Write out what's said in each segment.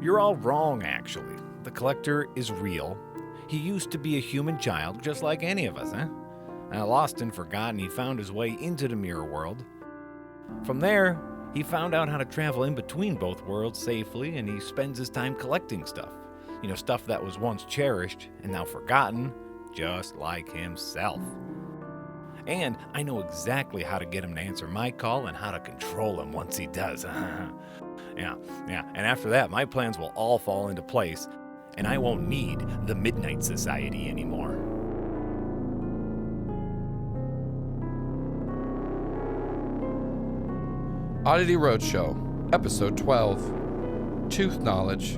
You're all wrong, actually. The collector is real. He used to be a human child, just like any of us, huh? Lost and forgotten, he found his way into the mirror world. From there, he found out how to travel in between both worlds safely, and he spends his time collecting stuff. Stuff that was once cherished and now forgotten, just like himself. And I know exactly how to get him to answer my call and how to control him once he does. Yeah. And after that, my plans will all fall into place, and I won't need the Midnight Society anymore. Oddity Roadshow, Episode 12, Tooth Knowledge.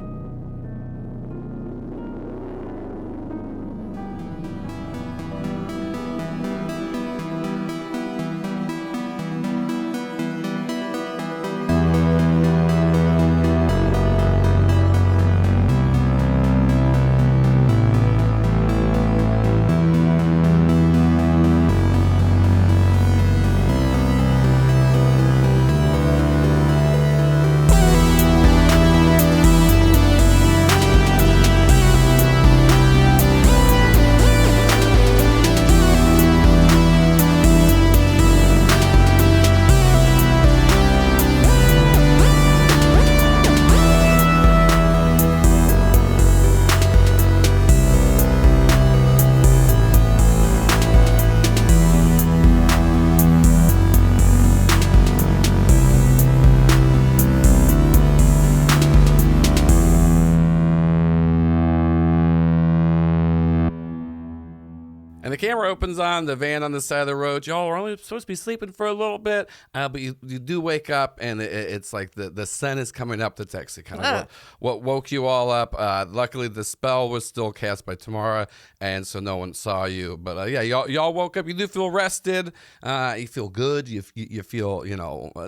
And the camera opens on the van on the side of the road. Y'all are only supposed to be sleeping for a little bit, but you do wake up, and it's like the sun is coming up. That's actually kind of what woke you all up. Luckily, the spell was still cast by Tamara, and so no one saw you. But yeah, y'all woke up. You do feel rested. You feel good. You feel,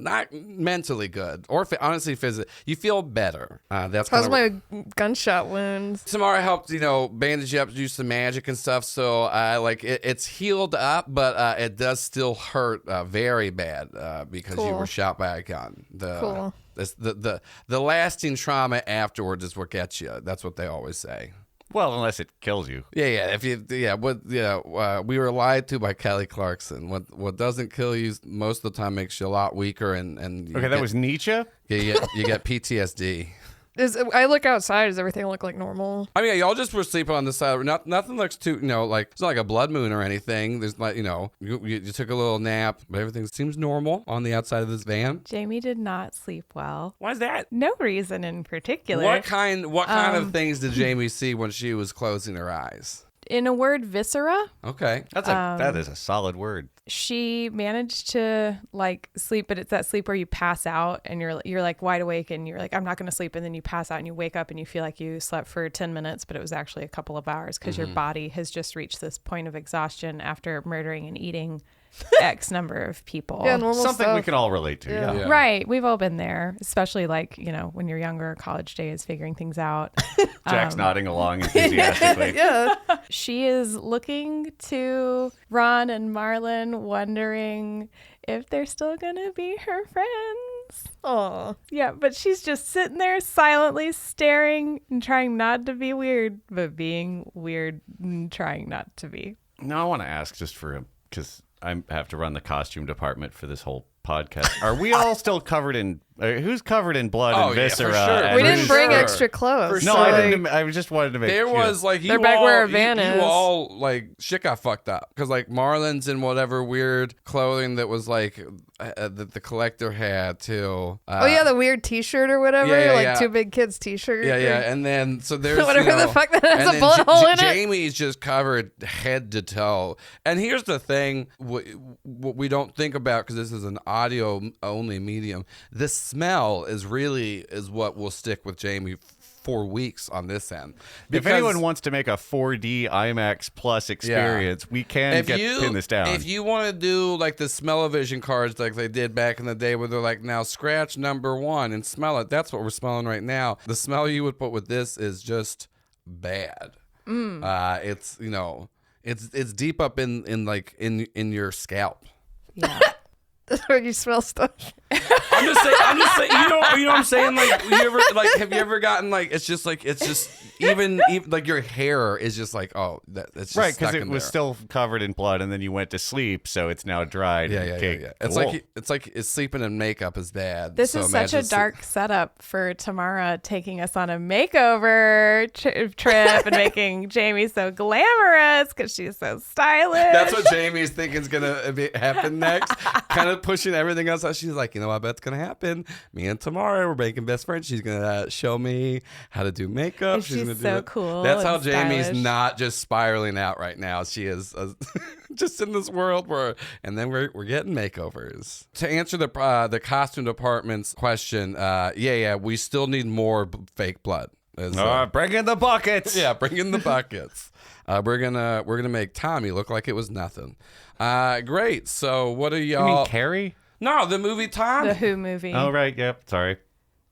not mentally good, or honestly physically. You feel better. How's my gunshot wounds? Tamara helped, bandage you up, do some magic and stuff. So it's healed up, but it does still hurt very bad because you were shot by a gun. The lasting trauma afterwards is what gets you. That's what they always say. Well, unless it kills you. Yeah. We were lied to by Kelly Clarkson. What doesn't kill you most of the time makes you a lot weaker, and that was Nietzsche. Yeah, you get PTSD. I look outside. Does everything look like normal? I mean, y'all just were sleeping on the side. Nothing looks too, it's not like a blood moon or anything. There's you took a little nap, but everything seems normal on the outside of this van. Jamie did not sleep well. Why is that? No reason in particular. What kind of things did Jamie see when she was closing her eyes? In a word, viscera. Okay. That is a solid word. She managed to sleep, but it's that sleep where you pass out and you're like wide awake and you're like, I'm not going to sleep. And then you pass out and you wake up and you feel like you slept for 10 minutes, but it was actually a couple of hours because your body has just reached this point of exhaustion after murdering and eating X number of people. Yeah, normal Something stuff. we can all relate to. Yeah. Right. We've all been there, especially when you're younger, college days, figuring things out. Jack's nodding along enthusiastically. Yeah. She is looking to Ron and Marlon, wondering if they're still going to be her friends. Aw. Yeah, but she's just sitting there silently staring and trying not to be weird, but being weird and trying not to be. No, I want to ask because I have to run the costume department for this whole podcast. Are we all still covered in? Who's covered in blood and viscera? Yeah, for sure. We didn't bring extra clothes. No, I didn't. I just wanted to make. There was they're back where our van is. You all shit got fucked up because Marlon's in whatever weird clothing that was that the collector had too. The weird T-shirt or whatever, yeah. Two Big Kids T-shirt. Yeah, and then so there's whatever the fuck that has a bullet hole in it. Jamie's just covered head to toe. And here's the thing: what we don't think about because this is an audio only medium. The smell is what will stick with Jamie for weeks on this end. If anyone wants to make a 4D IMAX Plus experience, we can pin this down. If you want to do the smell-o-vision cards like they did back in the day where they're like, now scratch number 1 and smell it. That's what we're smelling right now. The smell you would put with this is just bad. It's deep up in your scalp. Yeah. That's where you smell stuff. I'm just saying. You know what I'm saying? Like, have you ever gotten like? It's just even like your hair is just like, oh, that's just Right, because it was still covered in blood, and then you went to sleep, so it's now dried. Yeah. Okay, It's cool. like sleeping in makeup is bad. This is such a dark setup for Tamara taking us on a makeover trip and making Jamie so glamorous because she's so stylish. That's what Jamie's thinking is gonna happen next. Kind of pushing everything else out. She's like, you know, I bet it's gonna happen. Me and Tamara, we're making best friends. She's gonna show me how to do makeup. And she's gonna do so it. cool. That's how and Jamie's stylish. not just spiraling out right now. She is just in this world and then we're getting makeovers. To answer the costume department's question, we still need more fake blood. Bring in the buckets. Yeah, bring in the buckets. We're gonna make Tommy look like it was nothing. Great. So what are y'all? You mean Carrie? No, the movie Tommy. The Who movie. Oh, right. Yep. Sorry.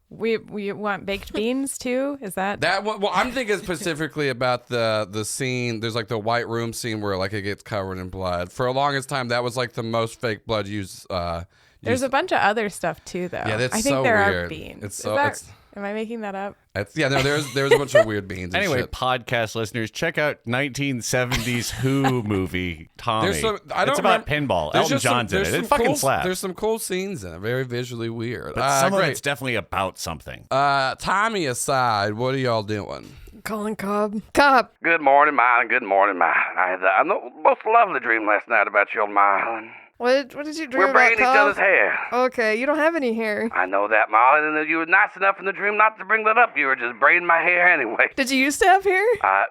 We want baked beans too? Is that one? Well, I'm thinking specifically about the scene. There's like the white room scene where like it gets covered in blood. For the longest time, that was like the most fake blood used. There's a bunch of other stuff too, though. Yeah, that's I think so there weird. are beans. It's Is so. that- Am I making that up? There's a bunch of weird beans. And Anyway, shit. podcast listeners, check out 1970s Who movie Tommy. There's some- I don't it's about remember- pinball. There's Elton just some- John's in there's it. some It fucking cool, slaps. There's some cool scenes in it. Very visually weird. But some of great. it's definitely about something. Tommy aside, what are y'all doing? Calling Cobb. Cobb. Good morning, Mylan. Good morning, Mylan. I had a most lovely dream last night about you, old Mylan. What did you dream We're about, braiding each Cobb? other's hair. Okay, you don't have any hair. I know that, Mylan, and you were nice enough in the dream not to bring that up. You were just braiding my hair anyway. Did you used to have hair? I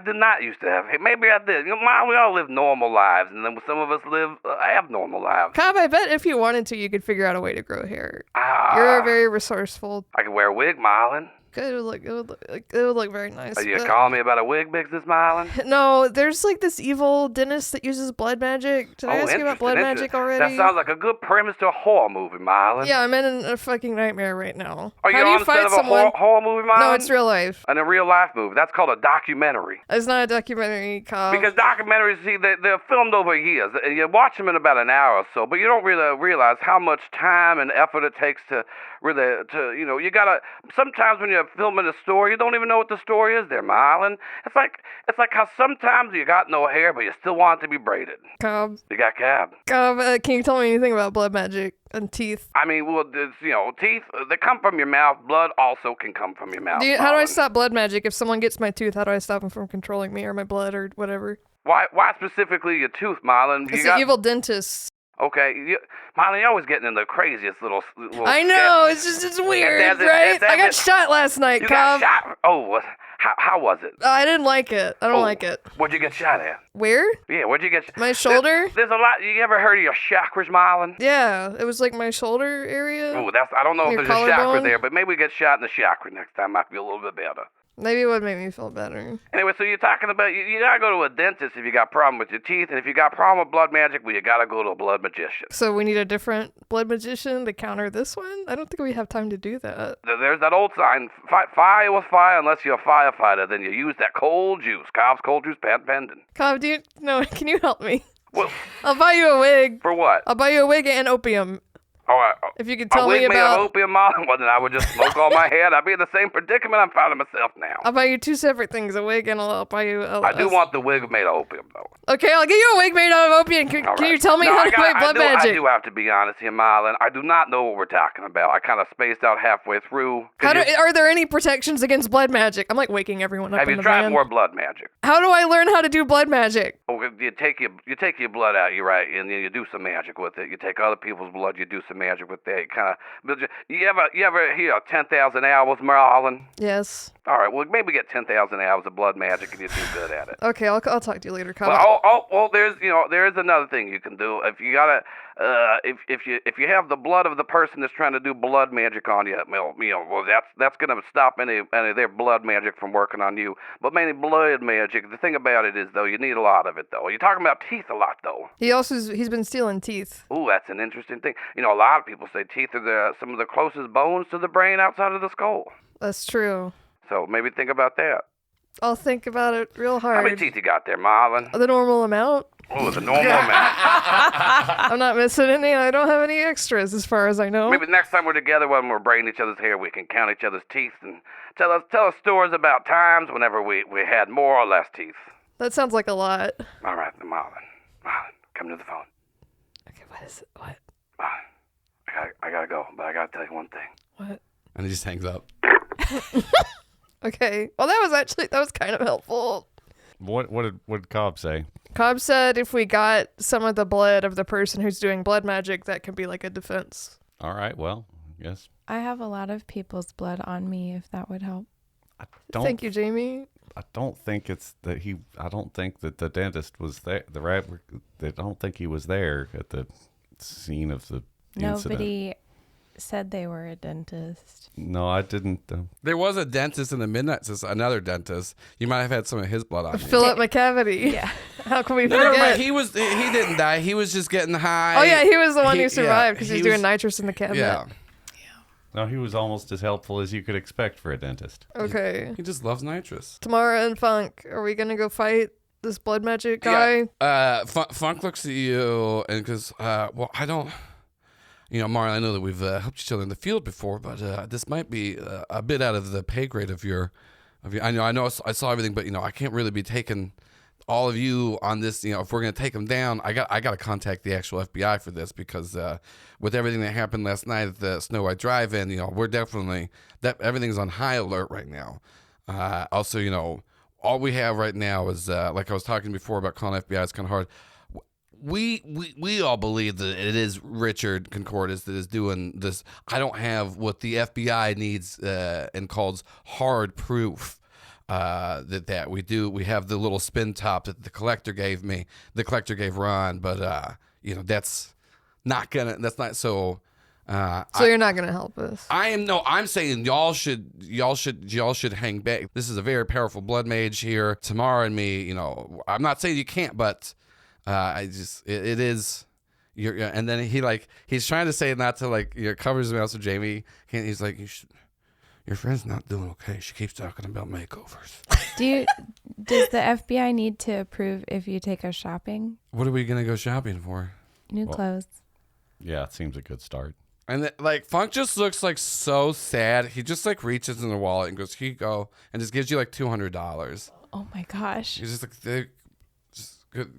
did not used to have hair. Maybe I did. You know, Mylan, we all live normal lives, and then some of us live abnormal lives. Cobb, I bet if you wanted to, you could figure out a way to grow hair. You're very resourceful. I could wear a wig, Mylan. It would look very nice. Are you but- calling me about a wig business, Mylan? No, there's like this evil dentist that uses blood magic. Did I ask you about blood magic already? That sounds like a good premise to a horror movie, Mylan. Yeah, I'm in a fucking nightmare right now. Are you How do on you the fight set of a someone? horror movie, Mylan? No, it's real life. And a real life movie. That's called a documentary. It's not a documentary, Cobb. Because documentaries, see, they're filmed over years. And you watch them in about an hour or so, but you don't really realize how much time and effort it takes to you gotta, sometimes when you're filming a story, you don't even know what the story is there, Mylan. It's like how sometimes you got no hair, but you still want it to be braided. Cobb, You got cab. can you tell me anything about blood magic and teeth? I mean, well, teeth, they come from your mouth. Blood also can come from your mouth. How do I Mylan. stop blood magic? If someone gets my tooth, how do I stop them from controlling me or my blood or whatever? Why specifically your tooth, Mylan? It's the evil dentist. Okay, Mylan, you're always getting in the craziest little I know, it's weird, right? I got shot last night, You Cobb. got shot? Oh, how was it? I didn't like it. I don't like it. Where'd you get shot at? Where? Yeah, where'd you get shot? My shoulder? There's a lot. You ever heard of your chakras, Mylan? Yeah, it was like my shoulder area. Oh, I don't know if Your there's a chakra collarbone? there, but maybe we get shot in the chakra next time. Might be a little bit better. Maybe it would make me feel better. Anyway, so you're talking about, you gotta go to a dentist if you got a problem with your teeth, and if you got a problem with blood magic, well, you gotta go to a blood magician. So we need a different blood magician to counter this one? I don't think we have time to do that. There's that old sign, fight fire with fire unless you're a firefighter, then you use that cold juice, Cobb's cold juice, patent pending. Cobb, can you help me? Well, I'll buy you a wig. for what? I'll buy you a wig and opium. All right. If you could A tell me wig made of about... opium, Mylan? Well, then I would just smoke all my hair. I'd be in the same predicament I'm finding myself now. I'll buy you two separate things, a wig and I'll buy you I do want the wig made of opium, though. Okay, I'll get you a wig made out of opium. Can All you right. tell me No, how to make blood I magic? do have to be honest here, Mylan. I do not know what we're talking about. I kind of spaced out halfway through. Are there any protections against blood magic? I'm like waking everyone up Have in you the tried van. more blood magic? How do I learn how to do blood magic? Oh, you take your blood out, you're right, and then you do some magic with it. You take other people's blood, you do some magic with that. You ever hear of 10,000 hours, Marlon? Yes. All right, well, maybe get 10,000 hours of blood magic and you do good at it. Okay, I'll talk to you later, Cobb. Well, there's another thing you can do. If you gotta, if you have the blood of the person that's trying to do blood magic on you, well, that's gonna stop any of their blood magic from working on you. But mainly blood magic. The thing about it is, though, you need a lot of it, though. You're talking about teeth a lot, though. He's been stealing teeth. Ooh, that's an interesting thing. A lot of people say teeth are some of the closest bones to the brain outside of the skull. That's true. So maybe think about that. I'll think about it real How many hard. teeth you got there, Marlon? The normal amount. Oh, the normal man. I'm not missing any. I don't have any extras as far as I know. Maybe next time we're together when we're braiding each other's hair, we can count each other's teeth and tell us stories about times whenever we had more or less teeth. That sounds like a lot. All right, Marlon, come to the phone. Okay, what is it? What? I gotta go, but I gotta tell you one thing. What? And he just hangs up. Okay. Well, that was kind of helpful. What did Cobb say? Cobb said if we got some of the blood of the person who's doing blood magic, that can be like a defense. All right, well, yes. I have a lot of people's blood on me, if that would help. Thank you, Jamie. I don't think it's that I don't think that the dentist was there. I don't think he was there at the scene of the incident. Nobody said they were a dentist. No, I didn't. There was a dentist in the Midnight Society, another dentist. You might have had some of his blood on you. Philip McCavity. Yeah. How can we No, never forget? mind. He didn't die. He was just getting high. Oh, yeah, he was the one He- who survived because yeah, he was doing nitrous in the cabinet. Yeah. No, he was almost as helpful as you could expect for a dentist. Okay. He just loves nitrous. Tamara and Funk, are we going to go fight this blood magic guy? Yeah. Funk looks at you and goes, well, I don't, Marlon, I know that we've helped each other in the field before, but this might be a bit out of the pay grade of your. I know I saw everything, but I can't really be taking all of you on this. If we're gonna take them down, I got to contact the actual FBI for this because with everything that happened last night at the Snow White Drive-In, we're definitely everything's on high alert right now. Also, all we have right now is like I was talking before about calling FBI. It's kind of hard. We all believe that it is Richard Concordis that is doing this. I don't have what the FBI needs and calls hard proof that we do. We have the little spin top that the collector gave me. The collector gave Ron, but that's not so. So you're not going to help us? I'm saying y'all should hang back. This is a very powerful blood mage here. Tamara and me, I'm not saying you can't, but it is. And then he's trying to say not to covers his mouth. So Jamie, he's like, your friend's not doing okay. She keeps talking about makeovers. Does the FBI need to approve if you take us shopping? What are we gonna go shopping for? New clothes. Yeah, it seems a good start. And Funk just looks so sad. He just reaches in the wallet and goes, "Here you go," and just gives you $200. Oh my gosh. He's just get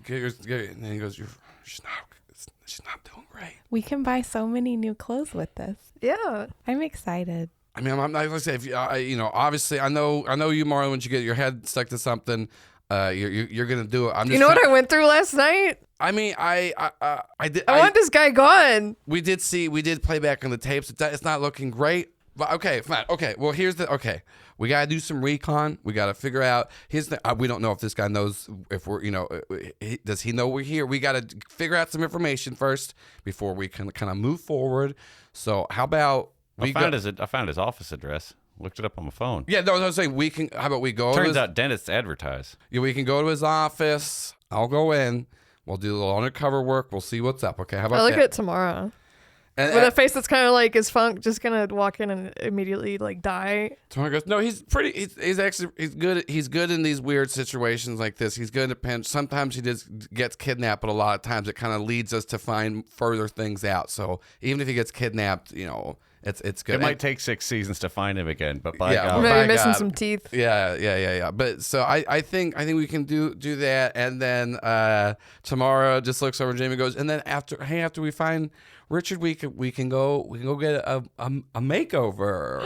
yours, and then he goes, she's not doing great. We can buy so many new clothes with this. Yeah. I'm excited. I mean, I'm not gonna say if obviously I know you, Marlon. When you get your head stuck to something, you're gonna do it. I'm just. You know what I went through last night? I mean, I did. I want this guy gone. We did play back on the tapes. It's not looking great. But okay, fine. Okay, well we gotta do some recon. We gotta figure out we don't know if this guy knows if we're does he know we're here? We gotta figure out some information first before we can kind of move forward. So how about I found his office address. Looked it up on my phone. Yeah, no, I was saying how about we go? Turns out dentists advertise. Yeah, we can go to his office. I'll go in. We'll do a little undercover work. We'll see what's up. Okay, how about I look that? at tomorrow. And, With a face that's kind of like, is Funk just gonna walk in and immediately die? Tomorrow goes, no, he's good. He's good in these weird situations like this. He's good at pinch. Sometimes he just gets kidnapped, but a lot of times it kind of leads us to find further things out. So even if he gets kidnapped, it's good. It might take 6 seasons to find him again, but by Yeah. God. Maybe my missing God. some teeth. Yeah. But so I think we can do that, and then Tamara just looks over and Jamie goes, and then after we find Richard, we can go get a makeover.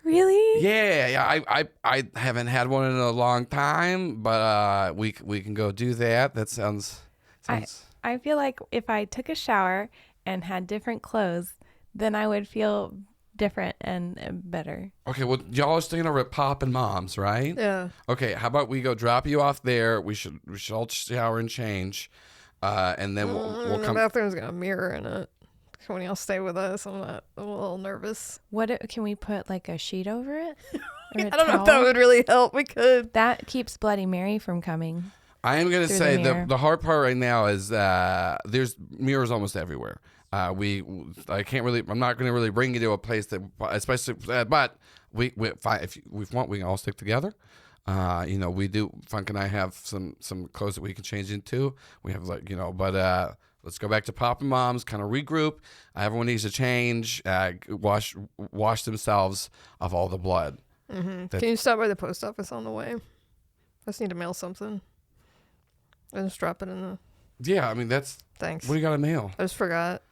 Really? Yeah. I haven't had one in a long time, but we can go do that. That sounds. I feel like if I took a shower and had different clothes, then I would feel different and better. Okay, well, y'all are staying over at Pop and Mom's, right? Yeah. Okay, how about we go drop you off there? We should all shower and change, and then we'll The come. bathroom's got a mirror in it. Can y'all stay with us? I'm a little nervous. Can we put a sheet over it? Or I a don't know if that towel? would really help. We could. That keeps Bloody Mary from coming. I am gonna through say the mirror. the hard part right now is there's mirrors almost everywhere. I can't really. I'm not gonna really bring you to a place that, especially, but we fine, if we want, we can all stick together. We do. Funk and I have some clothes that we can change into. We have but let's go back to Pop and Mom's. Kind of regroup. Everyone needs to change. Wash themselves of all the blood. Mm-hmm. Can you stop by the post office on the way? I just need to mail something. I just drop it in the. Yeah, I mean that's. Thanks. What do you got to mail? I just forgot.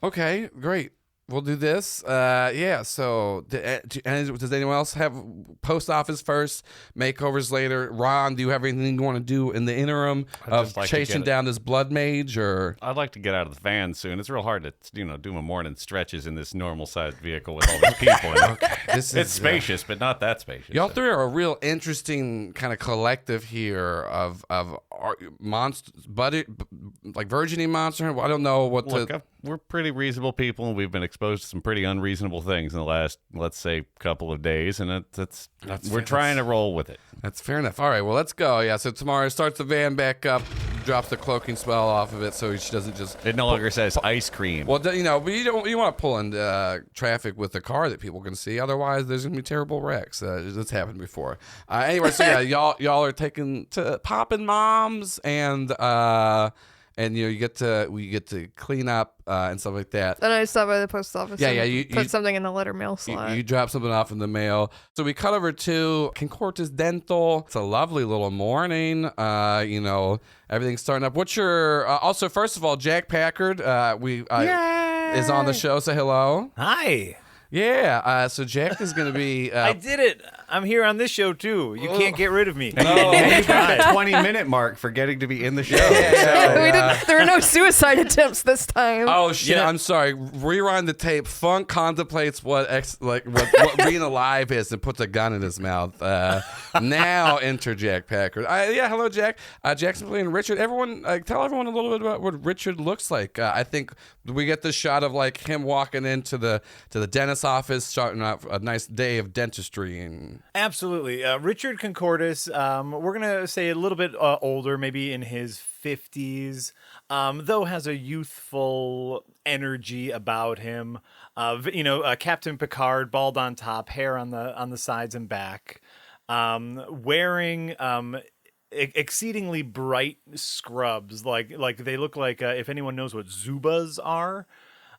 Okay, great. We'll do this. So does anyone else have post office first, makeovers later? Ron, do you have anything you want to do in the interim of chasing down this blood mage? Or I'd like to get out of the van soon. It's real hard to do my morning stretches in this normal sized vehicle with all these people in it. Okay, it's spacious, but not that spacious. Y'all three are a real interesting kind of collective here of monsters, like virgining monster. I don't know what we're pretty reasonable people, and we've been exposed to some pretty unreasonable things in the last, let's say, couple of days, and we're trying to roll with it. That's fair enough. All right, well, let's go. Yeah, so tomorrow starts the van back up, drops the cloaking spell off of it, so she doesn't just. It no longer says ice cream. Well, but you want to pull in traffic with the car that people can see. Otherwise, there's gonna be terrible wrecks. That's happened before. Anyway, so yeah, y'all are taking to Poppin' Moms and we get to clean up and stuff like that. Then I stop by the post office. You put something in the letter mail slot. You drop something off in the mail. So we cut over to Concortus Dental. It's a lovely little morning. Everything's starting up. What's your also? First of all, Jack Packard is on the show. Say hello. Hi. Yeah. So Jack is going to be. I did it. I'm here on this show too. You can't get rid of me. No, you got the 20-minute mark for getting to be in the show. There were no suicide attempts this time. Oh shit! Yeah. I'm sorry. Rewind the tape. Funk contemplates what being alive is and puts a gun in his mouth. Now enter Jack Packard. Hello, Jack. Jackson playing Richard. Everyone, tell everyone a little bit about what Richard looks like. I think we get this shot of like him walking into the dentist's office, starting off a nice day of dentistry and. Absolutely. Richard Concortus, we're going to say a little bit older, maybe in his 50s, though has a youthful energy about him. Captain Picard, bald on top, hair on the sides and back, wearing exceedingly bright scrubs. Like they look like, if anyone knows what Zubas are,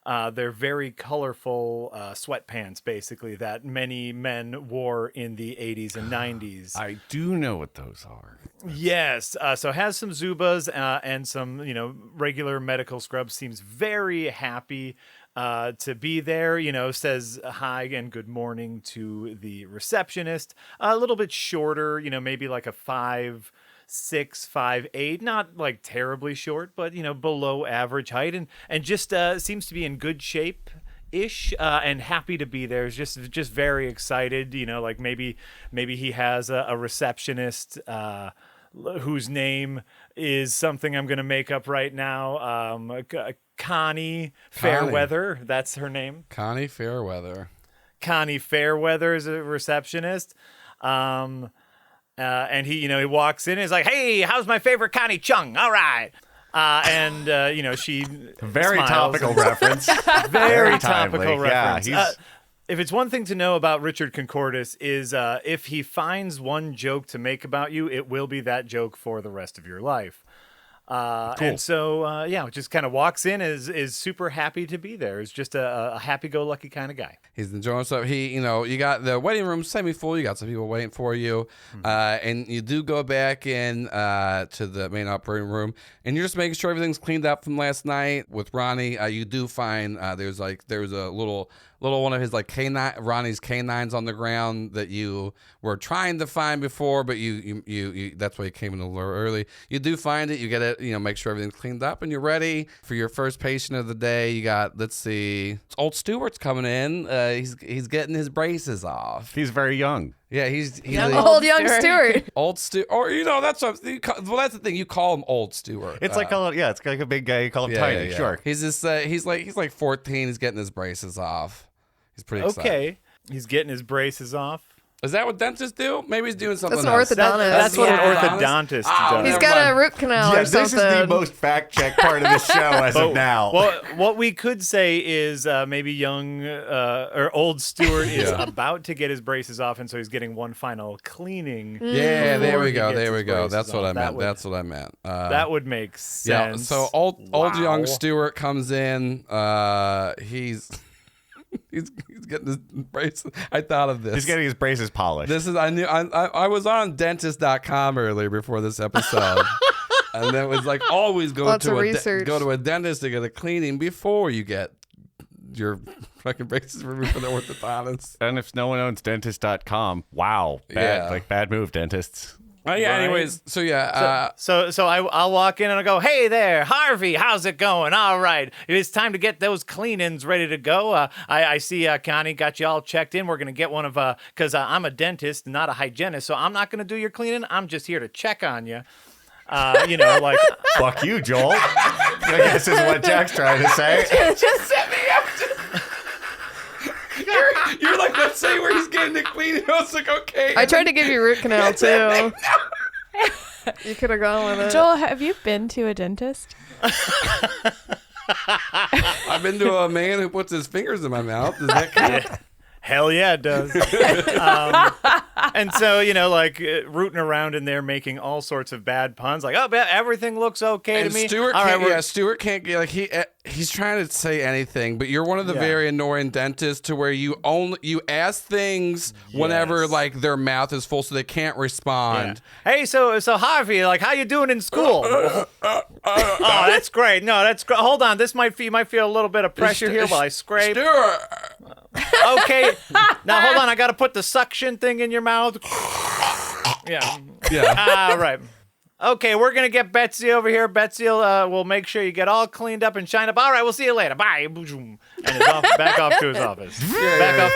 they're very colorful sweatpants, basically, that many men wore in the 80s and 90s. I do know what those are. Yes. So has some Zubas and some, regular medical scrubs. Seems very happy to be there. Says hi and good morning to the receptionist. A little bit shorter, maybe like a 5'6", 5'8", not like terribly short, but below average height, and just seems to be in good shape ish, and happy to be there. Is just very excited. Like maybe he has a receptionist whose name is something I'm gonna make up right now. Connie Fairweather, that's her name. Connie Fairweather. Connie Fairweather is a receptionist. And he walks in and is like, "Hey, how's my favorite Connie Chung? All right." She very smiles. topical reference. Very timely. topical reference. Yeah, if it's one thing to know about Richard Concortus is if he finds one joke to make about you, it will be that joke for the rest of your life. Cool. And so, just kind of walks in, is super happy to be there. Is just a happy-go-lucky kind of guy. He's enjoying stuff. You got the waiting room semi-full. You got some people waiting for you. And you do go back in to the main operating room, and you're just making sure everything's cleaned up from last night with Ronnie. You do find there's a little one of his Ronnie's canines on the ground that you were trying to find before, but you that's why you came in a little early. You do find it. You get it. Make sure everything's cleaned up, and you're ready for your first patient of the day. You got, let's see, old Stewart's coming in. He's getting his braces off. He's very young. Yeah, he's old young Stewart. Old Stewart, or that's what. That's the thing. You call him Old Stewart. It's like it's like a big guy. You call him tiny. Yeah. Sure. He's just he's like 14. He's getting his braces off. He's pretty excited. Okay, he's getting his braces off. Is that what dentists do? Maybe he's doing something That's an else. orthodontist. That's what an Yeah. orthodontist Oh, does. He's never got a mind. root canal or This something. is the most fact check part of the show as of now. Well, what we could say is maybe young or old Stewart is Yeah. about to get his braces off, and so he's getting one final cleaning. Yeah, there before we he go. gets There we his go. braces That's what off. I meant. That would- That's what I meant. That would make Yeah. sense. So old young Wow. Stewart comes in. He's getting his braces. I thought of this. He's getting his braces polished. This is I was on dentist.com earlier before this episode. And then it was like always go Lots to of a research. go to a dentist to get a cleaning before you get your fucking braces removed from the orthodontist. And if no one owns dentist.com, wow. Bad move, dentists. Oh yeah, Right. anyways, so yeah, So I'll walk in and I'll go, hey there, Harvey, how's it going? All right, it's time to get those cleanings ready to go. I see Connie got you all checked in. We're going to get one of, because I'm a dentist, not a hygienist, so I'm not going to do your cleaning. I'm just here to check on you. Like, Fuck you, Joel. I guess is what Jack's trying to say. just set me up. You're like, let's say where he's getting it cleaned. I was like, okay. I tried to give you root canal too. You could have gone with it. Joel, have you been to a dentist? I've been to a man who puts his fingers in my mouth. Does that count? hell yeah, it does. And so, rooting around in there making all sorts of bad puns, like, oh, everything looks okay And to me. Stuart All can't, right, we're- Stuart can't get he's trying to say anything, but you're one of the very annoying dentists to where you ask things whenever Yes. like their mouth is full, so they can't respond. Hey, so Harvey, like, how you doing in school? Oh, that's great. No, that's great. Hold on, you might feel a little bit of pressure here while I scrape. Stuart, Okay, now hold on. I got to put the suction thing in your mouth. Yeah. All right. Okay, we're gonna get Betsy over here. Betsy will make sure you get all cleaned up and shined up. All right, we'll see you later. Bye. And he's back off to his office. Back off.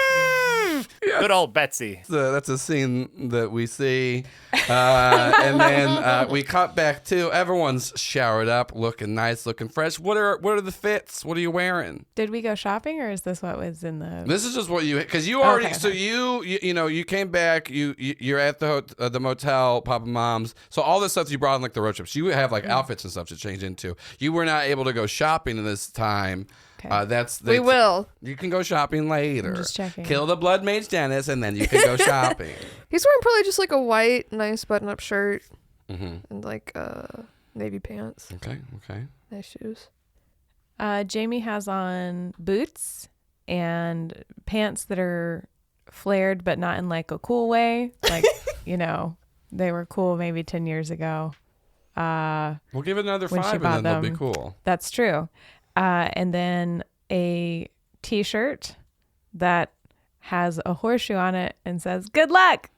Good old Betsy. that's a scene that we see, and then we cut back to everyone's showered up, looking nice, looking fresh. What are the fits? What are you wearing? Did we go shopping, or is this what was in the? This is just what because you already. Okay. So you came back. You're at the motel, Papa Mom's. So all this stuff you brought on like the road trips. You have like outfits and stuff to change into. You were not able to go shopping this time. Okay. We will. You can go shopping later. Just checking. Kill the blood mage Dennis, and then you can go shopping. He's wearing probably just like a white, nice button-up shirt Mm-hmm. and like navy pants, Okay. nice shoes. Jamie has on boots and pants that are flared, but not in like a cool way. Like, they were cool maybe 10 years ago. We'll give it another When she 5, and bought then they'll be them. cool. That's true. And then a t-shirt that has a horseshoe on it and says "Good luck,"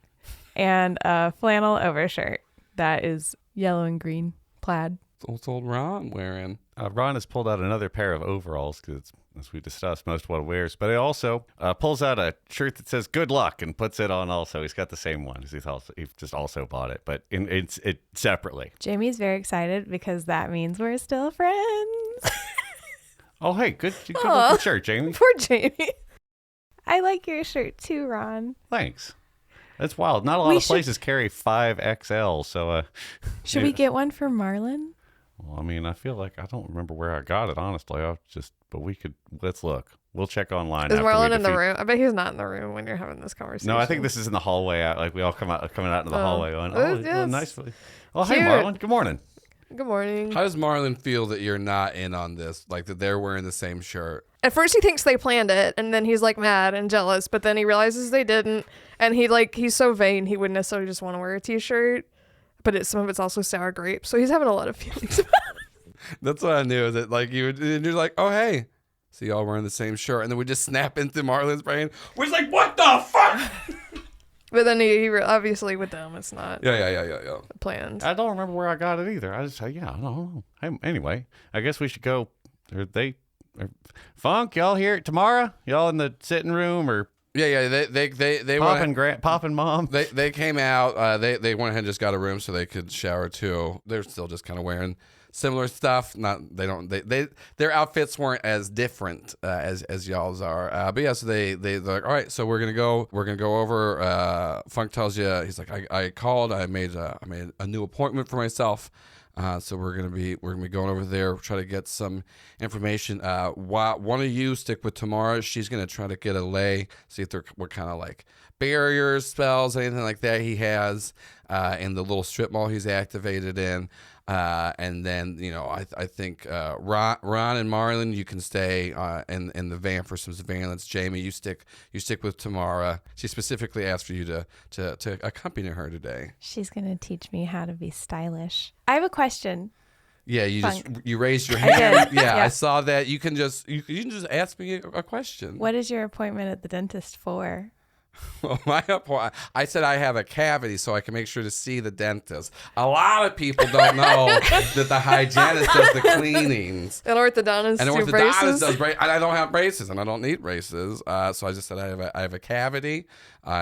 and a flannel overshirt that is yellow and green plaid. What's old Ron wearing? Ron has pulled out another pair of overalls because, as we discussed, most what he wears. But he also pulls out a shirt that says "Good luck" and puts it on. Also, he's got the same one. He just also bought it, but it's separately. Jamie's very excited because that means we're still friends. Oh, hey, good looking shirt, Jamie. Poor Jamie. I like your shirt too, Ron. Thanks. That's wild. Not a lot We of places carry 5XL, so Should we get one for Marlon? well, I mean, I feel like I don't remember where I got it, honestly. But let's look. We'll check online. Is after we Marlon in the defeat- room? I bet he's not in the room when you're having this conversation. No, I think this is in the hallway. Like we all coming out into the hallway going, Oh, oh, yes. nicely. Oh, hey, Cute. Marlon. Good morning. Good morning. How does Marlon feel that you're not in on this? Like that they're wearing the same shirt? At first he thinks they planned it, and then he's like mad and jealous, but then he realizes they didn't, and he's so vain he wouldn't necessarily just want to wear a t-shirt, but some of it's also sour grape, so he's having a lot of feelings about it. That's what I knew. That like you're like, oh hey, so y'all wearing the same shirt, and then we just snap into Marlon's brain. We're just like, what the fuck? But then he obviously with them it's not Yeah. planned. I don't remember where I got it either. I just say, yeah, I don't know. Anyway, I guess we should go. Funk, y'all here tomorrow? Y'all in the sitting room or Yeah. They Pop went. and Pop and Mom. They came out. They went ahead and just got a room so they could shower too. They're still just kind of wearing similar stuff. Their outfits weren't as different as y'all's are. But yeah, so they're like, all right, so we're gonna go over. Funk tells you, he's like, I called. I made a new appointment for myself. So we're gonna be going over there, try to get some information. One of you stick with Tamara. She's gonna try to get a lay, see if what kind of like barriers, spells, anything like that he has in the little strip mall he's activated in. And then I think Ron and Marlon, you can stay in the van for some surveillance. Jamie, you stick with Tamara. She specifically asked for you to accompany her today. She's going to teach me how to be stylish. I have a question. Yeah, you raised your I hand. did. Yeah, Yeah. I saw that. You can just ask me a question. What is your appointment at the dentist for? Well, I said I have a cavity so I can make sure to see the dentist. A lot of people don't know that the hygienist does the cleanings. An orthodontist And an do orthodontist braces. does braces. I don't have braces, and I don't need braces. So I just said I have a cavity.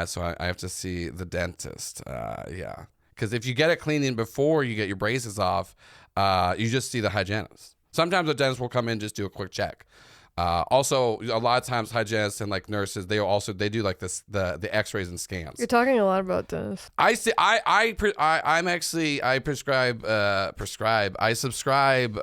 So I have to see the dentist. Yeah, because if you get a cleaning before you get your braces off, you just see the hygienist. Sometimes the dentist will come in and just do a quick check. Also, a lot of times hygienists and like nurses, they do like this the X-rays and scans. You're talking a lot about dentists. I subscribe.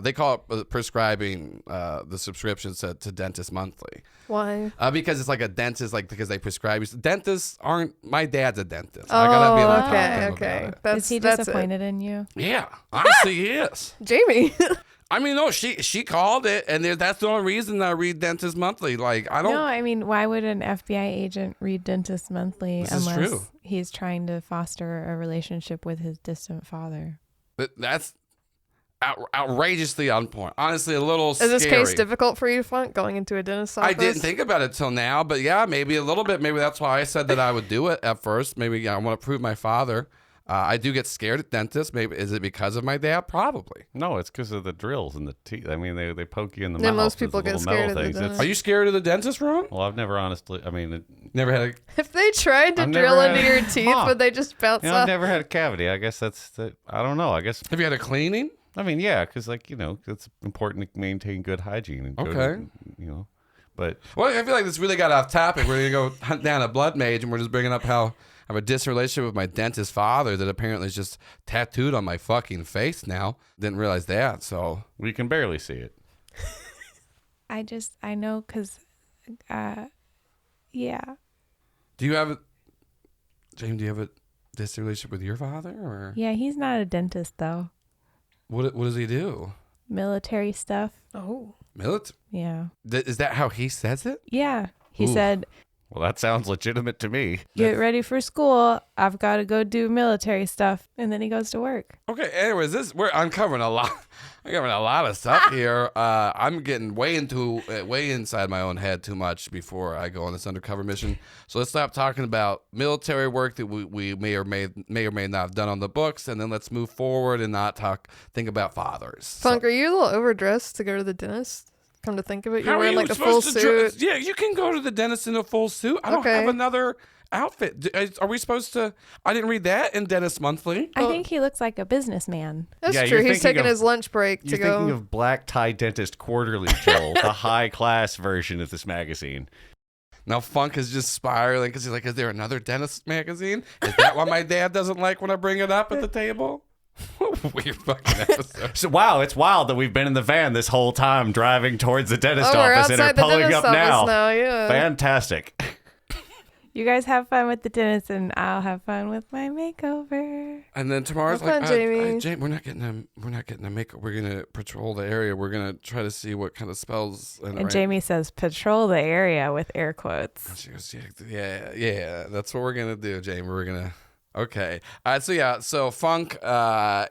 They call it prescribing the subscriptions to Dentist Monthly. Why? Because it's like a dentist, like because they prescribe you. Dentists aren't. My dad's a dentist. I gotta be able to talk to him okay. about it. Is he That's disappointed in you? Yeah, honestly, he is. Jamie. I mean, no, she called it, and that's the only reason I read Dentist Monthly. Like, I don't. No, I mean, why would an FBI agent read Dentist Monthly This is unless true. he's trying to foster a relationship with his distant father? That's outrageously on point. Honestly, a little Is this scary. case difficult for you, Funk, going into a dentist's office? I didn't think about it till now, but yeah, maybe a little bit. Maybe that's why I said that I would do it at first. Maybe I want to prove my father. I do get scared at dentists. Maybe is it because of my dad? Probably. No, it's because of the drills and the teeth. I mean, they poke you in the Yeah, mouth. most with people the get little metal scared of the things. dentist. Are you scared of the dentist, Ron? Well, I've never honestly. I mean, Never had a. If they tried to I've drill never into had- your teeth, Huh. would they just bounce I've off? never had a cavity. I guess that's the. I don't know. I guess. Have you had a cleaning? I mean, yeah, because it's important to maintain good hygiene. And Okay. But Well, I feel like this really got off topic. We're gonna go hunt down a blood mage, and we're just bringing up how I have a distant relationship with my dentist father that apparently is just tattooed on my fucking face now. Didn't realize that. So we can barely see it. I know because, yeah. do you have James? Do you have a distant relationship with your father, or Yeah, he's not a dentist, though. what does he do? Military stuff. Oh. Military? Yeah. Is that how he says it? Yeah. He Ooh. said, Well, that sounds legitimate to me. get ready for school. I've got to go do military stuff. And then he goes to work. Okay. Anyways, we're uncovering a lot. I'm covering a lot of stuff here. I'm getting way inside my own head too much before I go on this undercover mission. So let's stop talking about military work that we may or may not have done on the books, and then let's move forward and not think about fathers. Funk, are you a little overdressed to go to the dentist? Come to think of it, you're How are wearing you like a full supposed to suit. yeah, you can go to the dentist in a full suit. I don't Okay. have another outfit. Are we supposed to? I didn't read that in Dentist Monthly. I think he looks like a businessman. That's Yeah, true. you're He's thinking taking of- his lunch break to You're go. thinking of Black Tie Dentist Quarterly, Joel, the high class version of this magazine. Now Funk is just spiraling because he's like, is there another dentist magazine? Is that why my dad doesn't like when I bring it up at the table? Weird fucking episode. So wow, it's wild that we've been in the van this whole time driving towards the dentist Oh, we're office and are outside the pulling dentist up now. office now. Yeah. Fantastic. You guys have fun with the dentist, and I'll have fun with my makeover. And then tomorrow's Have like, fun, Jamie. Jamie, we're not getting a makeup. We're gonna patrol the area. We're gonna try to see what kind of spells. And Jamie says, patrol the area with air quotes. She goes, yeah. That's what we're gonna do, Jamie. We're gonna. Okay. So Funk,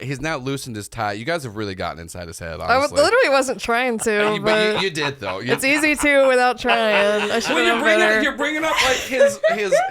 he's now loosened his tie. You guys have really gotten inside his head, I honestly. literally wasn't trying to, But but you did though. it's easy to without trying. I should Well, have known better. you're bringing up like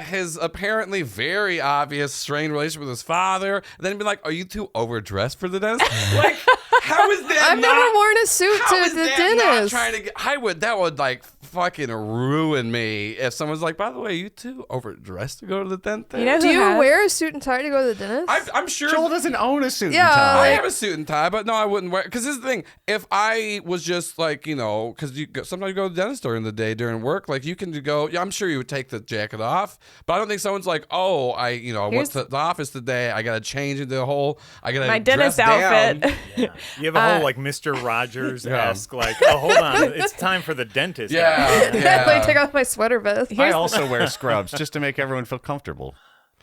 his apparently very obvious strained relationship with his father, and then be like, "Are you too overdressed for the dentist?" Like, how is that? I've never worn a suit How to is the that not dentist. trying to get? That would like fucking ruin me if someone's like, by the way, you too overdressed to go to the dentist. You know Do who you has- wear a suit and tie to go to the dentist? I'm sure. Joel doesn't own a suit Yeah, and tie. I have a suit and tie, but no, I wouldn't wear. Because this is the thing. If I was just like, because sometimes you go to the dentist during the day during work, like you can go. Yeah, I'm sure you would take the jacket off, but I don't think someone's like, oh, I went to the office today. I got to change into the whole. I got to my dress dentist outfit. down. You have a whole like Mr. Rogers-esque, like, oh, hold on, it's time for the dentist. Yeah, Like, take off my sweater vest. I also wear scrubs just to make everyone feel comfortable.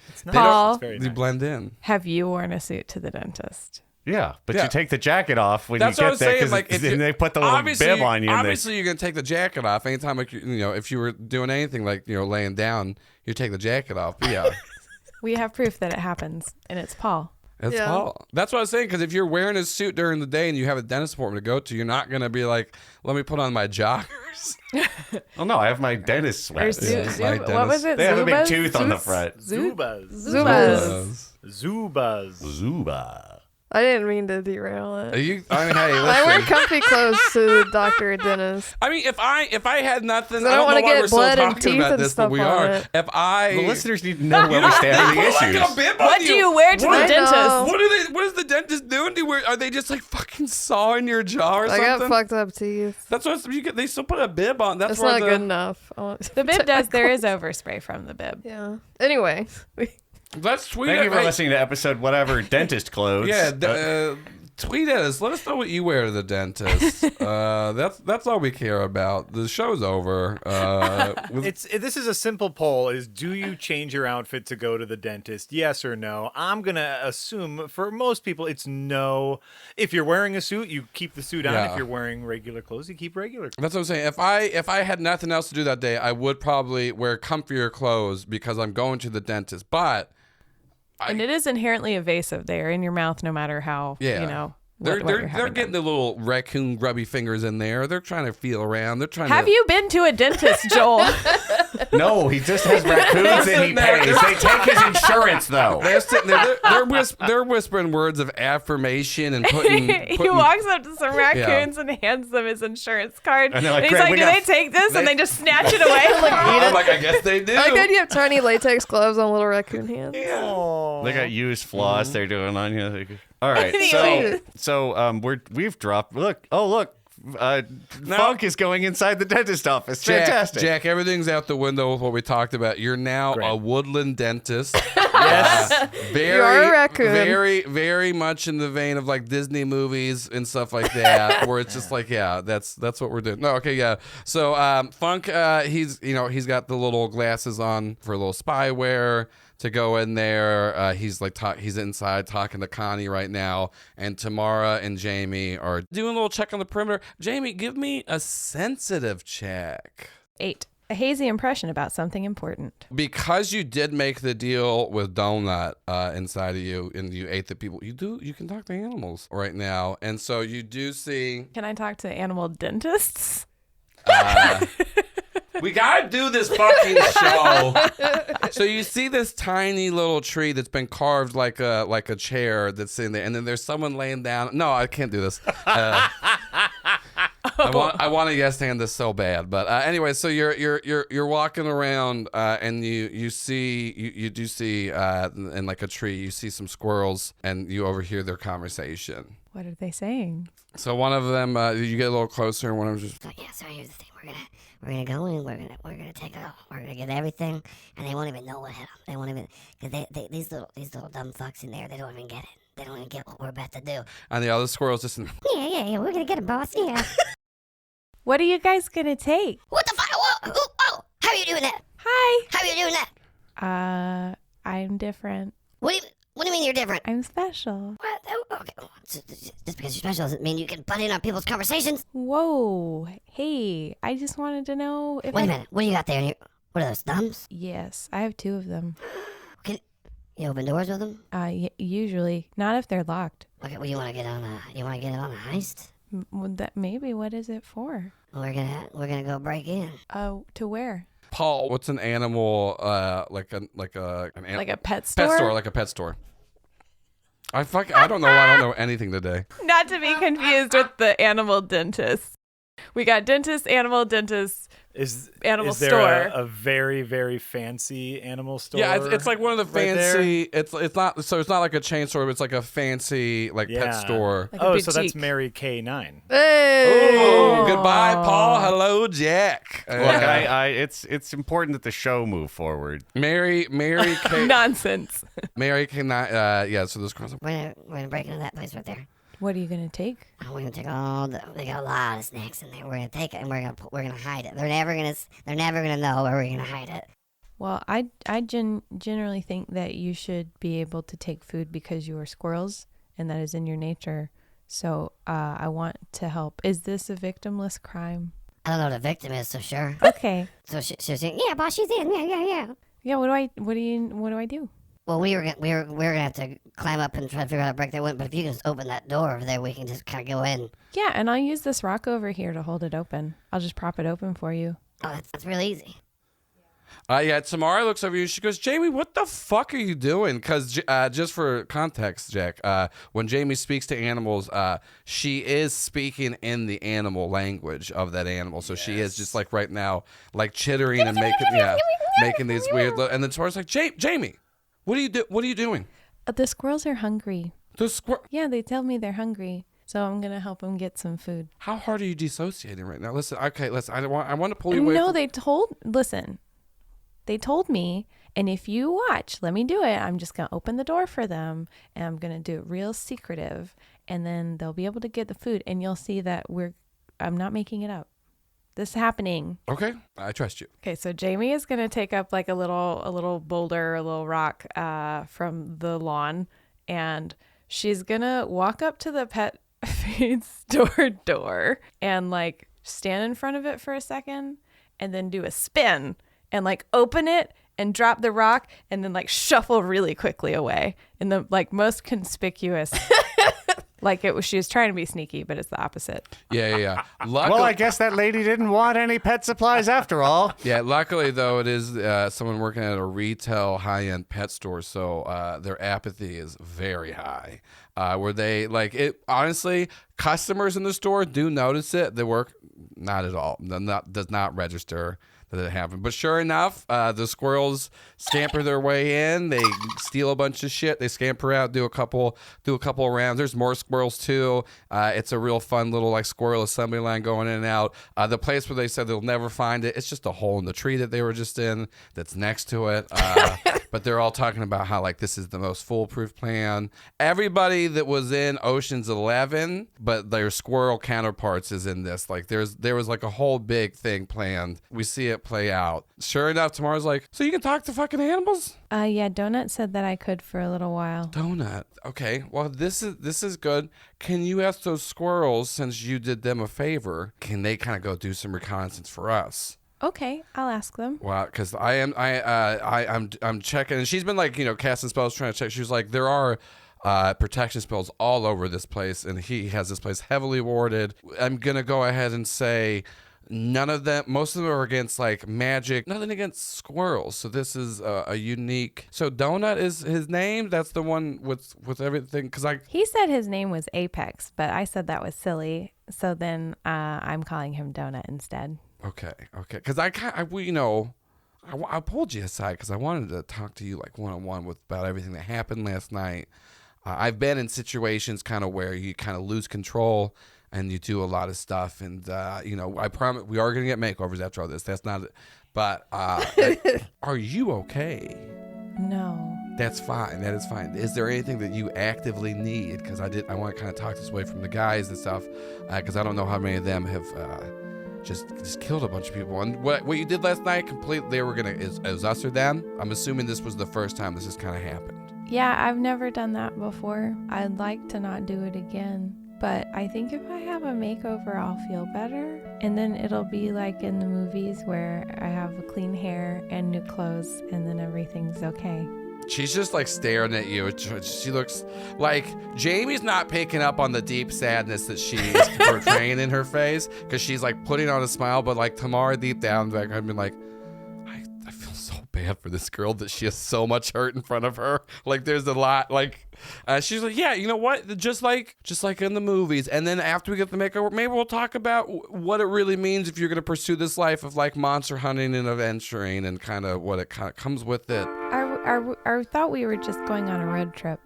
It's nice. Paul, It's very You nice. blend in. have you worn a suit to the dentist? Yeah, but Yeah. you take the jacket off when That's you what I get was there saying. because Like, if then you- they put the little bib on you. Obviously, you're gonna take the jacket off anytime. Like if you were doing anything like laying down, you take the jacket off. But yeah. We have proof that it happens, and it's Paul. It's Yeah. Paul. That's what I was saying. Because if you're wearing a suit during the day and you have a dentist appointment to go to, you're not gonna be like, "Let me put on my joggers." Oh no, I have my dentist Or sweat. Zu- Yeah, Zu- my what was it? They have a big Zubas? tooth on the Zoots? front. Zubas. Zubas. Zubas. Zuba. I didn't mean to derail Are it. you? I mean, hey, I wear listen. comfy clothes to the doctor or dentist. I mean, if I had nothing, I I don't don't wanna know why get we're still blood and talking teeth about and this, but stuff we on are. it. If I The listeners need to know where we stand on the Put like issues. a bib on What do you wear to What the I dentist? know. What are they? What is the dentist doing? Are they just like fucking sawing your jaw or I something? got fucked up teeth. That's what they still put a bib on. That's That's where not good enough. I want The bib does. There is overspray from the bib. Yeah. Anyway, Let's tweet. Thank you for hey, listening to episode whatever dentist clothes. Yeah, tweet at us. Let us know what you wear to the dentist. That's all we care about. The show's over. This is a simple poll: is do you change your outfit to go to the dentist? Yes or no? I'm gonna assume for most people it's no. If you're wearing a suit, you keep the suit on. Yeah. If you're wearing regular clothes, you keep regular clothes. That's what I'm saying. If I had nothing else to do that day, I would probably wear comfier clothes because I'm going to the dentist. But And it is inherently evasive. They are in your mouth no matter how, Yeah. what you're They're having getting done. the little raccoon grubby fingers in there. They're trying to feel around. They're trying Have to. you been to a dentist, Joel? No, he just has raccoons and he pays. They take his insurance though. They're sitting there. They're whispering words of affirmation and putting. He walks up to some raccoons and hands them his insurance card. And they're like, he's "Great, like, we do got- they take this? And they just snatch it away. I'm like, I guess they do. I like that you have tiny latex gloves on little raccoon hands. They got used floss they're doing on you. All right, Anyway. so we've dropped. Look, Funk is going inside the dentist office. Fantastic. Jack, everything's out the window with what we talked about. You're now Great. a woodland dentist. Yes. Very, You are a raccoon. Very, very much in the vein of like Disney movies and stuff like that, where it's just like, yeah, that's what we're doing. No, okay, yeah. So Funk, he's got the little glasses on for a little spyware to go in there. He's like he's inside talking to Connie right now, and Tamara and Jamie are doing a little check on the perimeter. Jamie, give me a sensitive check. 8. A hazy impression about something important. Because you did make the deal with Donut inside of you, and you ate the people. You can talk to animals right now, and so you do see. Can I talk to animal dentists? We gotta do this fucking show. So you see this tiny little tree that's been carved like a chair that's in there, and then there's someone laying down. No, I can't do this. I want to yes hand this so bad, but anyway, so you're walking around and you do see in like a tree, you see some squirrels, and you overhear their conversation. What are they saying? So one of them, you get a little closer, and one of them just. So yeah, so here's the thing: we're gonna go in, we're gonna take it all, we're gonna get everything, and they won't even know what hit them. They won't even, cause they these little dumb fucks in there, they don't even get it. They don't even get what we're about to do. And the other squirrel's just. Yeah, we're gonna get him, boss. Yeah. What are you guys gonna take? What the fuck? Whoa! How are you doing that? Hi. How are you doing that? I'm different. What do you mean you're different? I'm special. What? Oh, okay. Just because you're special doesn't mean you can butt in on people's conversations. Whoa. Hey, I just wanted to know if Wait a minute. What do you got there? What are those thumbs? Yes, I have 2 of them. You open doors with them? Usually, not if they're locked. Okay. Well, you want to get on a heist? Maybe. What is it for? We're gonna go break in. To where? Paul, what's an animal like a Pet store? pet store, like a pet store? I don't know. I don't know anything today. Not to be confused with the animal dentist. We got dentist, animal dentist, animal is there store. a very, very fancy animal store? Yeah, it's like one of the right there? fancy. It's not like a chain store. But it's like a fancy like Yeah. pet store. Like a Oh, so that's boutique. Mary K9. Hey. Oh, goodbye, Paul. Hello, Jack. Look, it's important that the show move forward. Mary K. Nonsense. Mary K. Yeah. So this girl's. We're gonna break into that place right there. What are you gonna take? Oh, we're gonna take they got a lot of snacks in there. We're gonna take it and we're gonna hide it. They're never gonna know where we're gonna hide it. Well, I generally think that you should be able to take food because you are squirrels and that is in your nature. So I want to help. Is this a victimless crime? I don't know what a victim is, so sure. Okay. So she's saying, yeah, boss, she's in. Yeah. Yeah. What do I do? Well, we're gonna have to climb up and try to figure out how to break that window. But if you can just open that door over there, we can just kind of go in. Yeah, and I'll use this rock over here to hold it open. I'll just prop it open for you. Oh, that's really easy. Yeah, Tamara looks over you. She goes, Jamie, what the fuck are you doing? Because just for context, Jack, when Jamie speaks to animals, she is speaking in the animal language of that animal. So she is just like right now, like chittering and making these weird. And then Tamara's like, Jamie, what are you doing? The squirrels are hungry. The squirrel. Yeah, they tell me they're hungry. So I'm going to help them get some food. How hard are you dissociating right now? Listen. I want to pull you away. No, listen. They told me, and if you watch, let me do it. I'm just going to open the door for them, and I'm going to do it real secretive, and then they'll be able to get the food, and you'll see that I'm not making it up. This is happening. Okay, I trust you. Okay, so Jamie is going to take up like a little boulder, a little rock from the lawn, and she's going to walk up to the pet food store door and like stand in front of it for a second and then do a spin and like open it and drop the rock and then like shuffle really quickly away in the like most conspicuous like she was trying to be sneaky, but it's the opposite. Yeah. Well, I guess that lady didn't want any pet supplies after all. Yeah, luckily though, it is someone working at a retail high-end pet store, so their apathy is very high. Where they like it, honestly, customers in the store do notice it. They work not at all. Does not register that it happened. But sure enough, the squirrels scamper their way in. They steal a bunch of shit. They scamper out, do a couple rounds. There's more squirrels too. It's a real fun little like squirrel assembly line going in and out. The place where they said they'll never find it, it's just a hole in the tree that they were just in that's next to it. But they're all talking about how like this is the most foolproof plan. Everybody that was in Ocean's 11, but their squirrel counterparts is in this. Like there was like a whole big thing planned. We see it play out. Sure enough, Tamara's like, so you can talk to fucking animals? Yeah, Donut said that I could for a little while. Donut. Okay. Well, this is good. Can you ask those squirrels, since you did them a favor, can they kind of go do some reconnaissance for us? Okay, I'll ask them. Wow, because I'm checking, and she's been like casting spells, trying to check. She was like, there are protection spells all over this place, and he has this place heavily warded. I'm gonna go ahead and say none of them. Most of them are against like magic. Nothing against squirrels. So this is a unique. So Donut is his name. That's the one with everything. He said his name was Apex, but I said that was silly. So then I'm calling him Donut instead. Okay. Because I pulled you aside because I wanted to talk to you like one-on-one about everything that happened last night. I've been in situations kind of where you kind of lose control and you do a lot of stuff. And, I promise we are going to get makeovers after all this. That's not it. But are you okay? No. That's fine. That is fine. Is there anything that you actively need? Because I want to kind of talk this away from the guys and stuff because I don't know how many of them have just killed a bunch of people. And what you did last night, completely, they were going to, it was us or them. I'm assuming this was the first time this has kind of happened. Yeah, I've never done that before. I'd like to not do it again. But I think if I have a makeover, I'll feel better. And then it'll be like in the movies where I have clean hair and new clothes and then everything's okay. She's just like staring at you. She looks like Jamie's not picking up on the deep sadness that she's portraying in her face because she's like putting on a smile. But like Tamara deep down, like I've been like, I feel so bad for this girl that she has so much hurt in front of her. Like there's a lot like She's like, yeah, you know what? Just like in the movies. And then after we get the makeover, maybe we'll talk about what it really means if you're going to pursue this life of like monster hunting and adventuring and kind of what it kind of comes with it. I thought we were just going on a road trip.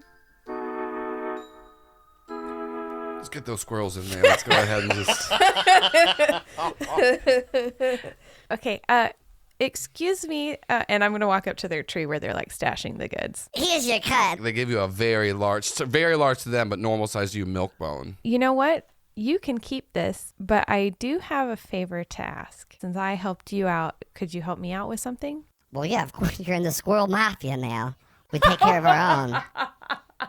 Let's get those squirrels in there. Let's go ahead and just. Okay. Excuse me, and I'm gonna walk up to their tree where they're like stashing the goods. Here's your cut. They give you a very large to them, but normal size to you milk bone. You know what? You can keep this, but I do have a favor to ask. Since I helped you out, could you help me out with something? Well, yeah, of course, you're in the squirrel mafia now. We take care of our own.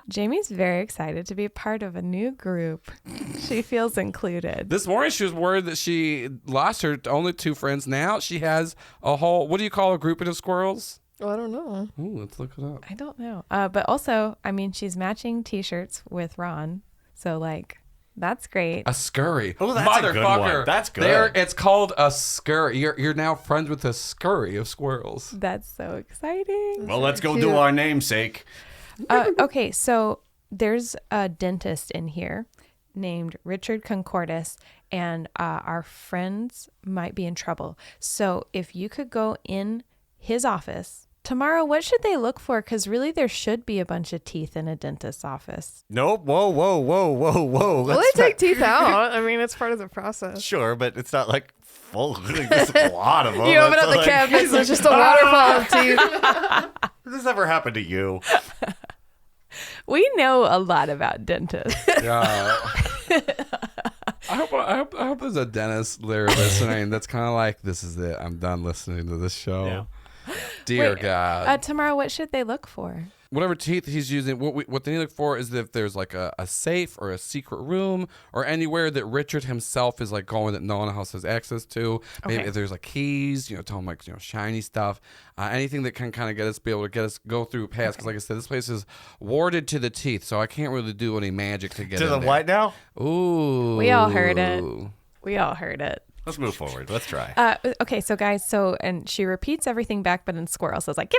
Jamie's very excited to be part of a new group. She feels included. This morning she was worried that she lost her only 2 friends. Now she has a whole, what do you call a grouping of squirrels? Oh, I don't know. Ooh, let's look it up. I don't know. But also, I mean, she's matching t-shirts with Ron. So, like, that's great. A scurry. Oh, that's a good one. That's good. It's called a scurry. You're now friends with a scurry of squirrels. That's so exciting. Well, let's go do our namesake. Okay, so there's a dentist in here named Richard Concordis, and our friends might be in trouble. So if you could go in his office tomorrow, what should they look for? Because really there should be a bunch of teeth in a dentist's office. Nope. Whoa. Well, they take teeth out. I mean, it's part of the process. Sure, but it's not like full. Like, there's a lot of them. You open up the like, cabinets, there's just a waterfall of teeth. Has this ever happened to you? We know a lot about dentists. Yeah. I hope there's a dentist there listening that's kind of like, this is it. I'm done listening to this show. Yeah. Dear Wait, God. Tomorrow, what should they look for? Whatever teeth he's using, what they need to look for is if there's like a safe or a secret room or anywhere that Richard himself is like going that no one else has access to. Maybe Okay. if there's like keys, tell him like, shiny stuff, anything that can kind of be able to get us go through past. Because like I said, this place is warded to the teeth, so I can't really do any magic to get To in the there. what now? Ooh. We all heard it. Let's move forward. Let's try. Okay, so guys, and she repeats everything back, but in squirrel. So it's like,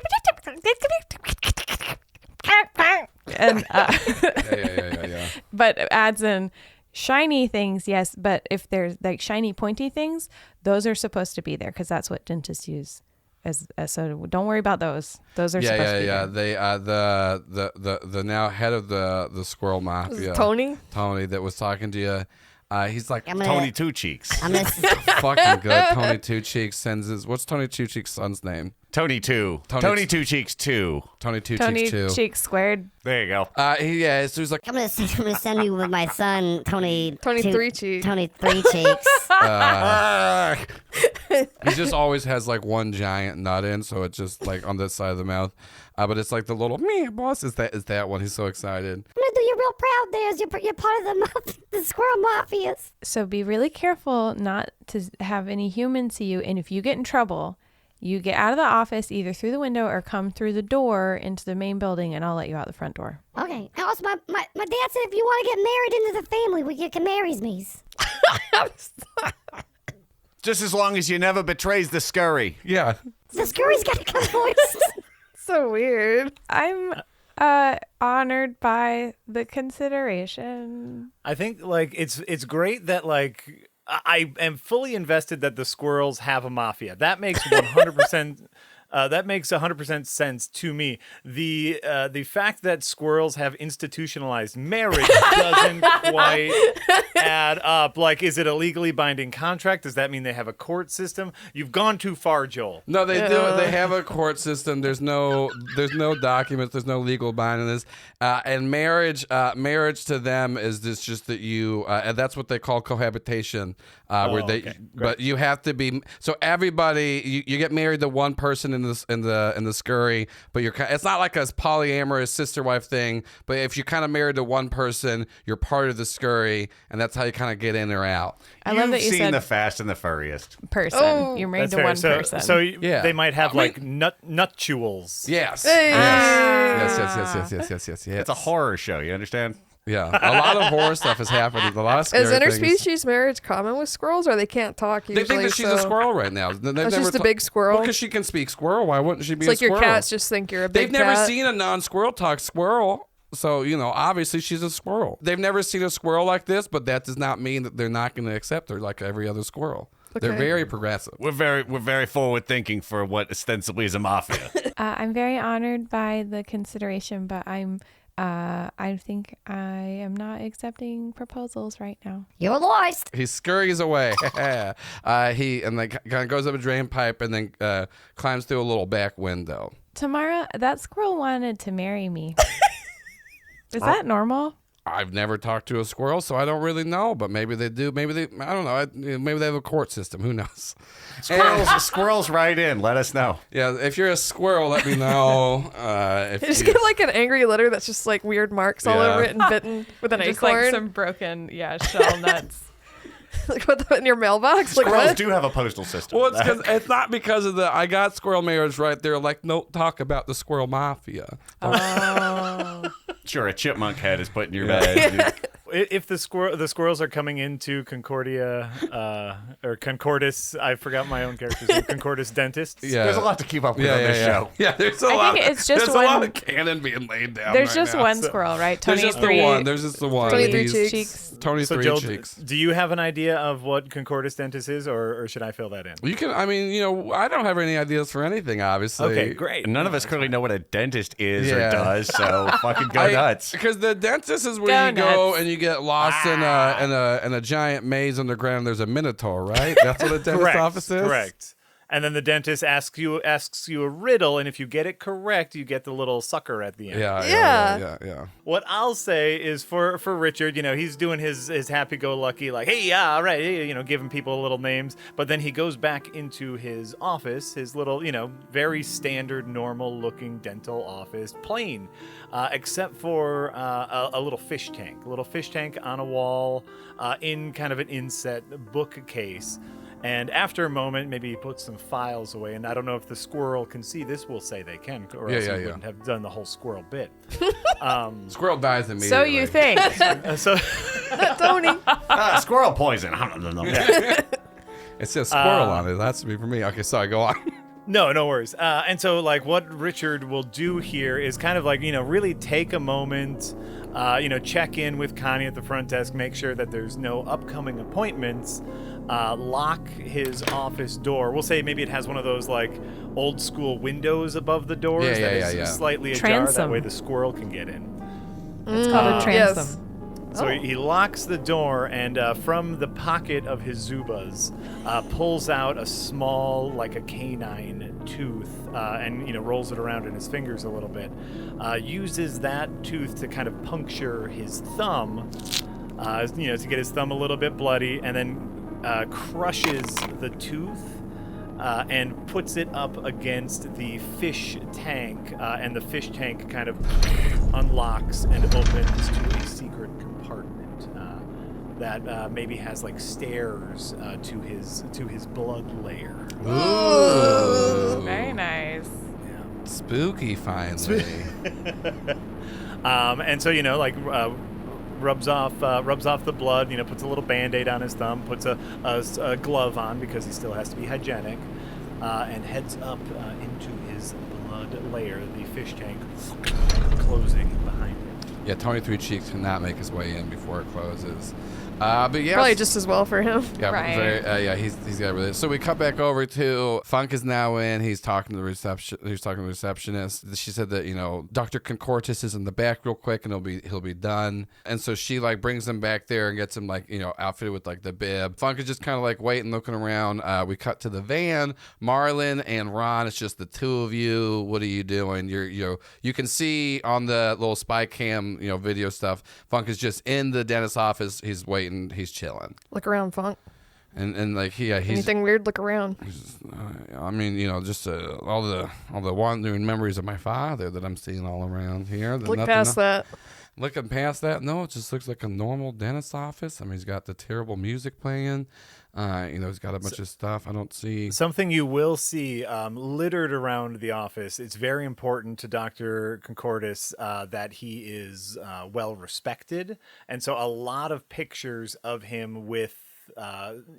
and Yeah. but adds in shiny things, yes. But if there's like shiny pointy things, those are supposed to be there because that's what dentists use. So don't worry about those. Those are supposed to be there. They the now head of the squirrel mafia, Tony that was talking to you. He's like Tony Two Cheeks. I'm gonna, fucking good. Tony Two Cheeks sends his. What's Tony Two Cheeks' son's name? Tony Two. Tony Two Cheeks 2. Tony Two Tony Cheeks 2. Cheeks squared. There you go. So he's like, I'm gonna send you with my son, Tony. Three Cheeks. Tony Three Cheeks. he just always has like one giant nut in, so it's just like on this side of the mouth. But it's like the little me boss is that one. He's so excited. I'm gonna do you real proud there. As you're part of the squirrel mafias. So be really careful not to have any humans see you. And if you get in trouble, you get out of the office either through the window or come through the door into the main building, and I'll let you out the front door. Okay. Also, my dad said if you want to get married into the family, you can marry me. Just as long as you never betrays the scurry. Yeah. The scurry's got to come first. So weird. I'm honored by the consideration. I think like it's great that like I am fully invested that the squirrels have a mafia. That makes 100%. That makes 100% sense to me. The fact that squirrels have institutionalized marriage doesn't quite add up. Like, is it a legally binding contract? Does that mean they have a court system? You've gone too far, Joel. No, they do. They have a court system. There's no documents. There's no legal binding. And marriage to them is just that you. And that's what they call cohabitation. But you have to be. So everybody, you get married to one person in the scurry, but it's not like a polyamorous sister wife thing. But if you're kind of married to one person, you're part of the scurry, and that's how you kind of get in or out. I love that you seen said The Fast and the Furriest. person. Oh, You're married That's to fair. one So, person. so Yeah. they might have I mean- like nuptials. Yes. Hey. Yes. It's a horror show. You understand? Yeah, a lot of horror stuff is happening. A lot of scary Is things. interspecies marriage common with squirrels, or they can't talk They usually? think that she's a squirrel right now. They've she's the big squirrel? Because she can speak squirrel. Why wouldn't she be It's like a squirrel? your cats just think you're a big They've never cat. seen a non-squirrel talk squirrel. So, obviously she's a squirrel. They've never seen a squirrel like this, but that does not mean that they're not going to accept her like every other squirrel. Okay. They're very progressive. We're very forward thinking for what ostensibly is a mafia. I'm very honored by the consideration, but I think I am not accepting proposals right now. You're lost. He scurries away. He kind of goes up a drain pipe and then climbs through a little back window. Tamara, that squirrel wanted to marry me. Is that normal? I've never talked to a squirrel, so I don't really know. But maybe they do. Maybe I don't know. Maybe they have a court system. Who knows? Squirrels right in. Let us know. Yeah, if you're a squirrel, let me know. You just get like an angry litter that's just like weird marks all over it and bitten with an Just acorn. like some broken, shell nuts. Like put them in your mailbox. Like Squirrels what? do have a postal system. Well, it's not because of I got squirrel marriage right there. Like, no talk about the squirrel mafia. Oh. Sure, a chipmunk head is put in your bag. If the squirrels are coming into Concordia or Concordis, I forgot my own character's name. Concordis Dentists. Yeah. There's a lot to keep up with on this show. Yeah, there's a I lot. think it's just there's a lot one- of cannon being laid down. There's right just now, one so- squirrel, right? There's just the one. There's just the one. 23 He's- cheeks. Tony So Three Joel, Cheeks. do you have an idea of what Concordis Dentist is, or should I fill that in? You can. I mean, I don't have any ideas for anything. Obviously. Okay, great. None of us clearly know what a dentist is or Yeah. does, so fucking go nuts. Because the dentist is where Go you go nuts. and you get lost in a giant maze underground. There's a minotaur, right? That's what a dentist Correct. office is. Correct. And then the dentist asks you a riddle, and if you get it correct, you get the little sucker at the end. Yeah. What I'll say is for Richard, he's doing his happy-go-lucky, like, hey, yeah, all right, hey, giving people little names. But then he goes back into his office, his little, very standard, normal-looking dental office, plain, except for a little fish tank on a wall in kind of an inset bookcase. And after a moment, maybe he puts some files away. And I don't know if the squirrel can see this. We'll say they can, or else he wouldn't have done the whole squirrel bit. Squirrel dies immediately. So you think? So Tony. Squirrel poison. It says squirrel on it. That's to be for me. Okay, sorry. Go on. No worries. And so, like, what Richard will do here is kind of like, really take a moment, check in with Connie at the front desk, make sure that there's no upcoming appointments, lock his office door. We'll say maybe it has one of those, like, old school windows above the doors that is slightly ajar. That Transom. way the squirrel can get in. It's called a transom. Yes. So he locks the door, and from the pocket of his Zubas, pulls out a small, like a canine tooth, and rolls it around in his fingers a little bit. Uses that tooth to kind of puncture his thumb, to get his thumb a little bit bloody, and then crushes the tooth. And puts it up against the fish tank, and the fish tank kind of unlocks and opens to a secret compartment that maybe has like stairs to his blood layer. Ooh. Very nice. Spooky, finally. And so rubs off the blood, puts a little Band-Aid on his thumb, puts a glove on because he still has to be hygienic, and heads up into his blood layer, the fish tank closing behind him. Yeah, Tony Three Cheeks cannot make his way in before it closes. But yeah, Probably just as well for him. yeah, Right. he's got really. So we cut back over to Funk is now in. He's talking to the receptionist. She said that Dr. Concordis is in the back real quick and he'll be done. And so she like brings him back there and gets him like outfitted with like the bib. Funk is just kind of like waiting, looking around. We cut to the van. Marlon and Ron. It's just the two of you. What are you doing? You can see on the little spy cam video stuff. Funk is just in the dentist's office. He's waiting. He's chilling. Look around, Funk. And like he's Anything weird, look around. I mean, just all the wandering memories of my father that I'm seeing all around here. Look past that. Looking past that, no, it just looks like a normal dentist's office. I mean, he's got the terrible music playing. He's got a bunch of stuff. I don't see Something you will see littered around the office. It's very important to Dr. Concordis that he is well respected. And so a lot of pictures of him with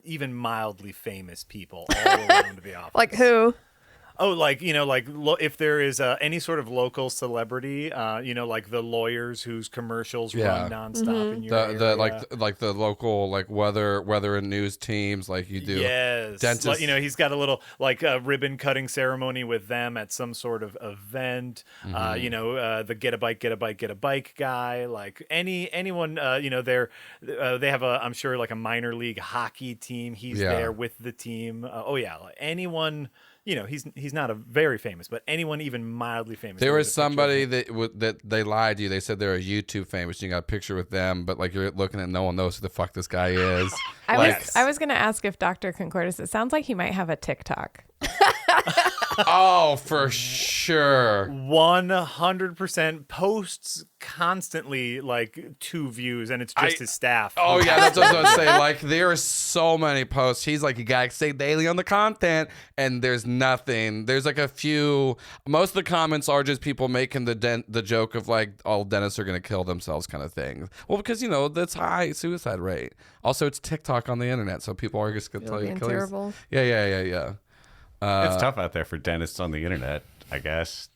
even mildly famous people all around the office. Like who? Oh, like if there is any sort of local celebrity, like the lawyers whose commercials run nonstop in your area. like the local like weather and news teams like you do. Yes, Dentist. he's got a little ribbon cutting ceremony with them at some sort of event. The get a bike guy. Like anyone, they have I'm sure like a minor league hockey team. He's there with the team. Anyone. He's not a very famous, but anyone even mildly famous. There was somebody that they lied to you. They said they're a YouTube famous. You got a picture with them, but like you're looking at no one knows who the fuck this guy is. I was going to ask if Dr. Concordis, it sounds like he might have a TikTok. Oh, for sure. 100% posts constantly like 2 views, and it's just his staff. Oh yeah, that's what I was saying. Like there are so many posts. He's like, you gotta stay daily on the content, and there's nothing. There's like a few. Most of the comments are just people making the joke of like all dentists are gonna kill themselves kind of thing. Well, because that's high suicide rate. Also, it's TikTok on the internet, so people are just gonna tell you to kill yourself. Yeah. It's tough out there for dentists on the internet, I guess.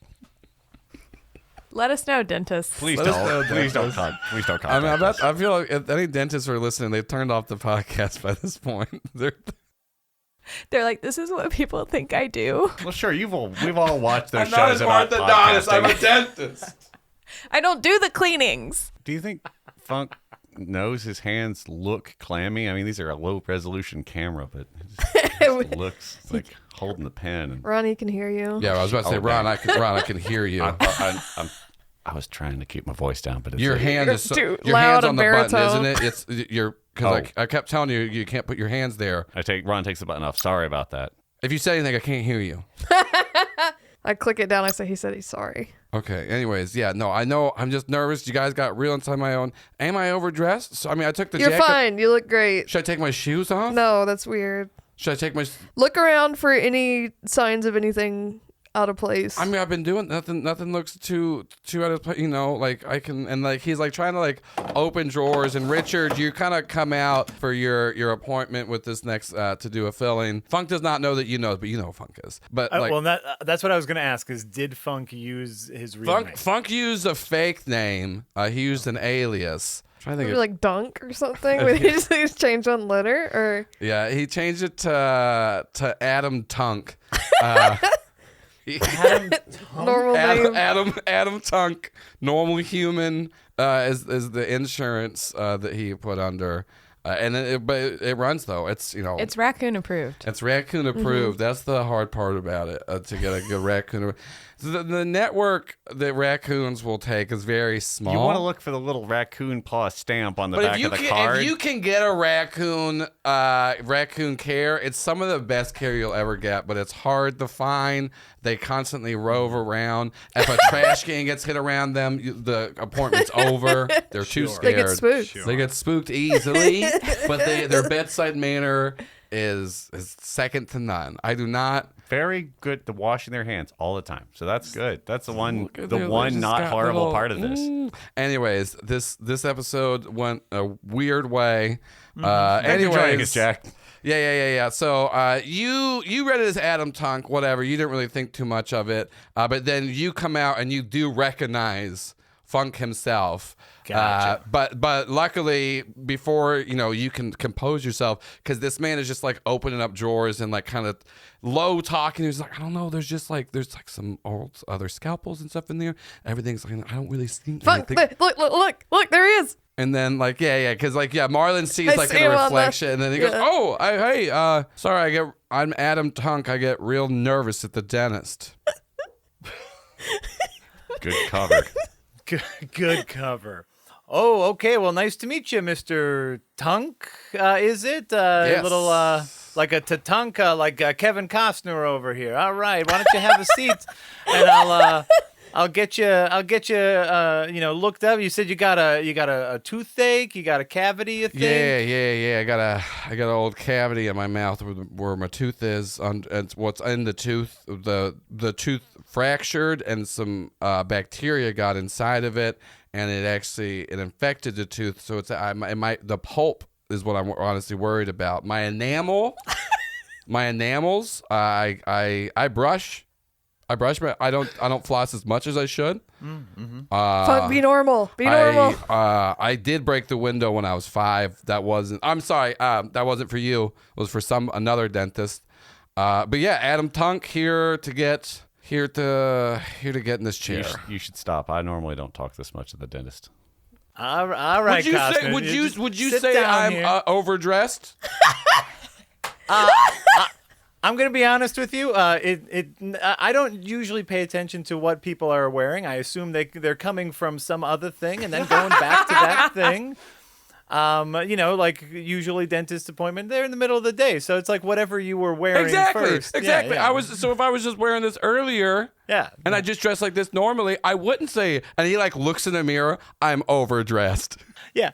Let us know, dentists. Please don't. Please don't contact us. I feel like if any dentists are listening, they've turned off the podcast by this point. They're like, this is what people think I do. Well, sure. We've all watched those I'm shows not about an orthodontist. podcasting. I'm a dentist. I don't do the cleanings. Do you think Funk knows his hands look clammy? I mean, these are a low resolution camera, but it just looks like holding the pen. Ronnie can hear you. Yeah, I was about to say, Ron, I can hear you. I was trying to keep my voice down, but it's Your hand is Too your loud hands on and the button, baritone. isn't it? It's because I kept telling you you can't put your hands there. Ron takes the button off. Sorry about that. If you say anything, I can't hear you. I click it down. I say he said he's sorry. Okay. Anyways, yeah, no, I know. I'm just nervous. You guys got real inside my own. Am I overdressed? So, I mean, I took the You're jacket. fine. You look great. Should I take my shoes off? No, that's weird. Should I take my? Look around for any signs of anything out of place. I mean, I've been doing nothing. Nothing looks too out of place. Like I can, and like he's like trying to like open drawers. And Richard, you kind of come out for your appointment with this next to do a filling. Funk does not know that you know, but you know who Funk is. But that's what I was gonna ask: is did Funk use his real name? Funk used a fake name. He used an alias. I'm trying to think Maybe like Dunk or something. Where he just changed one letter, or he changed it to Adam Tunk. normal name. Adam Tunk, normal human, is the insurance that he put under, and then it runs though. It's It's raccoon approved. It's raccoon approved. That's the hard part about it, to get a good raccoon. The network that raccoons will take is very small. You want to look for the little raccoon paw stamp on the back of the card. If you can get a raccoon care, it's some of the best care you'll ever get, but it's hard to find. They constantly rove around. If a trash can gets hit around them, the appointment's over. They're too scared. They get spooked. Sure. They get spooked easily, but their bedside manner is second to none. I do not. Very good to washing their hands all the time. So that's good. That's the one Just not got horrible part of this. Anyways, this episode went a weird way. Thanks for joining us, Jack. Yeah. So you read it as Adam Tunk, whatever. You didn't really think too much of it. But then you come out and you do recognize Funk himself. Gotcha. But luckily, before you can compose yourself, because this man is just like opening up drawers and like kind of low talking. He's like, I don't know. There's like some old other scalpels and stuff in there. Everything's like, I don't really see. Funk, look, there he is. And then like because Marlon sees I like see in a him on reflection, and then he goes, yeah. "Oh, sorry, I'm Adam Tunk. I get real nervous at the dentist." Good cover. Good cover. Oh, okay. Well, nice to meet you, Mr. Tunk. Is it Yes. little like a tatunka, like Kevin Costner over here? All right. Why don't you have a seat, and I'll get you looked up. You said you got a toothache, you got a cavity, you think? Yeah. I got an old cavity in my mouth where my tooth is, and what's in the tooth, the tooth fractured, and some bacteria got inside of it, and it infected the tooth. So the pulp is what I'm honestly worried about. My enamels, I brush I brush my. I don't floss as much as I should. Fuck, be normal. Be normal. I did break the window when I was 5. That wasn't. I'm sorry. That wasn't for you. It was for another dentist. But yeah, Adam Tunk here to get in this chair. You should stop. I normally don't talk this much to the dentist. All right, Costner. Would you Sit say down I'm here. overdressed? I'm going to be honest with you. I don't usually pay attention to what people are wearing. I assume they're coming from some other thing and then going back to that thing. Like usually dentist appointment, they're in the middle of the day. So it's like whatever you were wearing first. Exactly. Yeah. If I was just wearing this earlier, and I just dressed like this normally, I wouldn't say. And he like looks in the mirror, I'm overdressed. Yeah.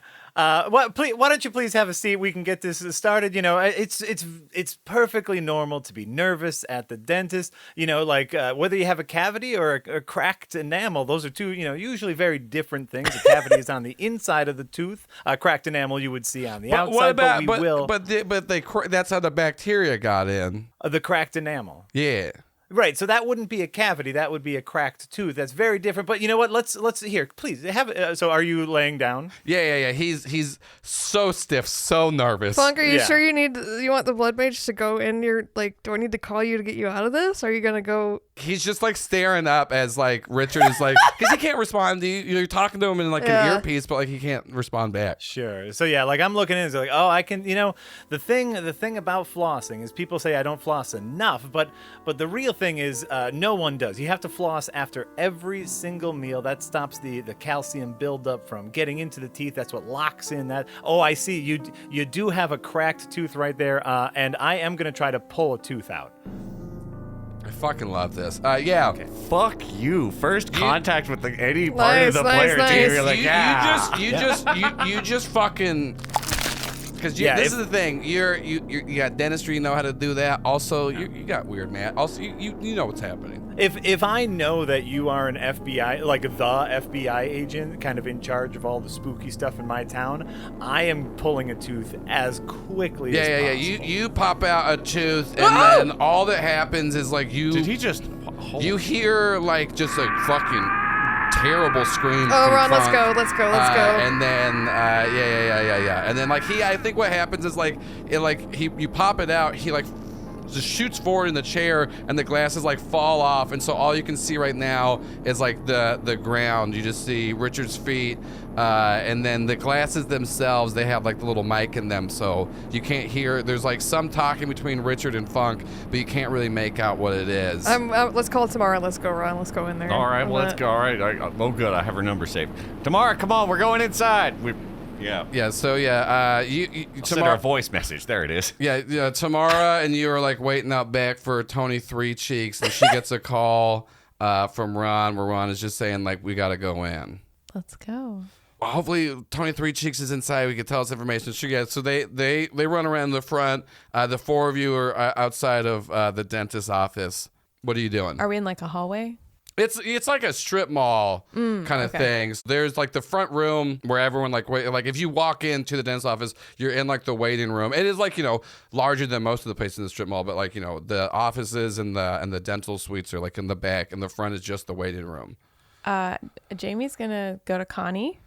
Please, why don't you please have a seat? We can get this started. It's perfectly normal to be nervous at the dentist. Whether you have a cavity or a cracked enamel, those are two, usually very different things. A cavity is on the inside of the tooth. Cracked enamel you would see on the outside. That's how the bacteria got in. The cracked enamel. Yeah. Right, so that wouldn't be a cavity. That would be a cracked tooth. That's very different. But you know what? Let's here, please have. So, are you laying down? Yeah. He's so stiff, so nervous. Funk, are you sure you want the blood mage to go in your do I need to call you to get you out of this? Are you gonna go? He's just like staring up as like Richard is like, because he can't respond to you. You're talking to him in like an earpiece, but like he can't respond back. Sure. So yeah, like I'm looking in, it's like, oh, I can. The thing about flossing is people say I don't floss enough, but the real thing is no one does. You have to floss after every single meal. That stops the calcium buildup from getting into the teeth. That's what locks in that. Oh, I see. You do have a cracked tooth right there, and I am gonna try to pull a tooth out. I fucking love this. Yeah. Okay. Fuck you. First contact with any part of the player team. You're like, you just fucking. Because this is the thing. You got dentistry. You know how to do that. Also, you got weird, man. Also, you know what's happening. If I know that you are an FBI, like the FBI agent, kind of in charge of all the spooky stuff in my town, I am pulling a tooth as quickly as possible. Yeah. You pop out a tooth, and then all that happens is like you. Did he just? You hear like just a fucking terrible scream. Oh, Ron, let's go. And then, yeah. And then, I think what happens is you pop it out. He just shoots forward in the chair, and the glasses fall off, and so all you can see right now is the ground. You just see Richard's feet, and then the glasses themselves. They have the little mic in them, so you can't hear. There's some talking between Richard and Funk, but you can't really make out what it is. Let's call it tomorrow. Let's go, Ron. Let's go in there. All right, let's go. All right. Oh, good. I have her number saved. Tamara, come on. We're going inside. Yeah. So you send her a voice message. There it is. Yeah. Tamara and you are waiting out back for Tony Three Cheeks, and she gets a call from Ron, where Ron is just saying we gotta go in. Let's go. Well, hopefully Tony Three Cheeks is inside. We can tell us information. So they run around the front. The 4 of you are outside of the dentist's office. What are you doing? Are we in a hallway? It's like a strip mall kind of thing. So there's the front room where everyone wait. If you walk into the dentist's office, you're in the waiting room. It is larger than most of the places in the strip mall, but the offices and the dental suites are in the back, and the front is just the waiting room. Jamie's gonna go to Connie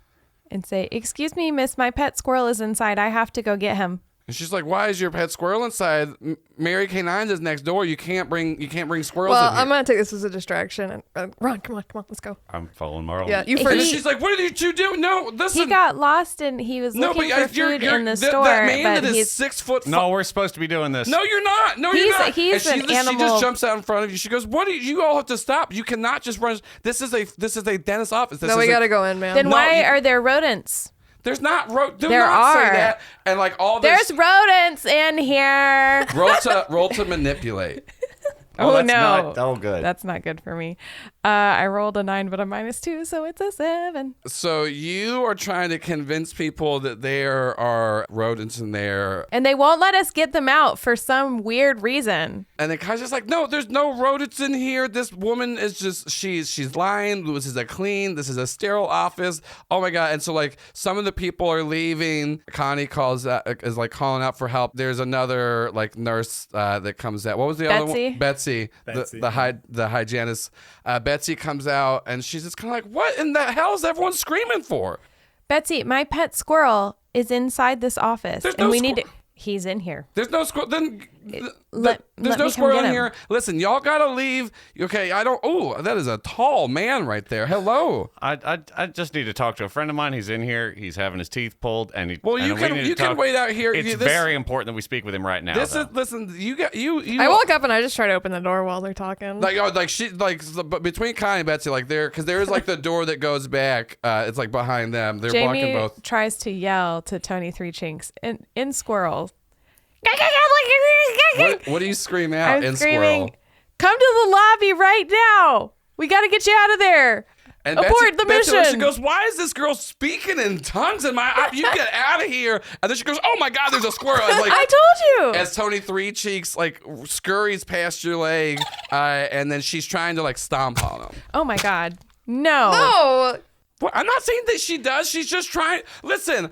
and say, "Excuse me, miss, my pet squirrel is inside. I have to go get him." And she's like, "Why is your pet squirrel inside? Mary K9's is next door. You can't bring squirrels in here." I'm gonna take this as a distraction. And Ron, come on, let's go. I'm following Marlon. Yeah, you And first. then she's like, "What did you two do? No, listen." He got lost and he was looking for food in the store. That man but that is he's 6 foot. No, we're supposed to be doing this. No, you're not. No, you're not. He's and an she animal. just jumps out in front of you. She goes, "What? You all have to stop. You cannot just run. This is a dentist office. We gotta go in, man. Then why are there rodents? There's not. Do there not are. say that. And all this. There's rodents in here. Roll to manipulate. Oh, that's no. Not, good. That's not good for me. I rolled a 9, but a -2, so it's a 7. So you are trying to convince people that there are rodents in there. And they won't let us get them out for some weird reason. And the guy's just like, no, there's no rodents in here. This woman is just, she's lying. This is this is a sterile office. Oh my God. And so like some of the people are leaving. Connie is like calling out for help. There's another like nurse that comes out. What was the other one? Betsy. The hygienist. Betsy comes out and she's just kind of like, what in the hell is everyone screaming for? Betsy, my pet squirrel is inside this office. There's and no we need to... He's in here. There's no squirrel. Then Let there's me no come squirrel get in him. here. Listen, y'all gotta leave. Okay, that is a tall man right there. Hello. I just need to talk to a friend of mine. He's in here. He's having his teeth pulled, and he. Well, you and can wait out here. It's very important that we speak with him right now. Listen. You. I woke up and I just tried to open the door while they're talking. But between Connie and Betsy, like because there is like the door that goes back. It's like behind them. They're blocking Jamie both. tries to yell to Tony Three Chinks in squirrel. What do you scream out I'm in screaming, squirrel? come to the lobby right now. We got to get you out of there. And Abort the Betsy mission. She goes, why is this girl speaking in tongues in my You get out of here. And then she goes, oh my God, there's a squirrel. And like, I told you. as Tony Three Cheeks like scurries past your leg, and then she's trying to like stomp on him. Oh my God. No. no. Well, I'm not saying that she does. She's just trying. Listen,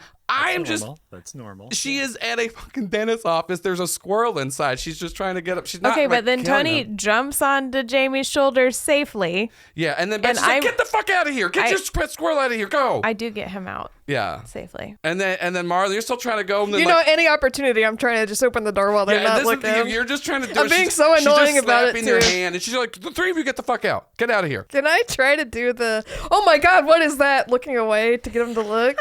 That's normal. She is at a fucking dentist's office. There's a squirrel inside. She's just trying to get up. She's not. Okay, like, but then killing Tony him. jumps onto Jamie's shoulders safely. Yeah, and then Betsy's like, get the fuck out of here. Get your pet squirrel out of here. Go. I do get him out yeah. safely. And then Marla, you're still trying to go. And then, You know, any opportunity, I'm trying to just open the door while they're not looking. You're just trying to do I'm it. being so annoying she's just about it, slapping your too. hand, and she's like, the three of you get the fuck out. Get out of here. Can I try to do the, oh my God, what is that? Looking away to get him to look?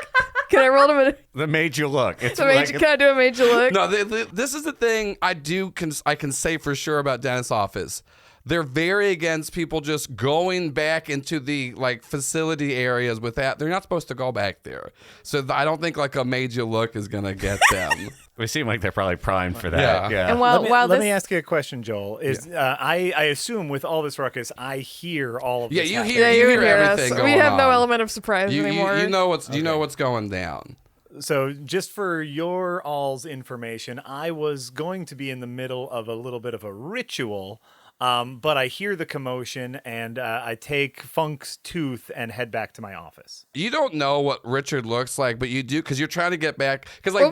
Can I roll him a, that made you look. It's can I do a major look? No, this is the thing I can say for sure about dentist's office. They're very against people just going back into the like facility areas with that. They're not supposed to go back there. So I don't think like a major look is gonna get them. They seem like they're probably primed for that. Yeah. And Let me ask you a question, Joel. I assume with all this ruckus, I hear all of this. you happening. hear, Yeah, you you hear hear everything us. going We have no on. element of surprise anymore. You know what's going down. So, just for your all's information, I was going to be in the middle of a little bit of a ritual, but I hear the commotion and I take Funk's tooth and head back to my office. You don't know what Richard looks like, but you do because you're trying to get back. Because like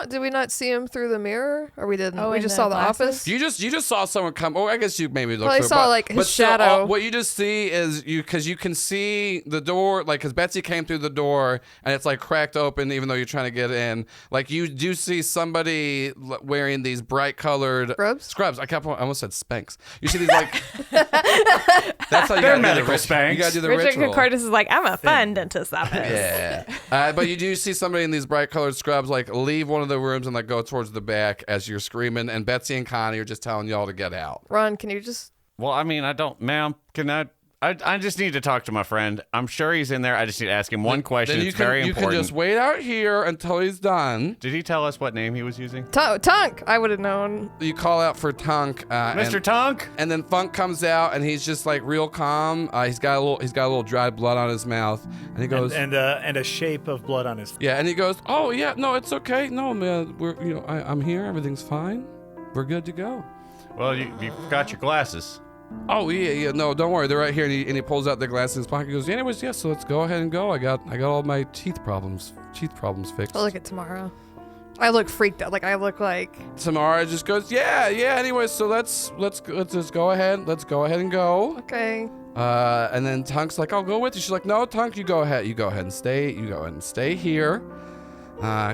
did we not see him through the mirror? Or we didn't? Oh, We in just the saw the glasses? office? you just saw someone come. Oh, I guess you maybe looked. Well, I through, saw, but, like, his but still, shadow. what you just see is because you can see the door, like because Betsy came through the door and it's like cracked open, even though you're trying to get in. Like you do see somebody wearing these bright colored scrubs. I almost said Spanx. You see these like. That's how you They're gotta do the medical ritual. Spanx. You gotta do the Richard ritual. Curtis is like, I'm a fun dentist office. Yeah. But you do see somebody in these bright colored scrubs like leave one of the rooms and like go towards the back as you're screaming, and Betsy and Connie are just telling y'all to get out. Ron, can you just... Well, I mean, ma'am, can I just need to talk to my friend. I'm sure he's in there. I just need to ask him one question. Then It's very you important. can just wait out here until he's done. Did he tell us what name he was using? Tunk! I would have known. You call out for Tunk, Mr. Tunk? and then Funk comes out and he's just like real calm. He's got a little dried blood on his mouth, and he goes And a shape of blood on his face. yeah, and he goes, oh yeah, no, it's okay, no man, I'm here, everything's fine, we're good to go. Well, you got your glasses. Oh yeah, no, don't worry, they're right here. And he pulls out the glasses in his pocket. He goes, anyways, yeah, so let's go ahead and go. I got all my teeth problems fixed. I'll look at Tamara. I look freaked out. Like, I look like... Tamara just goes, yeah. Anyways, so let's just go ahead. Let's go ahead and go. Okay. And then Tunk's like, I'll go with you. She's like, no, Tunk, you go ahead. You go ahead and stay here.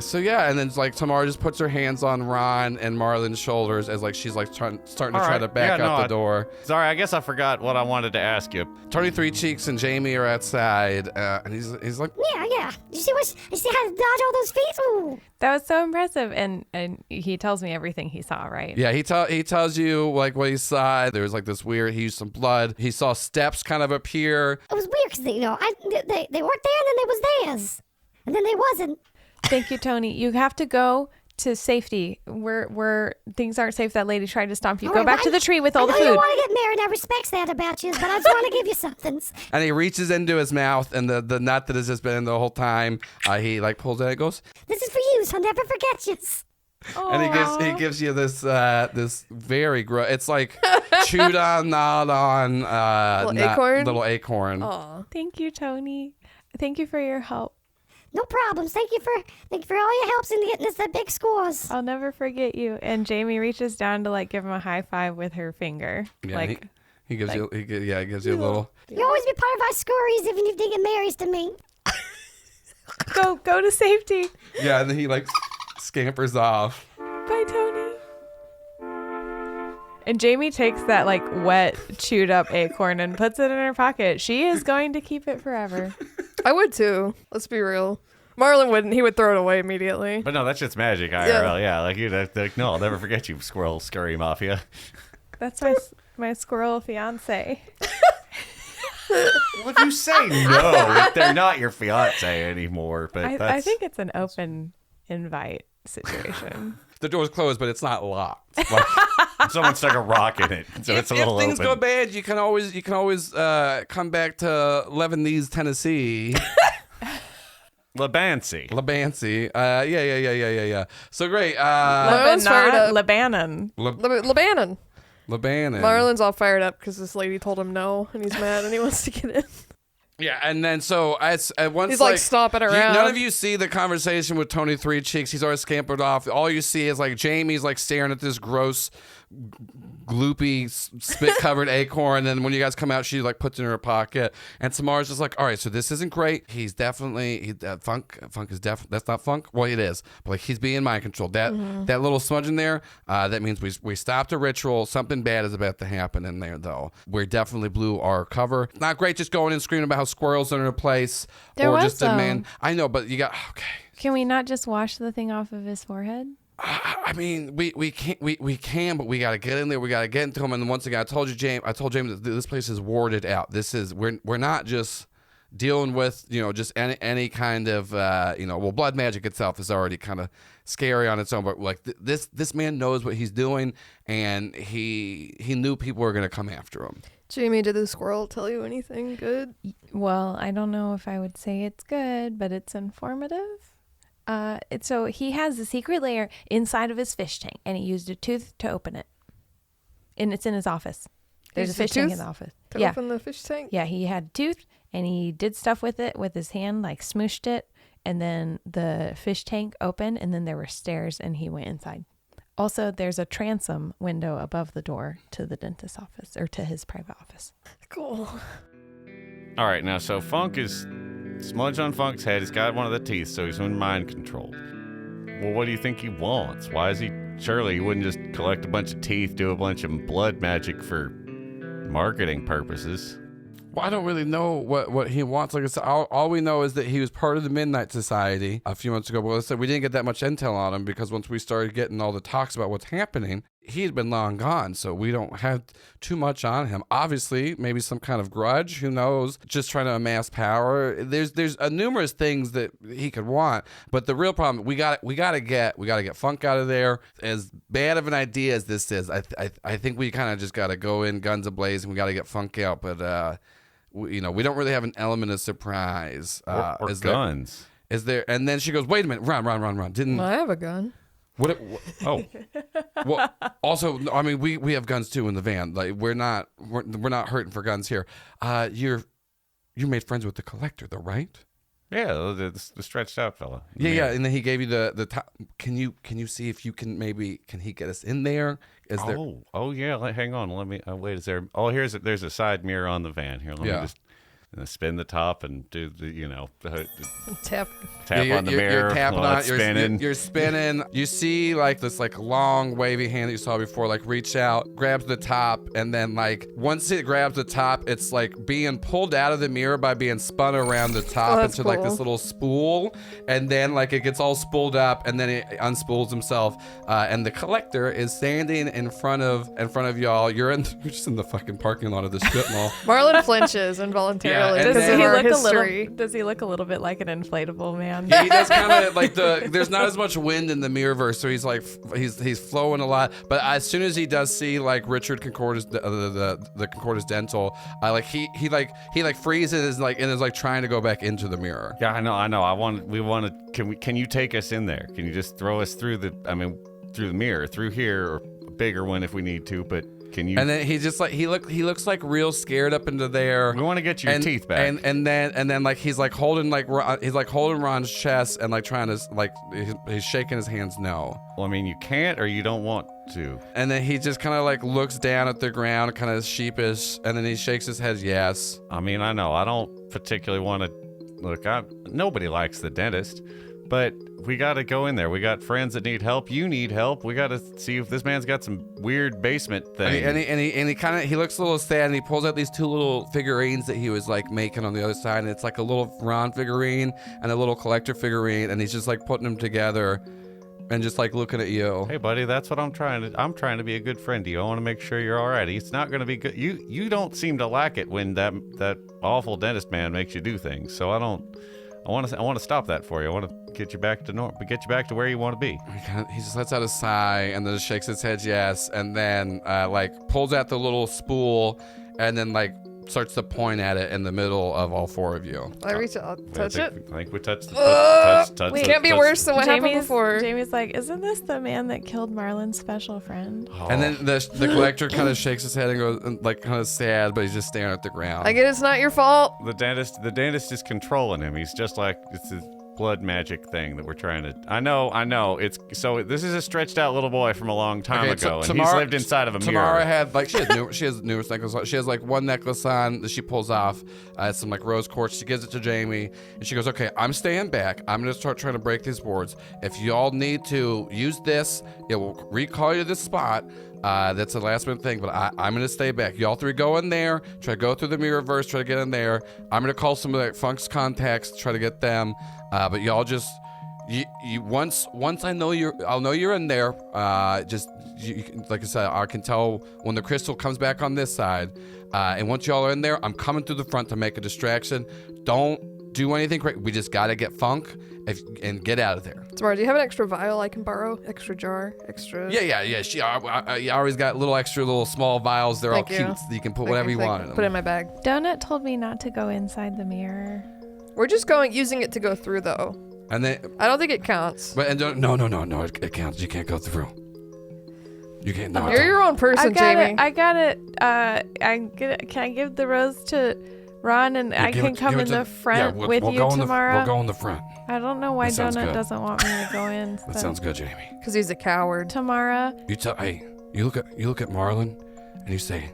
So yeah, and then it's like Tamara just puts her hands on Ron and Marlon's shoulders as like she's like starting to try to back out the door. Sorry, I guess I forgot what I wanted to ask you. Tony Three Cheeks and Jamie are outside, and he's like, Yeah. You see how to dodge all those feet? Ooh. That was so impressive. And he tells me everything he saw, right? yeah, he tells you like what he saw. There was like this weird. He used some blood. He saw steps kind of appear. It was weird because they weren't there and then they was theirs. And then they wasn't. Thank you, Tony. You have to go to safety. Where things aren't safe. That lady tried to stomp you. All Go right, back to the tree with all the I know you food. want to get married. I respect that about you, but I just want to give you something. And he reaches into his mouth, and the nut that has just been in the whole time, he like pulls it out and goes, This is for you, so I'll never forget you. and he gives you this this very gross. It's like chewed on, gnawed on acorn? little acorn. Aw. Thank you, Tony. Thank you for your help. No problems. Thank you for all your helps in getting us that big scores. I'll never forget you. And Jamie reaches down to like give him a high five with her finger. Yeah, like he gives you he gives you a little. You always be part of our scories, even if you get married to me. go to safety. Yeah, and then he like scampers off. Bye, Tony. And Jamie takes that like wet, chewed up acorn and puts it in her pocket. She is going to keep it forever. I would too. Let's be real. Marlon wouldn't. He would throw it away immediately. But no, that's just magic IRL. Yeah, like no, I'll never forget you, Squirrel Scurry Mafia. That's my squirrel fiance. Well, if you say no, they're not your fiance anymore. But I think it's an open invite situation. The door's closed, but it's not locked. Like, someone stuck a rock in it, so it's a little if things open. go bad, you can always come back to Lebanese, Tennessee. Labancy. Labancy. Yeah. So great. Marlon's fired up. Lebanon. Lebanon. Lebanon. Marlon's all fired up because this lady told him no, and he's mad, and he wants to get in. Yeah, and then so once He's like stomping around. None of you see the conversation with Tony Three Cheeks. He's already scampered off. All you see is like Jamie's like staring at this gross, gloopy, spit-covered acorn. And then when you guys come out, she like puts it in her pocket. And Samara's just like, all right, so this isn't great. He's definitely Funk is definitely that's not Funk. Well, it is, but like he's being mind controlled. That little smudge in there, that means we stopped a ritual. Something bad is about to happen in there, though. We definitely blew our cover. Not great, just going and screaming about how squirrels are in a place There or was just some. demand. I know, but you got okay. Can we not just wash the thing off of his forehead? I mean, we can, but we got to get in there. We got to get into him. And once again, I told James that this place is warded out. We're not just dealing with just any kind of blood magic itself is already kind of scary on its own. But like this man knows what he's doing, and he knew people were gonna come after him. Jamie, did the squirrel tell you anything good? Well, I don't know if I would say it's good, but it's informative. So he has a secret lair inside of his fish tank, and he used a tooth to open it. And it's in his office. There's a Used fish a tank tooth in the office. To Yeah. open the fish tank? Yeah, he had a tooth, and he did stuff with it with his hand, like smooshed it, and then the fish tank opened, and then there were stairs, and he went inside. Also, there's a transom window above the door to the dentist's office, or to his private office. Cool. All right, now, so Funk is smudge on Funk's head. He's got one of the teeth, so he's in mind control. Well, what do you think he wants? Why is he... Surely he wouldn't just collect a bunch of teeth, do a bunch of blood magic for marketing purposes. Well, I don't really know what he wants. Like I said, all we know is that he was part of the Midnight Society a few months ago. But like I said, we didn't get that much intel on him because once we started getting all the talks about what's happening, he'd been long gone. So we don't have too much on him. Obviously, maybe some kind of grudge. Who knows? Just trying to amass power. There's numerous things that he could want. But the real problem, we got to get Funk out of there. As bad of an idea as this is, I think we kind of just got to go in guns ablaze and we got to get Funk out. But we don't really have an element of surprise. Or guns. Is there? And then she goes, "Wait a minute, run!" Didn't I have a gun. what? Oh, Well, also, I mean, we have guns too in the van. Like we're not hurting for guns here. You made friends with the collector, though, right? yeah, the stretched out fella. Yeah. And then he gave you the top. Can you see if you can he get us in there? Is there? Oh, yeah. Hang on. Let me. Wait. Is there? Oh, there's a side mirror on the van here. Let me just spin the top and do the Tap. tap Yeah, on the mirror. You're tapping while on it's it. spinning. You're spinning. You see like this like long wavy hand that you saw before, like reach out, grabs the top, and then like once it grabs the top, it's like being pulled out of the mirror by being spun around the top that's into like cool. this little spool, and then like it gets all spooled up, and then it unspools himself, and the collector is standing in front of y'all. You're just in the fucking parking lot of the strip mall. Marlon flinches involuntarily. clearly, and because then- of Does he our look history. does he look a little bit like an inflatable man? Yeah, he does kind of like there's not as much wind in the Mirrorverse, so he's like he's flowing a lot. But as soon as he does see like Richard Concordus, the Concordus Dental, like he freezes and is like trying to go back into the mirror. Yeah, I know. Can you take us in there? Can you just throw us through the mirror, through here, or a bigger one if we need to, but can you? And then he just like he looks like real scared up into there. We want to get your teeth back. And then like he's like holding Ron's chest and like trying to like he's shaking his hands no. Well, I mean, you can't or you don't want to. And then he just kind of like looks down at the ground, kind of sheepish, and then he shakes his head yes. I mean, I know I don't particularly want to look. Nobody likes the dentist, but we got to go in there. We got friends that need help. You need help. We got to see if this man's got some weird basement thing. And he kind of looks a little sad, and he pulls out these two little figurines that he was like making on the other side, and it's like a little Ron figurine and a little collector figurine, and he's just like putting them together and just like looking at you. Hey, buddy, that's what I'm trying to be a good friend to you. I want to make sure you're all right. It's not going to be good. You don't seem to like it when that awful dentist man makes you do things. So I want to stop that for you. I want to get you back to normal, get you back to where you want to be. He just lets out a sigh and then just shakes his head yes, and then like pulls out the little spool and then like starts to point at it in the middle of all four of you. I reach out, touch it. I think we touched the touch. It can't be worse than what happened before. Jamie's like, isn't this the man that killed Marlon's special friend? And then the collector kind of shakes his head and goes like kind of sad, but he's just staring at the ground. I get it's not your fault. The dentist is controlling him. He's just like, it's his blood magic thing that we're trying to. I know. It's so. This is a stretched out little boy from a long time ago, and he's lived inside of a mirror. Tamara had like she has numerous necklaces on. She has like one necklace on that she pulls off. Some like rose quartz. She gives it to Jamie, and she goes, "Okay, I'm staying back. I'm gonna start trying to break these boards. If y'all need to use this, it will recall you to this spot." That's a last minute thing, but I'm gonna stay back. Y'all three go in there, try to go through the Mirrorverse, try to get in there. I'm gonna call some of the Funk's contacts, try to get them. But y'all just, you once I'll know you're in there. Like I said, I can tell when the crystal comes back on this side. And once y'all are in there, I'm coming through the front to make a distraction. Don't do anything crazy. We just gotta get Funk and get out of there. Tamara, do you have an extra vial I can borrow? Extra jar? Extra? Yeah. I always got little small vials. They're Thank all you. cute. So you can put whatever you want in them. Put it in my bag. Donut told me not to go inside the mirror. We're just using it to go through though. And then, I don't think it counts. but no, it counts. You can't go through. You can't. No, You're your own person, Jamie. I got it. Can I give the rose to Ron and I can come in the front with you tomorrow? We'll go in the front. I don't know why That sounds Donut good. doesn't want me to go in. That sounds good, Jamie. Because he's a coward. Tamara. You look at Marlon, and you say,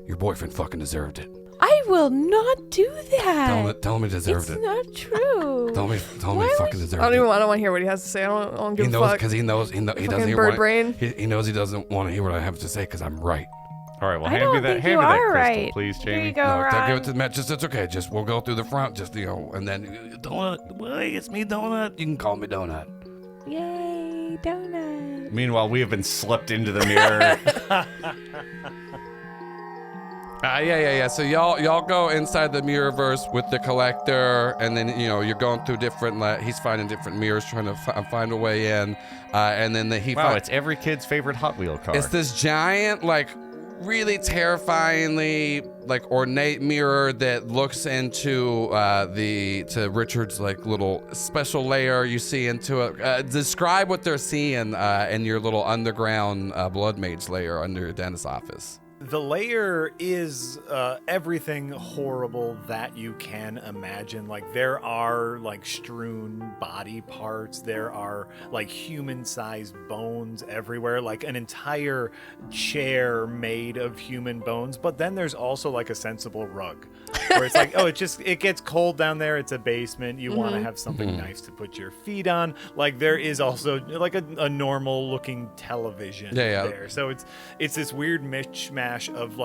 your boyfriend fucking deserved it. I will not do that. Tell him he deserved It's it. not true. Tell him he fucking deserved I it. don't want to hear what he has to say. I don't give He a knows fuck. because he doesn't Fucking hear bird what brain. he knows he doesn't want to hear what I have to say because I'm right. All right, well, I hand don't me that. think Hand you me that are crystal, right. please, Here Jamie. you go, No, Ron. give it to Matt. Just it's okay. Just we'll go through the front. Just and then Donut. Why it's me, Donut. You can call me Donut. Yay, Donut. Meanwhile, we have been slipped into the mirror. Yeah. So y'all go inside the Mirrorverse with the collector, and then you're going through different. He's finding different mirrors, trying to find a way in, and then It's every kid's favorite Hot Wheel car. It's this giant, really terrifyingly, ornate mirror that looks into to Richard's little special layer. You see into it. Describe what they're seeing in your little underground blood mage layer under your dentist's office. The layer is everything horrible that you can imagine. There are strewn body parts. There are human-sized bones everywhere. An entire chair made of human bones. But then there's also a sensible rug, where it's it gets cold down there. It's a basement. You want to have something nice to put your feet on. There is also a normal-looking television there. So it's this weird mishmash of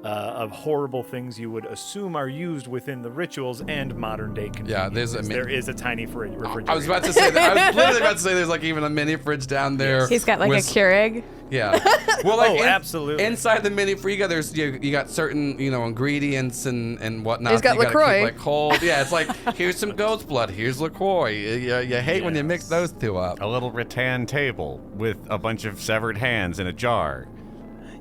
horrible things you would assume are used within the rituals and modern day convenience. Yeah, there is a tiny refrigerator. I was about to say that. I was literally about to say there's like even a mini fridge down there. He's got like a Keurig. Yeah. Well, like absolutely. Inside the mini freezer, there's you got certain ingredients and whatnot. He's got you gotta LaCroix. keep, like cold. Yeah, it's like here's some goat's blood. Here's LaCroix. You hate when you mix those two up. A little rattan table with a bunch of severed hands in a jar.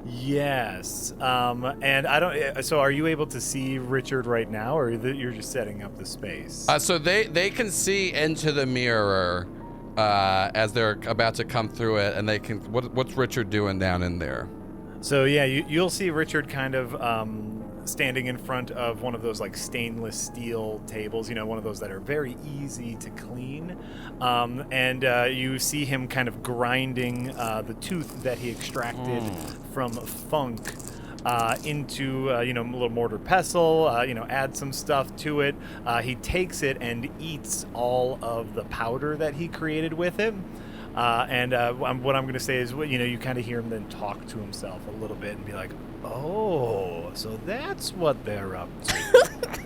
Yes. And I don't. So, are you able to see Richard right now, or you're just setting up the space? So they can see into the mirror as they're about to come through it, and they can. What's Richard doing down in there? So yeah, you'll see Richard kind of standing in front of one of those like stainless steel tables, one of those that are very easy to clean. And you see him kind of grinding the tooth that he extracted from Funk into a little mortar pestle, add some stuff to it. He takes it and eats all of the powder that he created with it. And what I'm going to say is, you kind of hear him then talk to himself a little bit and be like, oh, so that's what they're up to.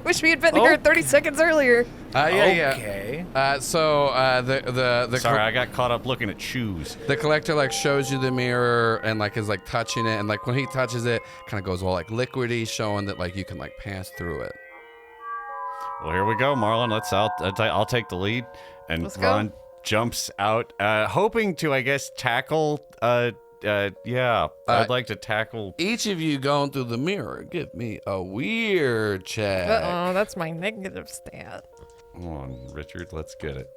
Wish we had been here 30 seconds earlier. Okay. So the Sorry, I got caught up looking at shoes. The collector like shows you the mirror and like is like touching it, and like when he touches it, kind of goes all like liquidy, showing that like you can like pass through it. Well, here we go, Marlon. I'll take the lead, and Let's go. Ron jumps out, hoping to, I guess, tackle. I'd like to tackle. Each of you going through the mirror, give me a weird check. Uh-oh, that's my negative stat. Come on, Richard, let's get it.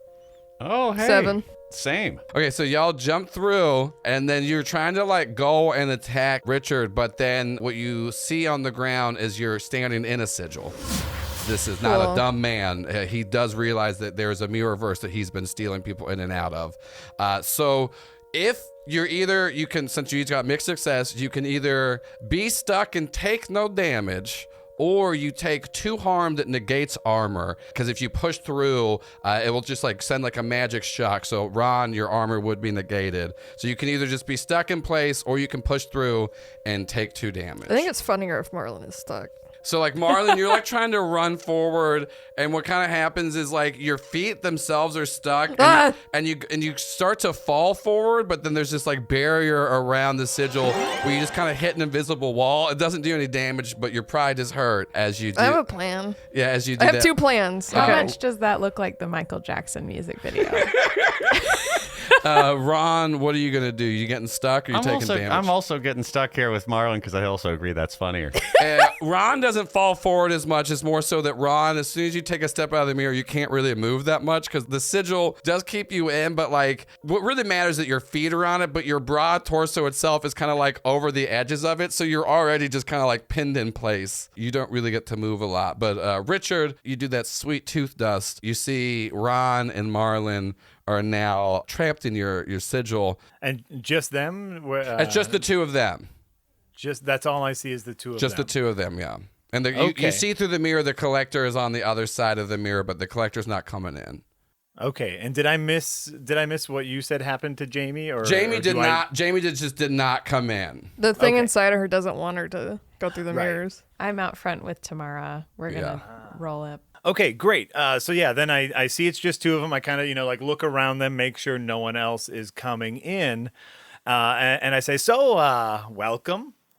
Oh, hey. 7. Same. Okay, so y'all jump through, and then you're trying to like go and attack Richard, but then what you see on the ground is you're standing in a sigil. This is not Cool. a dumb man. He does realize that there's a mirrorverse that he's been stealing people in and out of. So if you can, since you each got mixed success, you can either be stuck and take no damage, or you take 2 harm that negates armor, because if you push through, it will just like send like a magic shock. So Ron, your armor would be negated. So you can either just be stuck in place, or you can push through and take 2 damage. I think it's funnier if Marlon is stuck. So like Marlon, you're like trying to run forward, and what kind of happens is like your feet themselves are stuck, and you start to fall forward, but then there's this like barrier around the sigil where you just kind of hit an invisible wall. It doesn't do any damage, but your pride is hurt as you do. I have a plan. Yeah, as you do I have that. 2 plans. How Okay. much does that look like the Michael Jackson music video? Ron, what are you gonna do? You getting stuck, or you taking damage? I'm also getting stuck here with Marlon because I also agree that's funnier. Ron doesn't fall forward as much. It's more so that Ron, as soon as you take a step out of the mirror, you can't really move that much because the sigil does keep you in, but like what really matters is that your feet are on it, but your broad torso itself is kind of like over the edges of it, so you're already just kind of like pinned in place. You don't really get to move a lot. But Richard, you do that sweet tooth dust. You see Ron and Marlon are now trapped in your sigil. And just them? It's just the 2 of them. Just that's all I see is the 2 of them. Just the 2 of them, yeah. And Okay. you see through the mirror, the collector is on the other side of the mirror, but the collector's not coming in. Okay, and did I miss what you said happened to Jamie? Or Jamie or did do I- not. Jamie just did not come in. The thing Okay. inside of her doesn't want her to go through the Right. mirrors. I'm out front with Tamara. We're gonna roll up. Okay, great. So yeah, then I see it's just 2 of them. I kind of like look around them, make sure no one else is coming in, and I say, so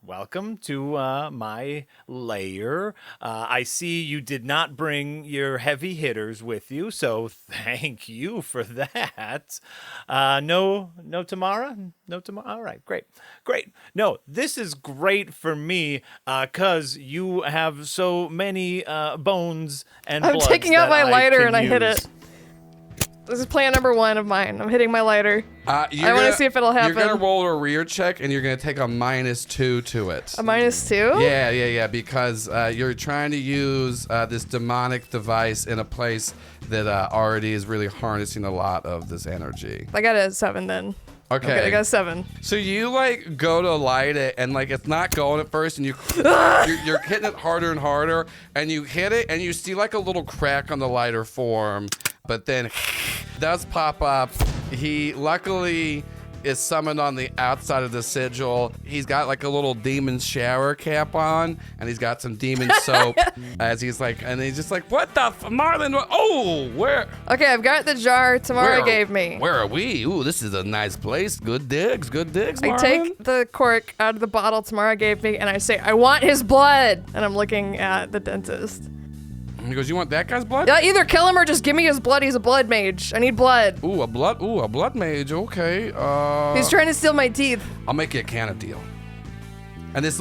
welcome to my lair. I see you did not bring your heavy hitters with you, so thank you for that. No Tamara? No Tamara? All right, great. No, this is great for me because you have so many bones and I'm bloods taking out that my lighter can and I hit use. it. This is plan number 1 of mine. I'm hitting my lighter. I want to see if it'll happen. You're gonna roll a rear check, and you're gonna take a -2 to it. A -2? Yeah, because you're trying to use this demonic device in a place that already is really harnessing a lot of this energy. I got a 7 then. Okay. I got a 7. So you like go to light it, and like it's not going at first, and you're hitting it harder and harder, and you hit it, and you see like a little crack on the lighter form, but then it does pop up. He luckily is summoned on the outside of the sigil. He's got like a little demon shower cap on, and he's got some demon soap as he's like, and he's just like, what the Marlin? Oh, where? Okay, I've got the jar Tamara gave me. Where are we? Ooh, this is a nice place. Good digs, I Marlin. take the cork out of the bottle Tamara gave me, and I say, I want his blood. And I'm looking at the dentist. He goes, you want that guy's blood? Yeah, either kill him or just give me his blood. He's a blood mage. I need blood. Ooh, a blood mage. Okay. He's trying to steal my teeth. I'll make you a can of deal. And this is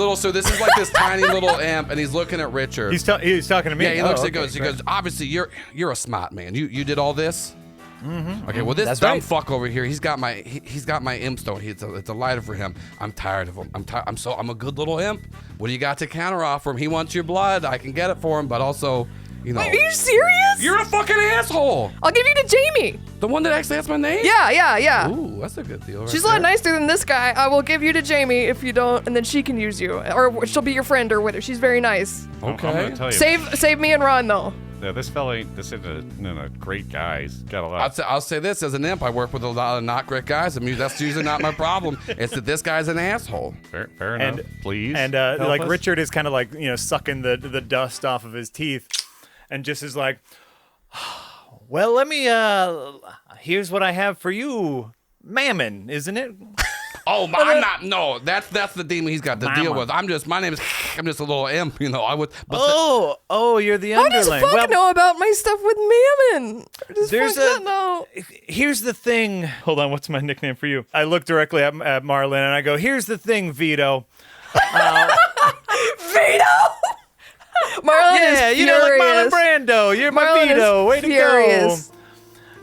like this tiny little imp, and he's looking at Richard. He's talking to me. Yeah, he looks. Oh, He goes. Obviously, you're a smart man. You did all this. Mm-hmm. Okay. Well, this That's dumb right. fuck over here. He's got my imp stone. It's a lighter for him. I'm tired of him. I'm a good little imp. What do you got to counter offer him? He wants your blood. I can get it for him, but also, you know. Wait, are you serious? You're a fucking asshole. I'll give you to Jamie. The one that actually has my name. Yeah. Ooh, that's a good deal. She's a lot nicer than this guy. I will give you to Jamie if you don't, and then she can use you, or she'll be your friend or whatever. She's very nice. Okay. I'm gonna tell you. Save me and Ron though. Yeah, this isn't a great guy. He's got a lot. I'll say this as an imp. I work with a lot of not great guys. I mean, that's usually not my problem. It's that this guy's an asshole. Fair enough. Please. And help like us. Richard is kind of like, sucking the dust off of his teeth, and just is like, well, let me. Here's what I have for you, Mammon, isn't it? Oh, I'm not. No, that's the demon he's got to deal Mama. with. I'm just a little imp. I would. But Oh, you're the How does underling. fuck know about my stuff with Mammon? Does There's fuck not know? Here's the thing. Hold on, what's my nickname for you? I look directly at Marlon and I go, here's the thing, Vito. Vito! Marlon Yeah, is you know, like Marlon furious. Brando. You're my Marlon Vito. is Way furious. to go.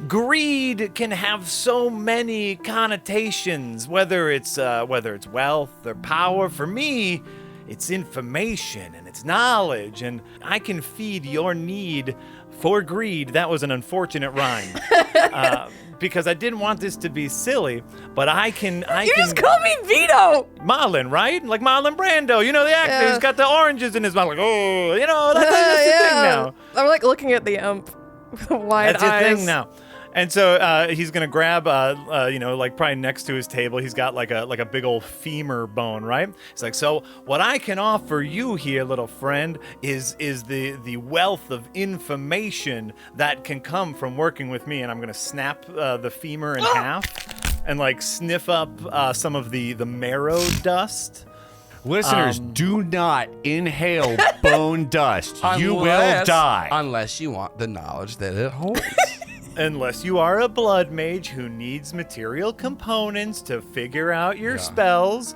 Greed can have so many connotations, whether it's wealth or power. For me, it's information and it's knowledge, and I can feed your need for greed. That was an unfortunate rhyme. Because I didn't want this to be silly, but I can. You just call me Vito! Marlon, right? Like Marlon Brando, the actor Yeah. who's got the oranges in his mouth. Like, oh, that's the thing now. I'm like looking at the imp with wide That's your eyes. thing now. And so he's gonna grab, like probably next to his table, he's got like a big old femur bone, right? It's like, so what I can offer you here, little friend, is the wealth of information that can come from working with me. And I'm gonna snap the femur in half and like sniff up some of the marrow dust. Listeners, do not inhale bone dust. You will die. Unless you want the knowledge that it holds. Unless you are a blood mage who needs material components to figure out your spells.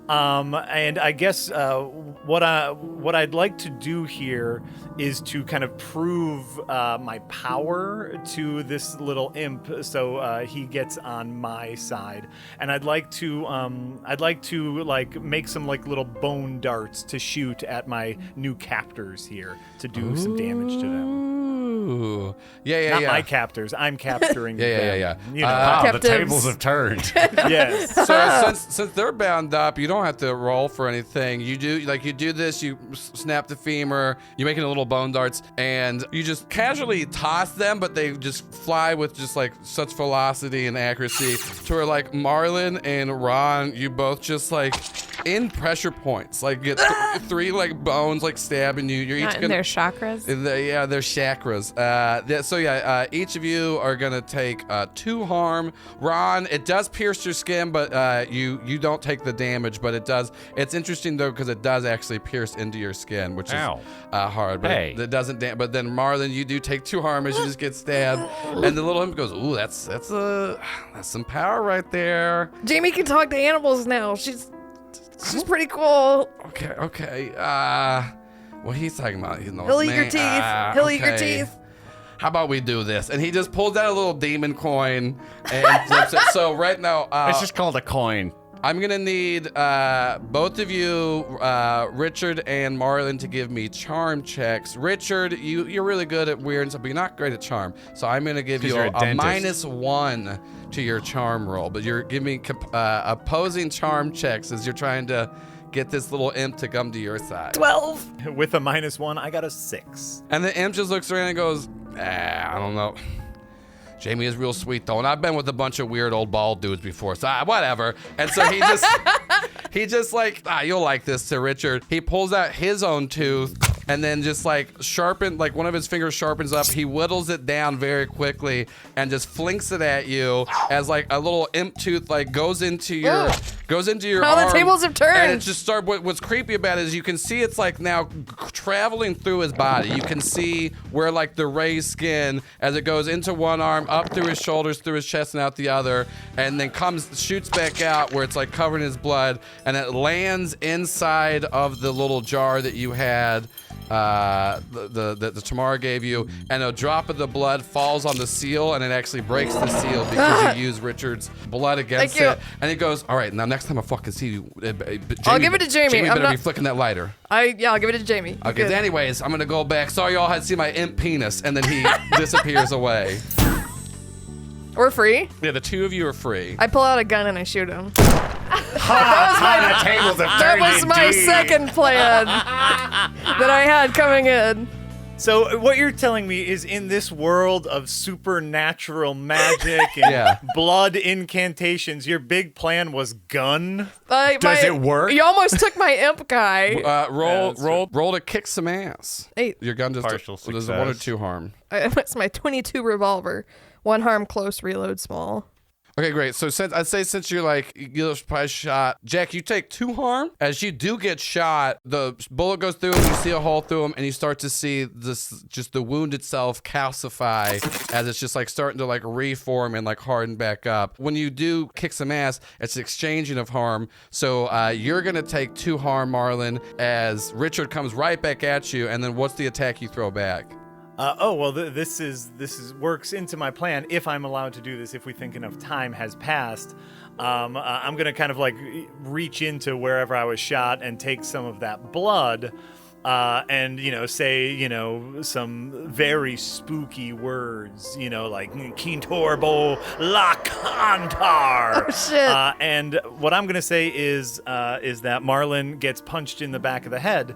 And I guess what I'd like to do here is to kind of prove my power to this little imp, so he gets on my side. And I'd like to like make some like little bone darts to shoot at my new captors here to do some damage to them. Ooh. Yeah. Not my captors. I'm capturing Yeah. them. You know. Wow, the Captives. tables have turned. Yes. So since they're bound up, you don't have to roll for anything. You do this, you snap the femur, you make it little bone darts, and you just casually toss them, but they just fly with just like such velocity and accuracy to where like Marlon and Ron, you both just like in pressure points, like get three like bones like stabbing you. You're Not each in gonna their chakras. Yeah, they're chakras. Each of you are gonna take 2 harm. Ron, it does pierce your skin, but you don't take the damage. But it does. It's interesting though because it does actually pierce into your skin, which Ow. is hard. But Hey. it doesn't. But then Marlon, you do take 2 harm as you just get stabbed, and the little imp goes, "Ooh, that's some power right there." Jamie can talk to animals now. She's pretty cool. Okay. What he's talking about? He'll eat your teeth. He'll eat your teeth. How about we do this? And he just pulls out a little demon coin and flips it. So right now, It's just called a coin. I'm gonna need both of you, Richard and Marlon, to give me charm checks. Richard, you're really good at weird and stuff, but you're not great at charm. So I'm gonna give 'Cause you you're a a dentist. -1 to your charm roll. But you're giving me opposing charm checks as you're trying to get this little imp to come to your side. 12. With a -1, I got a 6. And the imp just looks around and goes, I don't know. Jamie is real sweet though, and I've been with a bunch of weird old bald dudes before, so whatever. And so he just like, you'll like this, to Richard. He pulls out his own tooth and then just like like one of his fingers sharpens up. He whittles it down very quickly and just flinks it at you as like a little imp tooth like goes into your arm. The tables have turned. And it just what's creepy about it is you can see it's like now traveling through his body. You can see where like the raised skin as it goes into one arm, up through his shoulders, through his chest, and out the other, and then shoots back out where it's like covered in his blood, and it lands inside of the little jar that you had, the Tamara gave you, and a drop of the blood falls on the seal, and it actually breaks the seal because you used Richard's blood against Thank you. it. And he goes, all right, now next time I fucking see you, I'll give it to Jamie. Jamie I'm better not- be flicking that lighter. I'll give it to Jamie. Okay, Good. anyways, I'm gonna go back. Sorry y'all had to see my imp penis, and then he disappears away. We're free. Yeah, the two of you are free. I pull out a gun and I shoot him. That was my second plan that I had coming in. So what you're telling me is in this world of supernatural magic and Yeah. blood incantations, your big plan was gun? Does it work? You almost took my imp guy. Roll to kick some ass. 8. Your gun does Partial does 1 or success. 2 harm. It's my 22 revolver. 1 harm, close, reload, small. Okay, great. So since you're like, you're probably shot, Jack, you take 2 harm. As you do get shot, the bullet goes through him, you see a hole through him, and you start to see just the wound itself calcify as it's just like starting to like reform and like harden back up. When you do kick some ass, it's exchanging of harm. So you're gonna take 2 harm, Marlon, as Richard comes right back at you, and then what's the attack you throw back? This works into my plan if I'm allowed to do this. If we think enough time has passed, I'm gonna kind of like reach into wherever I was shot and take some of that blood, and say some very spooky words, like Kintorbo Lakantar. Oh shit! And what I'm gonna say is that Marlon gets punched in the back of the head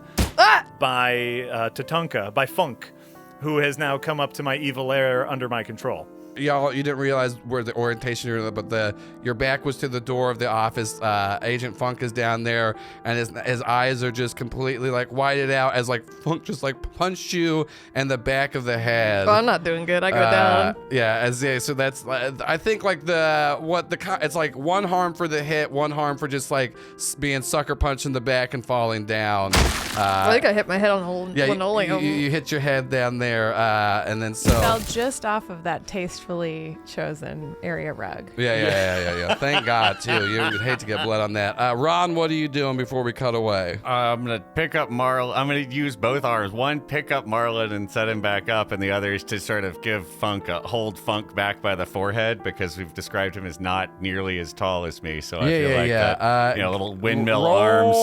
by Tatanka, by Funk, who has now come up to my evil lair under my control. Y'all, you didn't realize where the orientation you're in, but your back was to the door of the office. Agent Funk is down there, and his eyes are just completely like whited out as like Funk just like punched you in the back of the head. Oh, I'm not doing good. I go down. Yeah, so that's I think like it's like 1 harm for the hit, 1 harm for just like being sucker punched in the back and falling down. I think I hit my head on the linoleum. You hit your head down there, and then so. Fell just off of that tastefully chosen area rug. Yeah. Thank God, too. You'd hate to get blood on that. Ron, what are you doing before we cut away? I'm going to pick up Marlon. I'm going to use both arms. One, pick up Marlon and set him back up, and the other is to sort of hold Funk back by the forehead, because we've described him as not nearly as tall as me. So I feel like that, little windmill arms.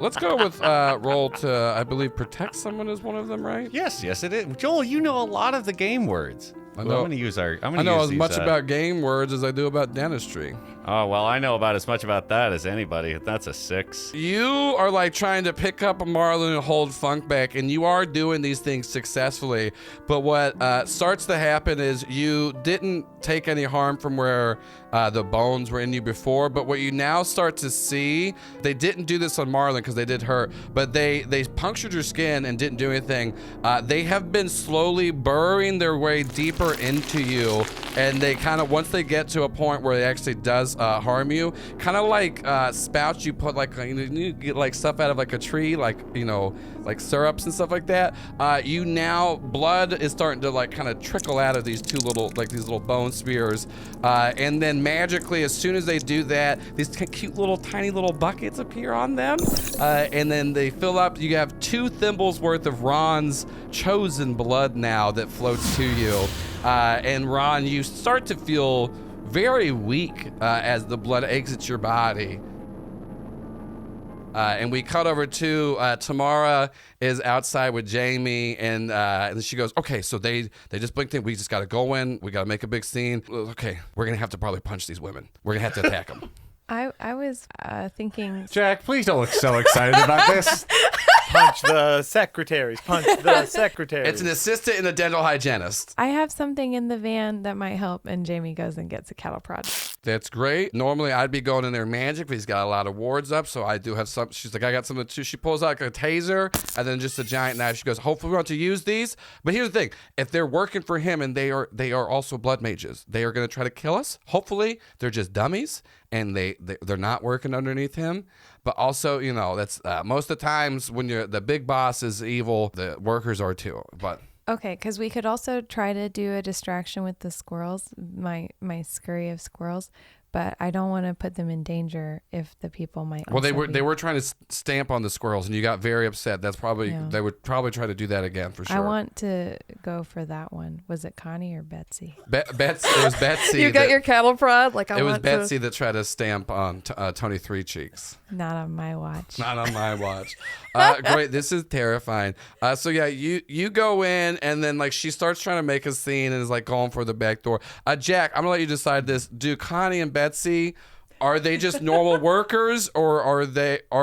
Let's go with roll to, I believe, protect someone is one of them, right? Yes, it is. Joel, you know a lot of the game words. I I'm know. going to use our. I know as much about game words as I do about dentistry. Oh, well, I know about as much about that as anybody. That's a 6. You are like trying to pick up a Marlon and hold Funk back, and you are doing these things successfully. But what starts to happen is you didn't take any harm from where the bones were in you before, but what you now start to see, they didn't do this on Marlon because they did hurt, but they punctured your skin and didn't do anything. They have been slowly burrowing their way deeper into you, and they kind of, once they get to a point where it actually does harm you, kind of like spouts you put like, you get like stuff out of like a tree, like, like syrups and stuff like that. You now, blood is starting to like kind of trickle out of these these little bone spears. And then magically, as soon as they do that, these cute little tiny little buckets appear on them. And then they fill up. You have 2 thimbles worth of Ron's chosen blood now that floats to you. And Ron, you start to feel very weak as the blood exits your body. And we cut over to Tamara is outside with Jamie, and she goes, okay, so they just blinked in. We just got to go in. We got to make a big scene. Okay, we're going to have to probably punch these women. We're going to have to attack them. I was thinking. Jack, please don't look so excited about this. Punch the secretaries. Punch the secretaries. It's an assistant and a dental hygienist. I have something in the van that might help, and Jamie goes and gets a cattle prod. That's great. Normally, I'd be going in there magic, but he's got a lot of wards up, so I do have some. She's like, I got something too. She pulls out like a taser and then just a giant knife. She goes, hopefully we want to use these. But here's the thing: if they're working for him and they are also blood mages, they are going to try to kill us. Hopefully, they're just dummies and they're not working underneath him. But also, that's most of the times when you're the big boss is evil, the workers are too. But Okay, because we could also try to do a distraction with the squirrels, my scurry of squirrels, but I don't want to put them in danger if the people might. Well, they also were trying to stamp on the squirrels, and you got very upset. That's probably They would probably try to do that again for sure. I want to go for that one. Was it Connie or Betsy? Betsy. It was Betsy. You got your cattle prod? Like, It was Betsy that tried to stamp on Tony Three Cheeks. Not on my watch. Not on my watch. Great. This is terrifying. So yeah, you go in and then like she starts trying to make a scene and is like going for the back door. Jack, I'm gonna let you decide this. Do Connie and Betsy, are they just normal workers or are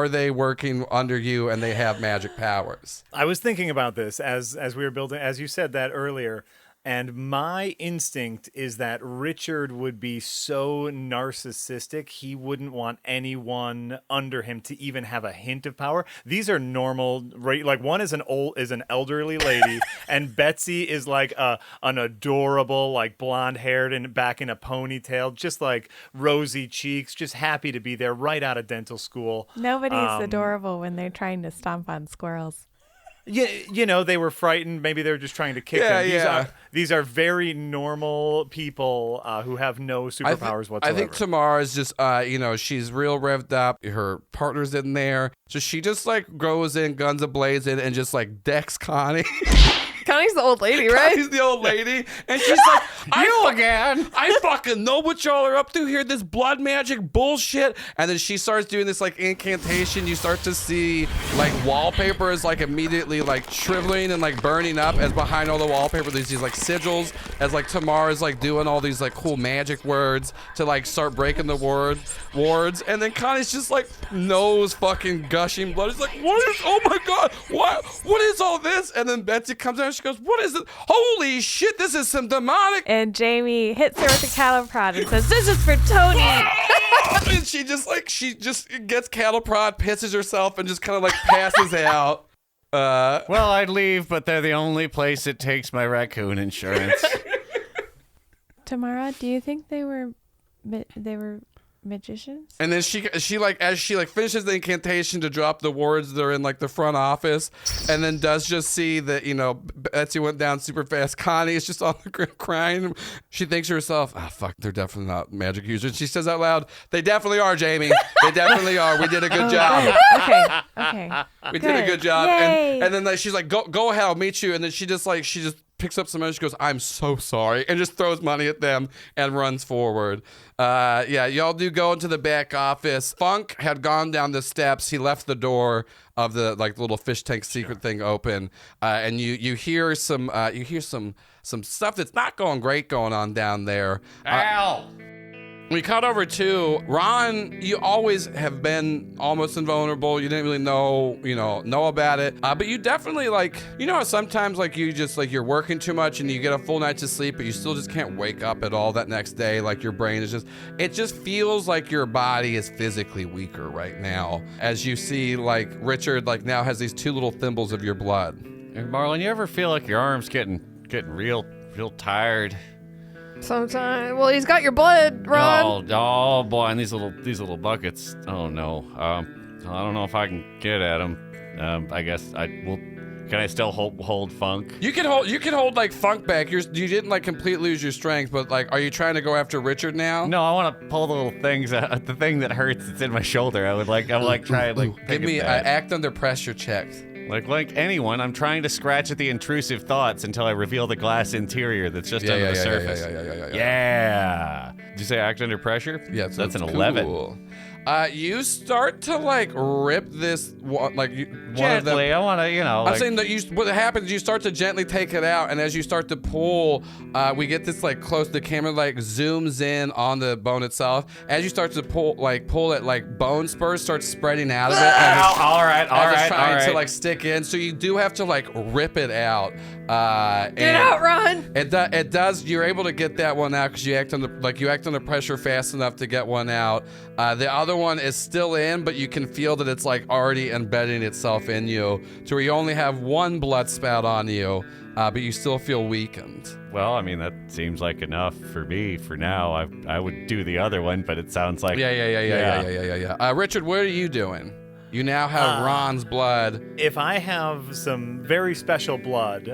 they working under you and they have magic powers? I was thinking about this as we were building, as you said that earlier. And my instinct is that Richard would be so narcissistic, he wouldn't want anyone under him to even have a hint of power. These are normal, right? Like one is an elderly lady, and Betsy is like an adorable, like blonde-haired and back in a ponytail, just like rosy cheeks, just happy to be there, right out of dental school. Nobody's adorable when they're trying to stomp on squirrels. Yeah, they were frightened. Maybe they were just trying to kick them. These are very normal people who have no superpowers whatsoever. I think Tamara's just, she's real revved up. Her partner's in there. So she just like goes in, guns a-blazing, and just like decks Connie. Connie's the old lady, right? Connie's the old lady. And she's like, I fucking know what y'all are up to here, this blood magic bullshit. And then she starts doing this like incantation. You start to see like wallpaper is like immediately like shriveling and like burning up as behind all the wallpaper there's these like sigils as like Tamara's like doing all these like cool magic words to like start breaking the wards. And then Connie's just like nose fucking gushing blood. It's like, oh my God, what is all this? And then Betsy comes out. She goes, what is it? Holy shit, this is some demonic. And Jamie hits her with a cattle prod and says, this is for Tony. And she just gets cattle prod, pisses herself, and just kind of like passes out. Well, I'd leave, but they're the only place it takes my raccoon insurance. Tamara, do you think they were magicians? And then she like as she like finishes the incantation to drop the wards that are in like the front office, and then does just see that Betsy went down super fast. Connie is just on the ground crying. She thinks to herself, fuck, they're definitely not magic users. She says out loud, they definitely are, Jamie. They definitely are. We did a good job. Okay. We did a good job. Yay. And then like, she's like, go ahead, I'll meet you. And then she just picks up some money. She goes, I'm so sorry, and just throws money at them and runs forward. Y'all do go into the back office. Funk had gone down the steps. He left the door of the like little fish tank secret thing open, and you hear some stuff that's not going great going on down there. Ow! We cut over to Ron. You always have been almost invulnerable. You didn't really know about it. But you definitely how sometimes you just you're working too much and you get a full night to sleep, but you still just can't wake up at all that next day. Like your brain is it just feels like your body is physically weaker right now. As you see Richard now has these two little thimbles of your blood. And Marlon, you ever feel like your arm's getting real tired? Sometimes. Well, he's got your blood, Ron. Oh boy, and these little buckets. Oh no. I don't know if I can get at them. I guess I will. Can I still hold Funk? You can hold Funk back. You didn't completely lose your strength, but are you trying to go after Richard now? No, I want to pull the little things out. The thing that hurts that's in my shoulder. I'm try give me act under pressure checks. Like anyone, I'm trying to scratch at the intrusive thoughts until I reveal the glass interior that's just under the surface. Yeah. Did you say act under pressure? Yeah, so that's an it's 11. cool. You start to like rip this one of them. Gently, I want to, I'm saying that what happens, you start to gently take it out, and as you start to pull, we get this like close. The camera like zooms in on the bone itself. As you start to pull it, like bone spurs start spreading out of it. all right. Trying to like stick in, so you do have to like rip it out. Get out, Ron. It does. You're able to get that one out because you act under pressure fast enough to get one out. The other one is still in, but you can feel that it's like already embedding itself in you, to where you only have one blood spout on you, but you still feel weakened. Well, I mean, that seems like enough for me for now. I would do the other one, but it sounds like Yeah. Richard, what are you doing? You now have Ron's blood. If I have some very special blood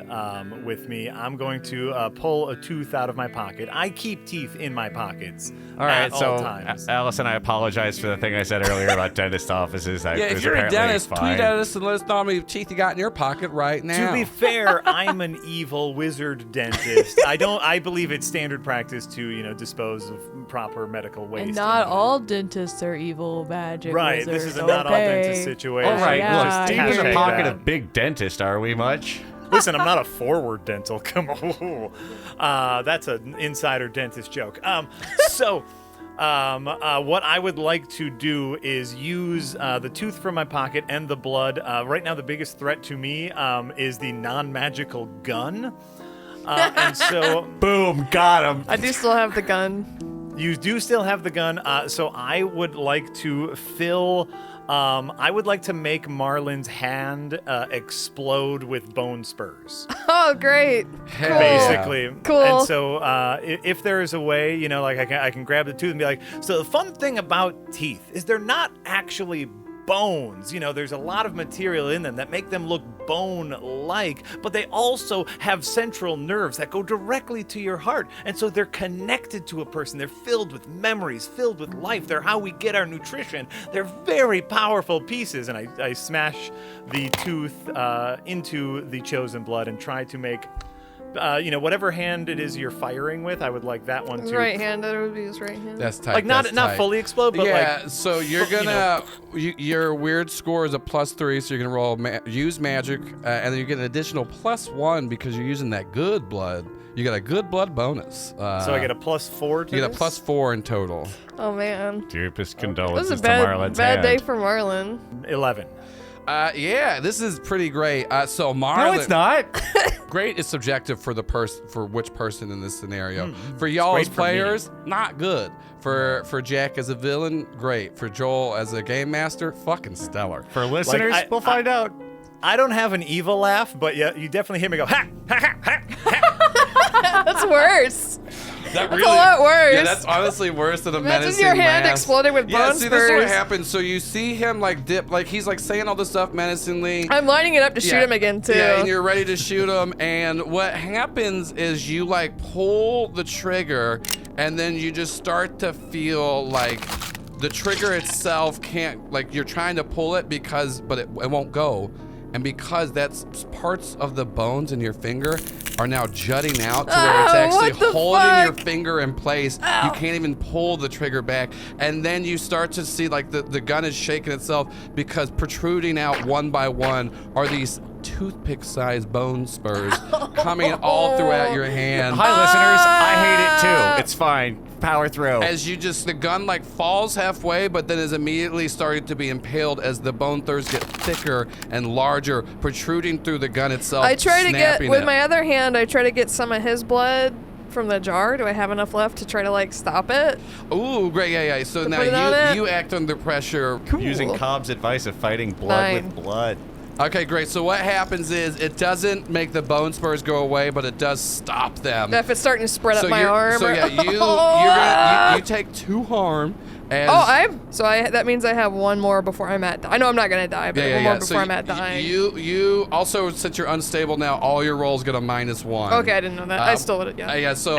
with me, I'm going to pull a tooth out of my pocket. I keep teeth in my pockets. All right, at so all times. Allison, I apologize for the thing I said earlier about dentist offices. If you're a dentist, tweet at us and let us know how many teeth you got in your pocket right now. To be fair, I'm an evil wizard dentist. I believe it's standard practice to, dispose of proper medical waste. And not all dentists are evil magic Right, wizards. this is a not all dentist situation. All right, Yeah, look, deep in hashtag the pocket that. of big dentist, are we much? Listen, I'm not a forward dental. Come on. That's an insider dentist joke. What I would like to do is use the tooth from my pocket and the blood. Right now, the biggest threat to me is the non-magical gun. And so, Boom, got him. I do still have the gun. you do still have the gun. So I would like to fill... I would like to make Marlon's hand explode with bone spurs. Oh, great. Hell Basically. Cool. And so if there is a way, I can grab the tooth and be like, so the fun thing about teeth is they're not actually bones. There's a lot of material in them that make them look bone-like, but they also have central nerves that go directly to your heart. And so they're connected to a person. They're filled with memories, filled with life. They're how we get our nutrition. They're very powerful pieces. And I smash the tooth into the chosen blood and try to make whatever hand it is you're firing with, I would like that one to Right hand, that would be his right hand. That's tight. like not that's not tight. fully explode, but so you're gonna your weird score is a +3, so you're gonna roll use magic, and then you get an additional +1 because you're using that good blood. You got a good blood bonus. so I get a +4 to You get a this? +4 in total. Oh, man. Deepest This condolences is a to Marlon's bad hand. day for Marlon. 11. Yeah, this is pretty great. So Marlon, No, it's not. great is subjective for the for which person in this scenario. For y'all great as for me. players, not good. For Jack as a villain, great. For Joel as a game master, fucking stellar. For listeners, we'll find out. I don't have an evil laugh, but yeah, you definitely hear me go ha ha ha ha. ha. That's worse. That That's a lot worse. Yeah, that's honestly worse than a Imagine menacing your hand laugh. exploding with Yeah, bone see, this is what spurs. happens. So you see him like dip, like he's like saying all this stuff menacingly. I'm lining it up to shoot Yeah. him again, too. Yeah, and you're ready to shoot him. And what happens is you like pull the trigger, and then you just start to feel like the trigger itself can't, like you're trying to pull it but it won't go. And because that's parts of the bones in your finger are now jutting out to where it's Oh, actually what the holding your fuck? finger in place. You can't even pull the trigger back. And then you start to see like the gun is shaking itself because protruding out one by one are these toothpick-sized bone spurs coming all throughout your hand. Hi, listeners. I hate it too. It's fine. Power through. As the gun like falls halfway, but then is immediately starting to be impaled as the bone thurs get thicker and larger, protruding through the gun itself. I try to get, snapping with it. my other hand, I try to get some of his blood from the jar. Do I have enough left to try to, like, stop it? Ooh, great, yeah. So To put it on now it? you act under pressure. Using Cobb's advice of fighting blood 9. with blood. Okay, great. So what happens is it doesn't make the bone spurs go away, but it does stop them. If it's starting to spread up my you're- arm. So or- yeah, you take 2 harm. As, that means I have one more before I'm at. I know I'm not gonna die, but one more before I'm at dying. You also, since you're unstable now, all your rolls get a -1. Okay, I didn't know that. I still would. Yeah. Yeah. So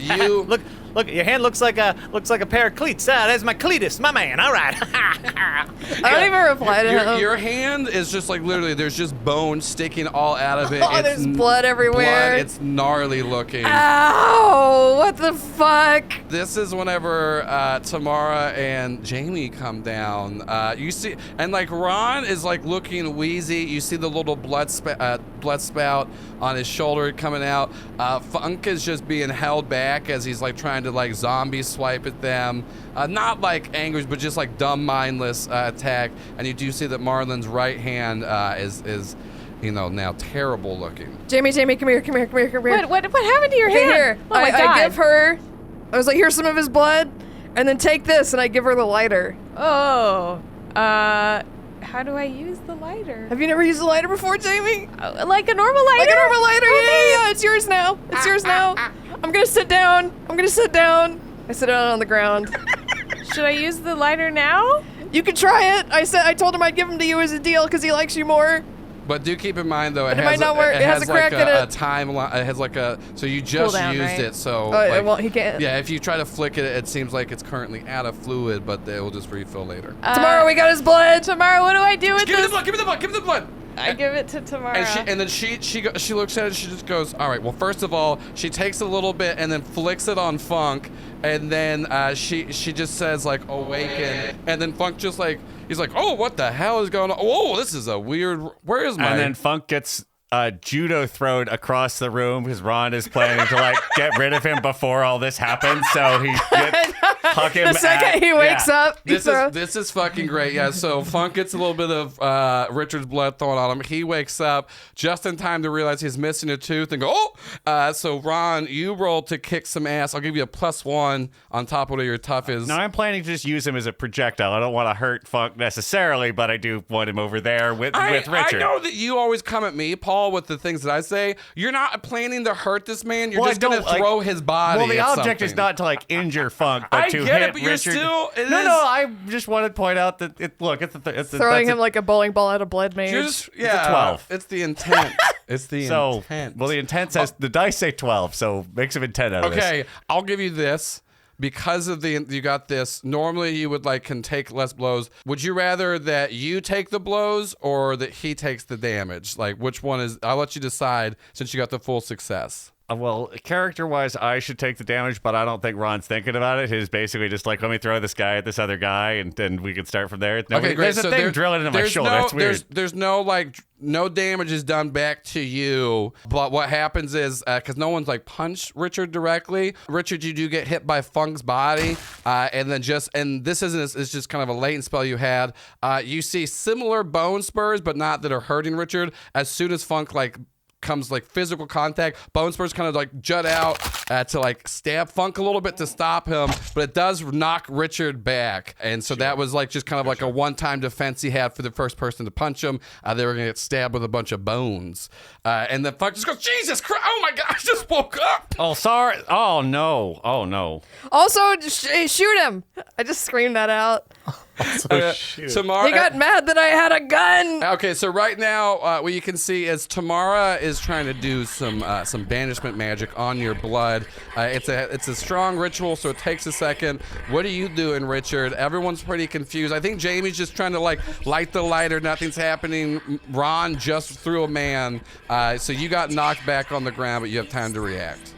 you Look, Look, your hand looks like a pair of cleats. There's my cletus, my man. All right. I don't even reply to him. Your hand is just like literally. There's just bone sticking all out of it. Oh, there's blood everywhere. Blood. It's gnarly looking. Ow! What the fuck? This is whenever Tamara and Jamie come down. You see, and like Ron is like looking wheezy. You see the little blood spout on his shoulder coming out. Funk is just being held back as he's like trying to like zombie swipe at them. Not like angry, but just like dumb, mindless attack. And you do see that Marlon's right hand is now terrible looking. Jamie, come here. What happened to your Okay, hand? here. Oh my God. I give her. I was like, here's some of his blood, and then take this, and I give her the lighter. Oh. How do I use the lighter? Have you never used a lighter before, Jamie? Like a normal lighter? Like a normal lighter? Yeah. It's yours now. It's yours now. I'm gonna sit down. I sit down on the ground. Should I use the lighter now? You can try it. I told him I'd give him to you as a deal because he likes you more. But do keep in mind though, But it might not work. It has a crack like in a it. timeline. It has like a so you just Cooldown, used right? it. So Oh, well, he can't. Yeah, if you try to flick it, it seems like it's currently out of fluid, but it will just refill later. Tomorrow we got his blood. Tomorrow, what do I do with Give me this? the blood! Give me the blood! Give me the blood! I give it to Tamara. And then she looks at it and she just goes, all right, well, first of all, she takes a little bit and then flicks it on Funk, and then she just says like awaken, and then Funk just like he's like, oh, what the hell is going on? Oh, this is a weird, where is my... And then Funk gets judo thrown across the room because Ron is planning to like get rid of him before all this happens, so he gets huck him The second he wakes up, This is fucking great. Yeah, so Funk gets a little bit of Richard's blood thrown on him. He wakes up just in time to realize he's missing a tooth and go, oh! So Ron, you roll to kick some ass. I'll give you a +1 on top of what your tough is. No, I'm planning to just use him as a projectile. I don't want to hurt Funk necessarily, but I do want him over there with Richard. I know that you always come at me, Paul, with the things that I say. You're not planning to hurt this man. You're just going to throw his body. Well, the at object is something. not to like injure Funk, but I to get hit it, but you're Richard. still... it No, is- I just want to point out that it's throwing him like a bowling ball at a blood mage. Yeah, 12. It's the intent. It's the intent. Well, the intent says the dice say 12, so make some intent out of this. Okay, I'll give you this. Because of you got this, normally you would can take less blows. Would you rather that you take the blows or that he takes the damage? Like, which one is, I'll let you decide since you got the full success. Well, character-wise, I should take the damage, but I don't think Ron's thinking about it. He's basically just like, let me throw this guy at this other guy, and then we can start from there. Okay, great. There's a So thing drilling into my shoulder. That's weird. There's no damage is done back to you. But what happens is, because no one's punched Richard directly, Richard, you do get hit by Funk's body, and this it's just kind of a latent spell you had. You see similar bone spurs, but not that are hurting Richard. As soon as Funk comes physical contact, bone spurs kind of jut out to stab Funk a little bit to stop him, but it does knock Richard back. And so that was just kind of a one-time defense he had for the first person to punch him. They were gonna get stabbed with a bunch of bones, and then Funk just goes, Jesus Christ, oh my God, I just woke up. Oh, sorry. Oh no. Also, shoot him. I just screamed that out. Tamara, He got mad that I had a gun. Okay, so right now, what you can see is Tamara is trying to do some banishment magic on your blood. It's a strong ritual, so it takes a second. What are you doing, Richard? Everyone's pretty confused. I think Jamie's just trying to light the lighter. Nothing's happening. Ron just threw a man, so you got knocked back on the ground, but you have time to react.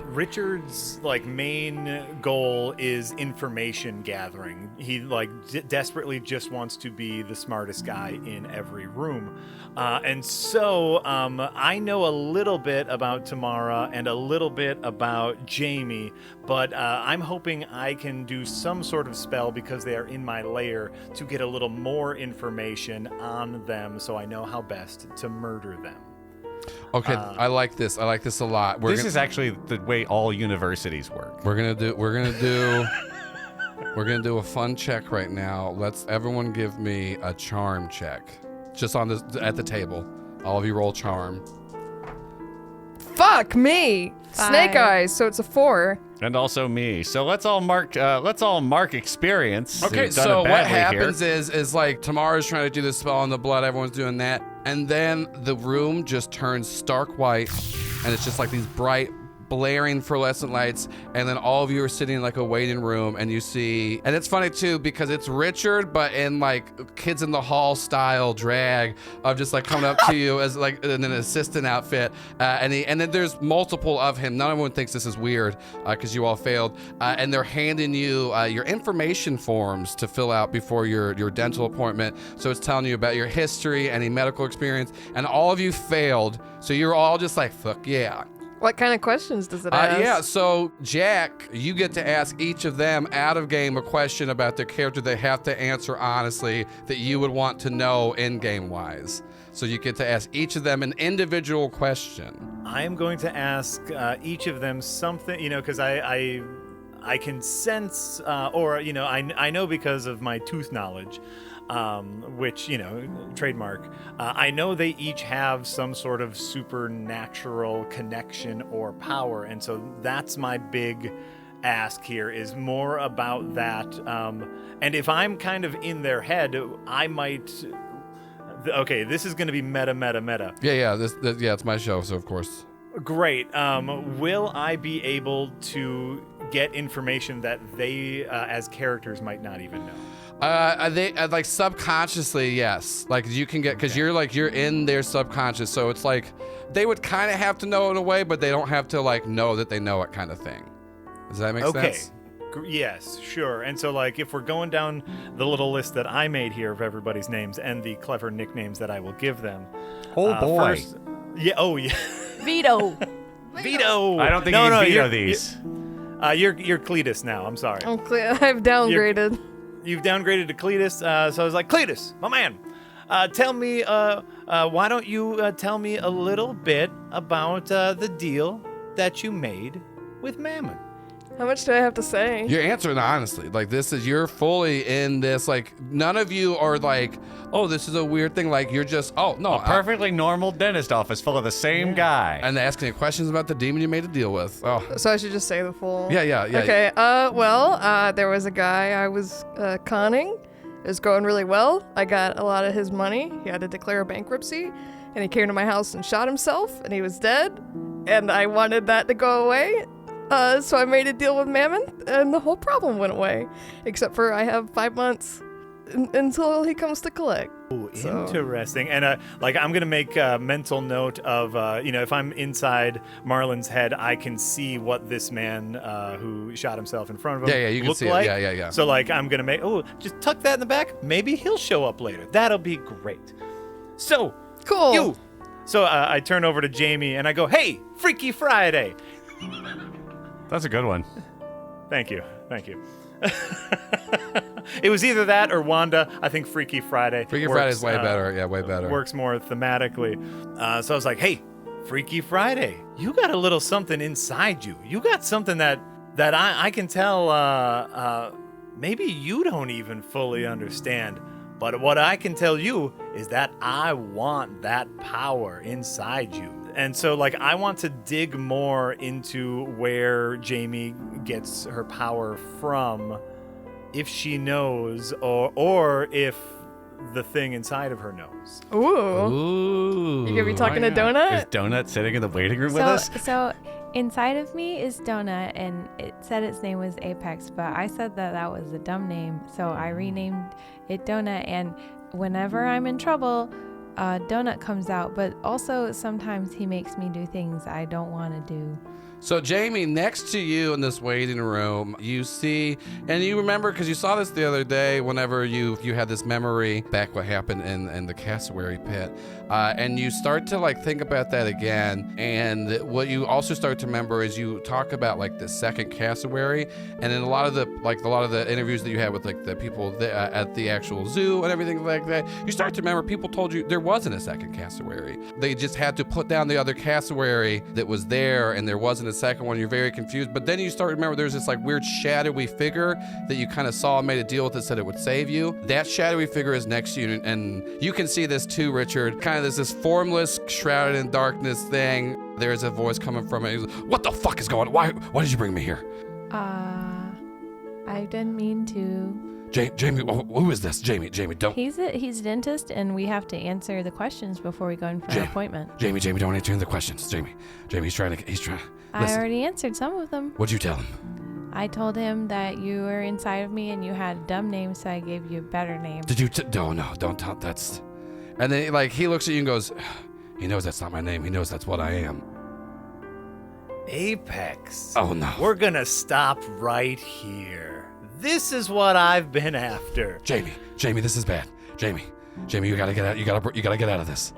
Richard's main goal is information gathering. He desperately just wants to be the smartest guy in every room, and so I know a little bit about Tamara and a little bit about Jamie, but I'm hoping I can do some sort of spell because they are in my lair to get a little more information on them, so I know how best to murder them. Okay, I like this. I like this a lot. This is actually the way all universities work. We're gonna do a fun check right now. Let's everyone give me a charm check, just on this at the table. All of you roll charm. Fuck me. 5. Snake eyes. So it's a 4. And also me. So let's all mark experience. Okay, We've done so it what badly happens here. is Tamara's trying to do this spell on the blood. Everyone's doing that, and then the room just turns stark white, and it's just these bright blaring fluorescent lights, and then all of you are sitting in like a waiting room, and you see, and it's funny too because it's Richard, but in like Kids in the Hall style drag of just like coming up to you as like in an assistant outfit, and then there's multiple of him. Not everyone thinks this is weird because you all failed, and they're handing you your information forms to fill out before your dental appointment. So it's telling you about your history, any medical experience, and all of you failed. So you're all just like, fuck yeah. What kind of questions does it ask? Yeah, so Jack, you get to ask each of them out of game a question about their character they have to answer honestly that you would want to know in game wise. So you get to ask each of them an individual question. I am going to ask each of them something, because I can sense, or I know because of my tooth knowledge, which, trademark. I know they each have some sort of supernatural connection or power, and so that's my big ask here is more about that. And if I'm kind of in their head, I might. Okay, this is going to be meta. Yeah, it's my show, so of course. Great. Will I be able to get information that they, as characters, might not even know? They like subconsciously, yes. Like you can get, because you're in their subconscious, so it's like they would kind of have to know in a way, but they don't have to like know that they know it kind of thing. Does that make sense? Yes, sure. And so, like, if we're going down the little list that I made here of everybody's names and the clever nicknames that I will give them. Oh boy. First, yeah. Veto. Veto. I don't think you can veto these. You're Cletus now. I'm sorry. I've downgraded. You've downgraded to Cletus. So I was like, Cletus, my man, tell me. Why don't you tell me a little bit about the deal that you made with Mammon? How much do I have to say? You're answering honestly. Like you're fully in this. Like none of you are like, oh, this is a weird thing. Like you're just, oh no, A perfectly normal dentist office full of the same guy. and asking you questions about the demon you made a deal with. Oh, So I should just say the full. yeah. Okay. There was a guy I was conning. It was going really well. I got a lot of his money. He had to declare bankruptcy, and he came to my house and shot himself, and he was dead. And I wanted that to go away. So I made a deal with Mammon, and the whole problem went away. Except for I have 5 months until he comes to collect. Ooh, interesting. And I'm gonna make a mental note of if I'm inside Marlon's head, I can see what this man who shot himself in front of him Yeah, you can look see like. it. Yeah. So I'm gonna make just tuck that in the back. Maybe he'll show up later. That'll be great. So Cool. you. So I turn over to Jamie and I go, "Hey, Freaky Friday." That's a good one. Thank you. It was either that or Wanda. I think Freaky Friday. Freaky Friday's way better. Yeah, way better. Works more thematically. So I was like, hey, Freaky Friday, you got a little something inside you. You got something that I can tell maybe you don't even fully understand. But what I can tell you is that I want that power inside you. And so, I want to dig more into where Jamie gets her power from, if she knows, or if the thing inside of her knows. Ooh. You gonna be talking to Donut? Is Donut sitting in the waiting room with us? So inside of me is Donut, and it said its name was Apex, but I said that was a dumb name, so I renamed it Donut. And whenever I'm in trouble, Donut comes out, but also sometimes he makes me do things I don't want to do. So Jamie, next to you in this waiting room, you see, and you remember because you saw this the other day whenever you had this memory back what happened in the cassowary pit, and you start to think about that again. And what you also start to remember is you talk about the second cassowary, and in a lot of the interviews that you had with the people at the actual zoo and everything like that, you start to remember people told you there wasn't a second cassowary. They just had to put down the other cassowary that was there, and there wasn't a second one. You're very confused, but then you start to remember there's this weird shadowy figure that you kind of saw and made a deal with that said it would save you. That shadowy figure is next to you, and you can see this too, Richard. Kind of this formless, shrouded in darkness thing. There's a voice coming from it. He's like, what the fuck is going on? Why did you bring me here? I didn't mean to. Jamie, who is this? Jamie, don't. He's a dentist, and we have to answer the questions before we go in for an appointment. Jamie, don't answer the questions. Jamie, he's trying. I already answered some of them. What'd you tell him? I told him that you were inside of me and you had a dumb name, so I gave you a better name. Did you? No, don't tell. That's. And then like he looks at you and goes, he knows that's not my name. He knows that's what I am. Apex. Oh no. We're gonna stop right here. This is what I've been after. Jamie, this is bad. Jamie, you gotta get out. You gotta get out of this.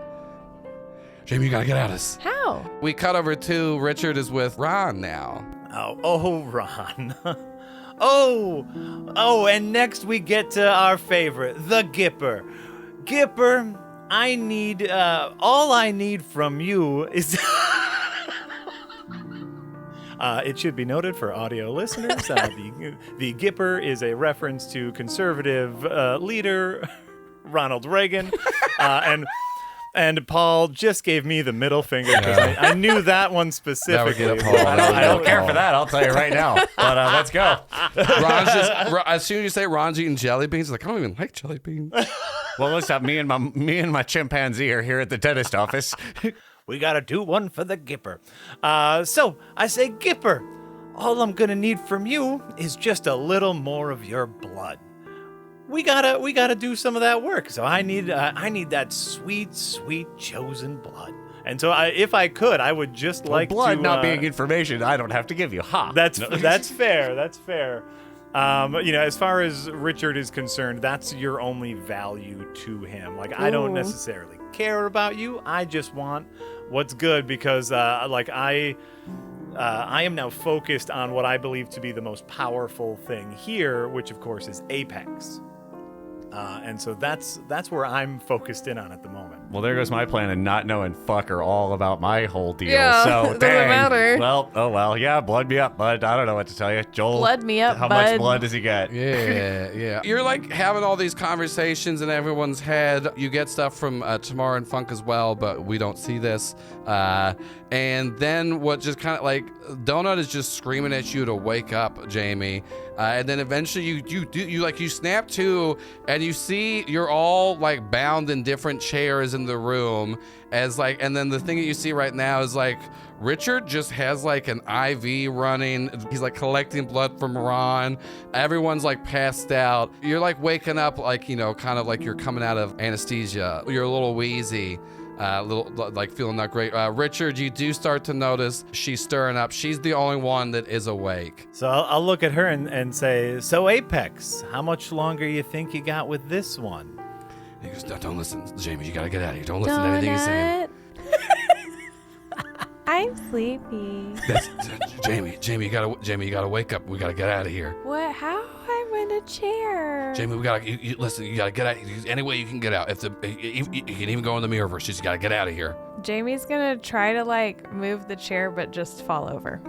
Jamie, you gotta get out of this. How? We cut over to Richard is with Ron now. Oh, Ron. oh, and next we get to our favorite, the Gipper. Gipper, I need, all I need from you is... It should be noted for audio listeners, the Gipper is a reference to conservative leader Ronald Reagan, and Paul just gave me the middle finger because I knew that one specifically. That would get a Paul. I don't care for that. I'll tell you right now. But let's go. Ron's just, as soon as you say Ron's eating jelly beans, like I don't even like jelly beans. Well, let's have me and my chimpanzee are here at the dentist office. We gotta do one for the Gipper. So I say, Gipper, all I'm gonna need from you is just a little more of your blood. We gotta do some of that work. So I need that sweet, sweet chosen blood. And so if I could, I would just like blood to, not being information I don't have to give you. Ha. That's fair. That's fair. As far as Richard is concerned, that's your only value to him. Like, I don't necessarily care about you. I just want what's good because, I am now focused on what I believe to be the most powerful thing here, which of course is Apex. And so that's where I'm focused in on at the moment. Well, there goes my plan and not knowing fucker all about my whole deal. Yeah, so doesn't dang. matter. Well, yeah, blood me up, bud. I don't know what to tell you. Joel, Blood me up, how bud. much blood does he get? Yeah. You're like having all these conversations in everyone's head. You get stuff from Tamara and Funk as well, but we don't see this. And then what just kind of like Donut is just screaming at you to wake up, Jamie. And then eventually you snap to and you see you're all like bound in different chairs in the room and then the thing that you see right now is like Richard just has like an IV running. He's like collecting blood from Ron. Everyone's like passed out. You're like waking up like, kind of like you're coming out of anesthesia. You're a little wheezy. Little like feeling not great. Richard, you do start to notice she's stirring up. She's the only one that is awake. So I'll look at her and say, so Apex, how much longer you think you got with this one? He goes, don't listen, Jamie. You gotta get out of here. Don't listen to anything he's saying. I'm sleepy. Jamie, you gotta wake up. We gotta get out of here. What? How? I'm in a chair. Jamie, we gotta listen. You gotta get out. Any way you can get out. You can even go in the mirror verse. You just gotta get out of here. Jamie's gonna try to like move the chair, but just fall over.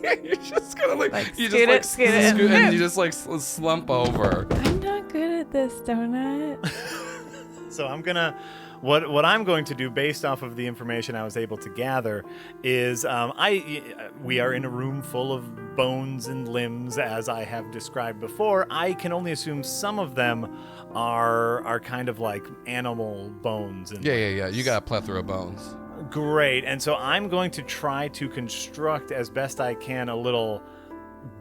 Yeah, you're just gonna like you scoot just it, and you just like slump over. I'm not good at this, Donut. So I'm gonna, what I'm going to do based off of the information I was able to gather is we are in a room full of bones and limbs as I have described before. I can only assume some of them are kind of like animal bones. And Yeah. You got a plethora of bones. Great. And so I'm going to try to construct as best I can a little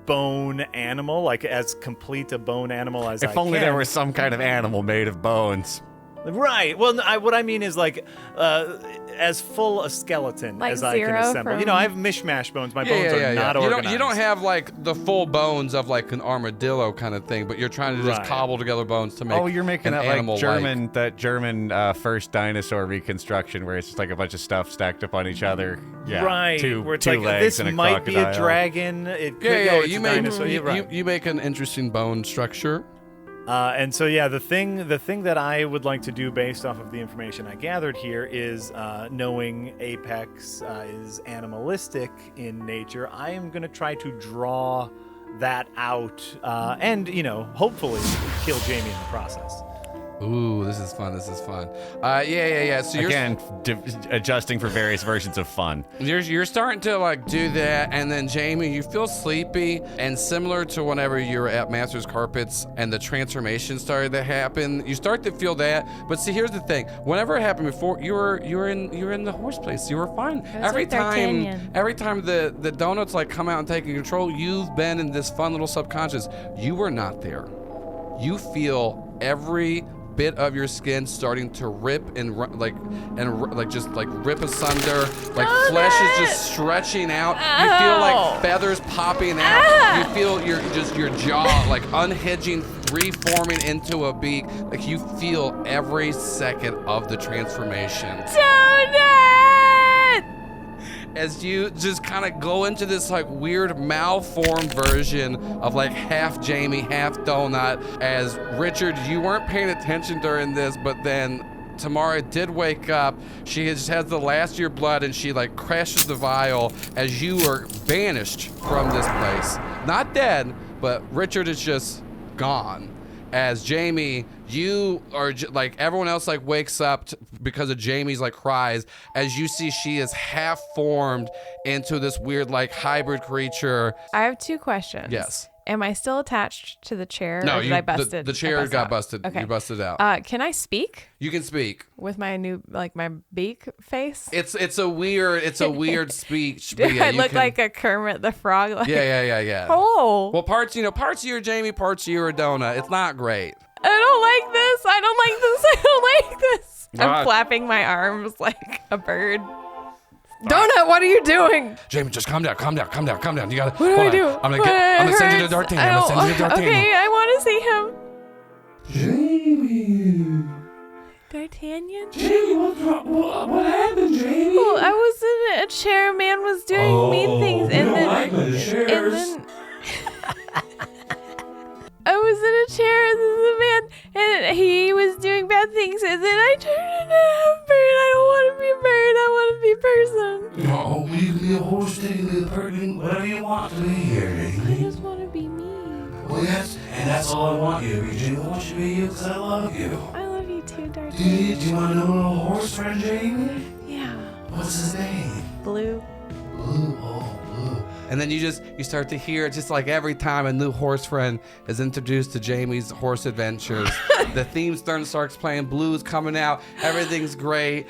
bone animal, like as complete a bone animal as I can. If only there was some kind of animal made of bones. Right. Well, what I mean is like as full a skeleton Like as I can Zero assemble. from- I have mishmash bones. My bones are not organized. You don't have like the full bones of like an armadillo kind of thing, but you're trying to just Right. cobble together bones to make. You're making an that animal like German first dinosaur reconstruction where it's just like a bunch of stuff stacked up on each other. Yeah, Right. Two where it's two like, legs this and a might be a crocodile. dragon. It could, Yeah. it's You a make dinosaur. You're right. you make an interesting bone structure. And so, yeah, the thing that I would like to do based off of the information I gathered here is knowing Apex is animalistic in nature. I am going to try to draw that out and, hopefully kill Jamie in the process. Ooh, this is fun. Yeah. So you're Again, adjusting for various versions of fun. You're starting to like do that, and then Jamie, you feel sleepy, and similar to whenever you were at Masters Carpets and the transformation started to happen, you start to feel that. But see, here's the thing: whenever it happened before, you were in the horse place. You were fine. Every time the donuts like come out and take control, you've been in this fun little subconscious. You were not there. You feel every bit of your skin starting to rip and just like rip asunder, like flesh is just stretching out. You feel like feathers popping out. You feel your jaw like unhinging, reforming into a beak. Like you feel every second of the transformation. As you just kind of go into this like weird malformed version of like half Jamie, half donut. As Richard, you weren't paying attention during this, but then Tamara did wake up. She just has the last of your blood, and she like crashes the vial as you are banished from this place. Not dead, but Richard is just gone. As Jamie, you are like everyone else like wakes up because of Jamie's like cries as you see she is half formed into this weird like hybrid creature. I have 2 questions. Yes. Am I still attached to the chair? No, or did I busted? The chair got out? busted. Okay. You busted out. Can I speak You can speak. with my new my beak face? It's a weird speech. Do but yeah, I you look can- like a Kermit the Frog? Like, Yeah. Oh, Well, parts of you are Jamie, parts of you are Donut. It's not great. I don't like this. I don't like this. I'm God. flapping my arms like a bird. Donut, what are you doing? Jamie, just calm down. You gotta. What do I do? I'm gonna send you to D'Artagnan. Okay, I want to see him. Jamie. D'Artagnan? Jamie, what happened, Jamie? Well, I was in a chair. Man was doing mean things, and then I was in a chair, and then the man, and he was doing bad things, and then I turned into a bird. I don't want to be a bird. I want to be a person. No, we can be a horse, be a bird, whatever you want to be here, I Jamie. just want to be me. Well, yes, and that's all I want you to be, Jamie. I want you to be you because I love you. I love you too, Do D'Artagnan. you want to know a little horse friend, Jamie? Yeah. What's his name? Blue. Blue. And then you start to hear just like every time a new horse friend is introduced to Jamie's horse adventures, the theme starts playing, blues coming out, everything's great.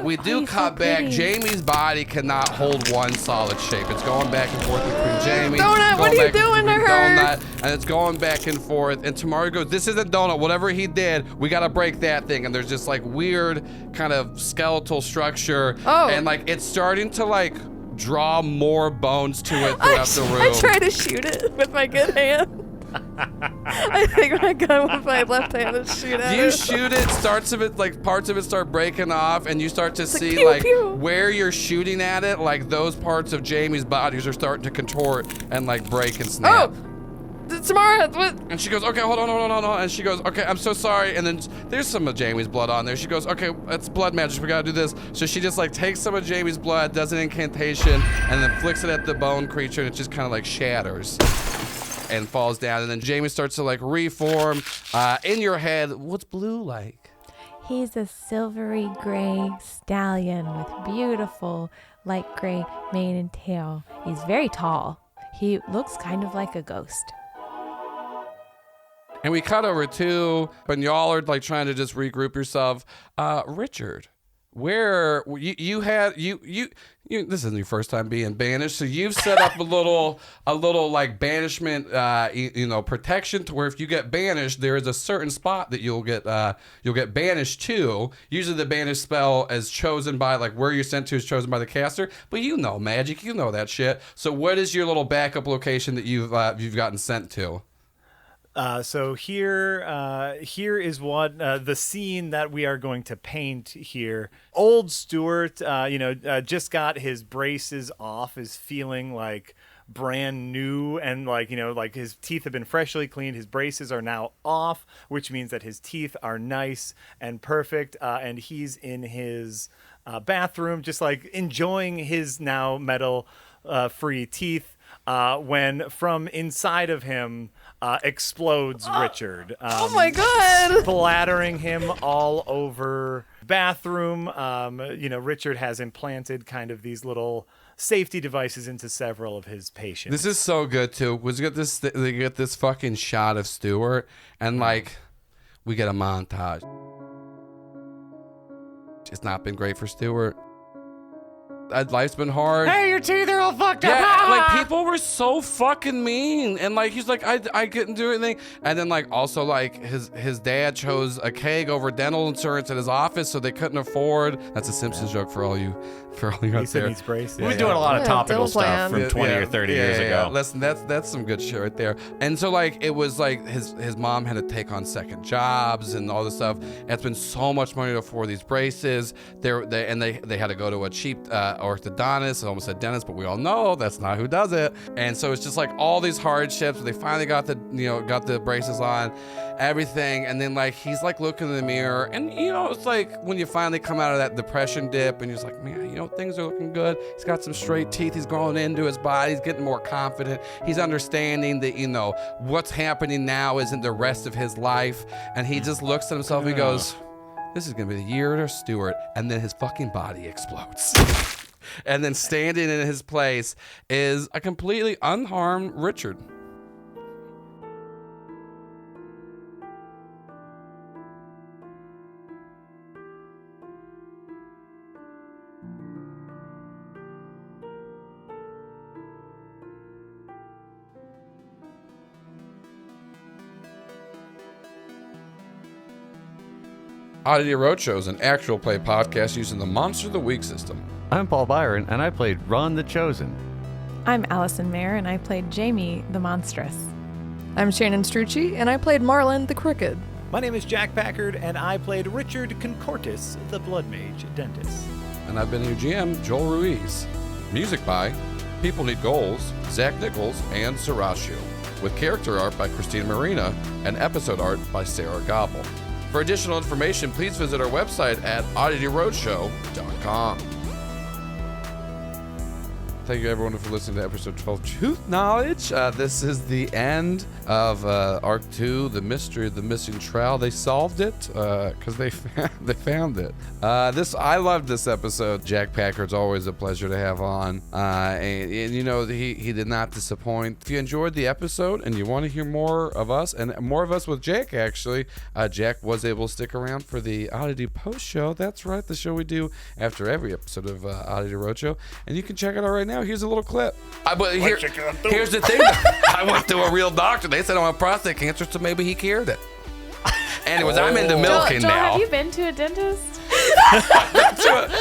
We do cut back. Jamie's body cannot hold one solid shape. It's going back and forth between Jamie. Donut, what are you doing to her? Donut, and it's going back and forth. And Tamara goes, "This isn't Donut. Whatever he did, we gotta break that thing." And there's just like weird kind of skeletal structure. Oh. And like it's starting to like draw more bones to it throughout the room. I try to shoot it with my good hand. I take my gun with my left hand and shoot at You it. shoot it, parts of it start breaking off, and you start to see pew, like pew. where you're shooting at it, like those parts of Jamie's bodies are starting to contort and like break and snap. Oh, Tamara, what? And she goes, "Okay, hold on. And she goes, "Okay, I'm so sorry." And then there's some of Jamie's blood on there. She goes, "Okay, it's blood magic. We gotta do this." So she just like takes some of Jamie's blood, does an incantation, and then flicks it at the bone creature, and it just kind of like shatters and falls down. And then Jamie starts to like reform. In your head, what's Blue like? He's a silvery gray stallion with beautiful light gray mane and tail. He's very tall. He looks kind of like a ghost. And we cut over to, when y'all are like trying to just regroup yourself. Richard, where you this isn't your first time being banished, so you've set up a little like banishment, protection to where if you get banished, there is a certain spot that you'll get banished to. Usually the banish spell is chosen by like where you're sent to is chosen by the caster, but you know magic, you know that shit. So what is your little backup location that you've gotten sent to? So here is what the scene that we are going to paint here. Old Stuart, just got his braces off, is feeling like brand new, and like his teeth have been freshly cleaned. His braces are now off, which means that his teeth are nice and perfect, and he's in his bathroom, just like enjoying his now metal free teeth. When from inside of him, explodes Richard. Oh my god! Splattering him all over bathroom. Richard has implanted kind of these little safety devices into several of his patients. This is so good too. They get this fucking shot of Stewart, and like we get a montage. It's not been great for Stewart. Life's been hard. Hey, your teeth are all fucked up. Yeah, like people were so fucking mean, and like he's like I couldn't do anything, and then like also like his dad chose a keg over dental insurance at his office, so they couldn't afford. That's a Simpsons joke for all you out there. Needs brace. We're doing a lot of topical stuff plan. from 20 or 30 years ago. Listen, that's some good shit right there. And so like it was like his mom had to take on second jobs and all this stuff. It's been so much money to afford these braces. They had to go to a cheap orthodontist. I almost said dentist, but we all know that's not who does it. And so it's just like all these hardships. They finally got the braces on, everything, and then like he's like looking in the mirror, and it's like when you finally come out of that depression dip, and you're just like, man, things are looking good. He's got some straight teeth. He's growing into his body. He's getting more confident. He's understanding that what's happening now isn't the rest of his life, and he just looks at himself and he goes, this is gonna be the year of Stewart, and then his fucking body explodes. And then standing in his place is a completely unharmed Richard. Oddity Roadshow is an actual play podcast using the Monster of the Week system. I'm Paul Byron, and I played Ron the Chosen. I'm Allison Mayer, and I played Jamie the Monstrous. I'm Shannon Strucci, and I played Marlon the Crooked. My name is Jack Packard, and I played Richard Concortis, the Blood Mage Dentist. And I've been your GM, Joel Ruiz. Music by People Need Goals, Zach Nichols, and Sarashu, with character art by Christina Marina and episode art by Sarah Gobble. For additional information, please visit our website at oddityroadshow.com. Thank you, everyone, for listening to episode 12, Truth Knowledge. This is the end of Arc 2, The Mystery of the Missing Trowel. They solved it because they found it. I loved this episode. Jack Packard's always a pleasure to have on. And he did not disappoint. If you enjoyed the episode and you want to hear more of us, and more of us with Jack, actually, Jack was able to stick around for the Oddity Post Show. That's right, the show we do after every episode of Oddity Roadshow. And you can check it out right now. Here's a little clip. Here's the thing. I went to a real doctor. They said I have prostate cancer, so maybe he cured it. Anyways, I'm into milking Joel, now. have you been to a dentist?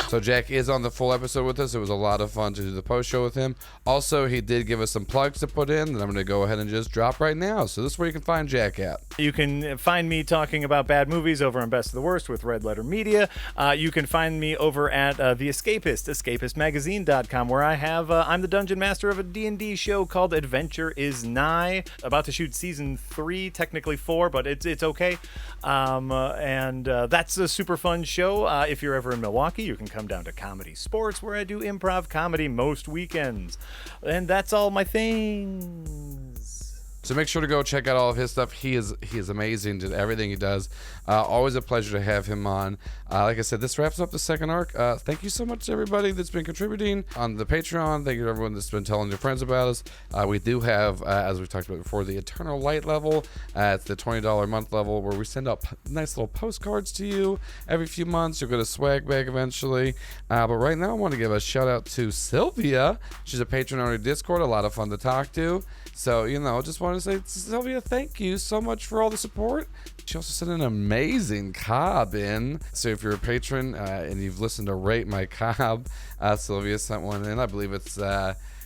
So Jack is on the full episode with us. It was a lot of fun to do the post show with him. Also, he did give us some plugs to put in that I'm going to go ahead and just drop right now. So this is where you can find Jack at. You can find me talking about bad movies over on Best of the Worst with Red Letter Media. You can find me over at The Escapist, escapistmagazine.com, where I'm the dungeon master of a D&D show called Adventure is Nigh. About to shoot season 3, technically 4, but it's okay. And that's a super fun show. If you're ever in Milwaukee, you can come down to Comedy Sports, where I do improv comedy most weekends. And that's all my things. So make sure to go check out all of his stuff. He is amazing, did everything he does. Always a pleasure to have him on. Like I said, this wraps up the second arc. Thank you so much to everybody that's been contributing on the Patreon. Thank you to everyone that's been telling their friends about us. We do have, as we've talked about before, the Eternal Light level. It's the $20 a month level, where we send out nice little postcards to you every few months. You'll get a swag bag eventually. But right now, I want to give a shout out to Sylvia. She's a patron on our Discord. A lot of fun to talk to. So, just want to say, Sylvia, thank you so much for all the support. She also sent an amazing cob in. So if you're a patron and you've listened to Rate My Cob, Sylvia sent one in. I believe it's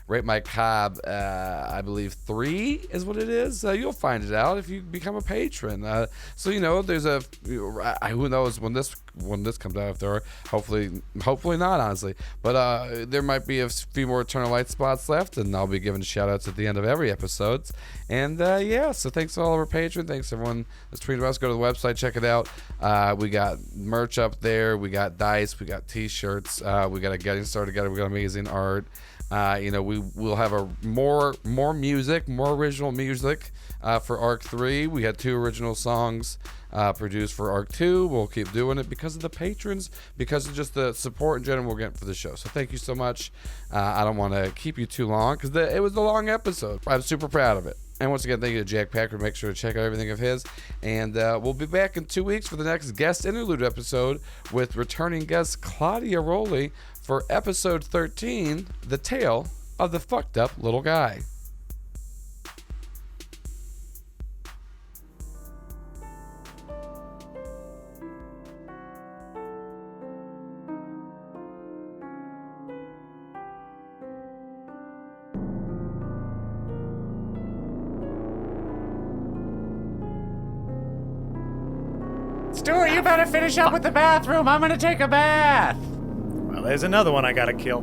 Rate My Cob, I believe 3 is what it is. You'll find it out if you become a patron. There's who knows when this comes out, if there are, hopefully not, honestly, but there might be a few more Eternal Light spots left, and I'll be giving shout outs at the end of every episode. And so thanks to all of our patrons. Thanks to everyone that's tweeting about us. Go to the website, check it out. We got merch up there, we got dice, we got t-shirts, we got a Getting Started together, we got amazing art. We will have more music, more original music for Arc 3. We had 2 original songs produced for Arc 2. We'll keep doing it because of the patrons, because of just the support in general we're getting for the show. So thank you so much. I don't want to keep you too long because it was a long episode. I'm super proud of it. And once again, thank you to Jack Packard. Make sure to check out everything of his. And we'll be back in 2 weeks for the next guest interlude episode with returning guest Claudia Rowley for episode 13, The Tale of the Fucked Up Little Guy. Stuart, you better finish up with the bathroom. I'm gonna take a bath. Well, there's another one I gotta kill.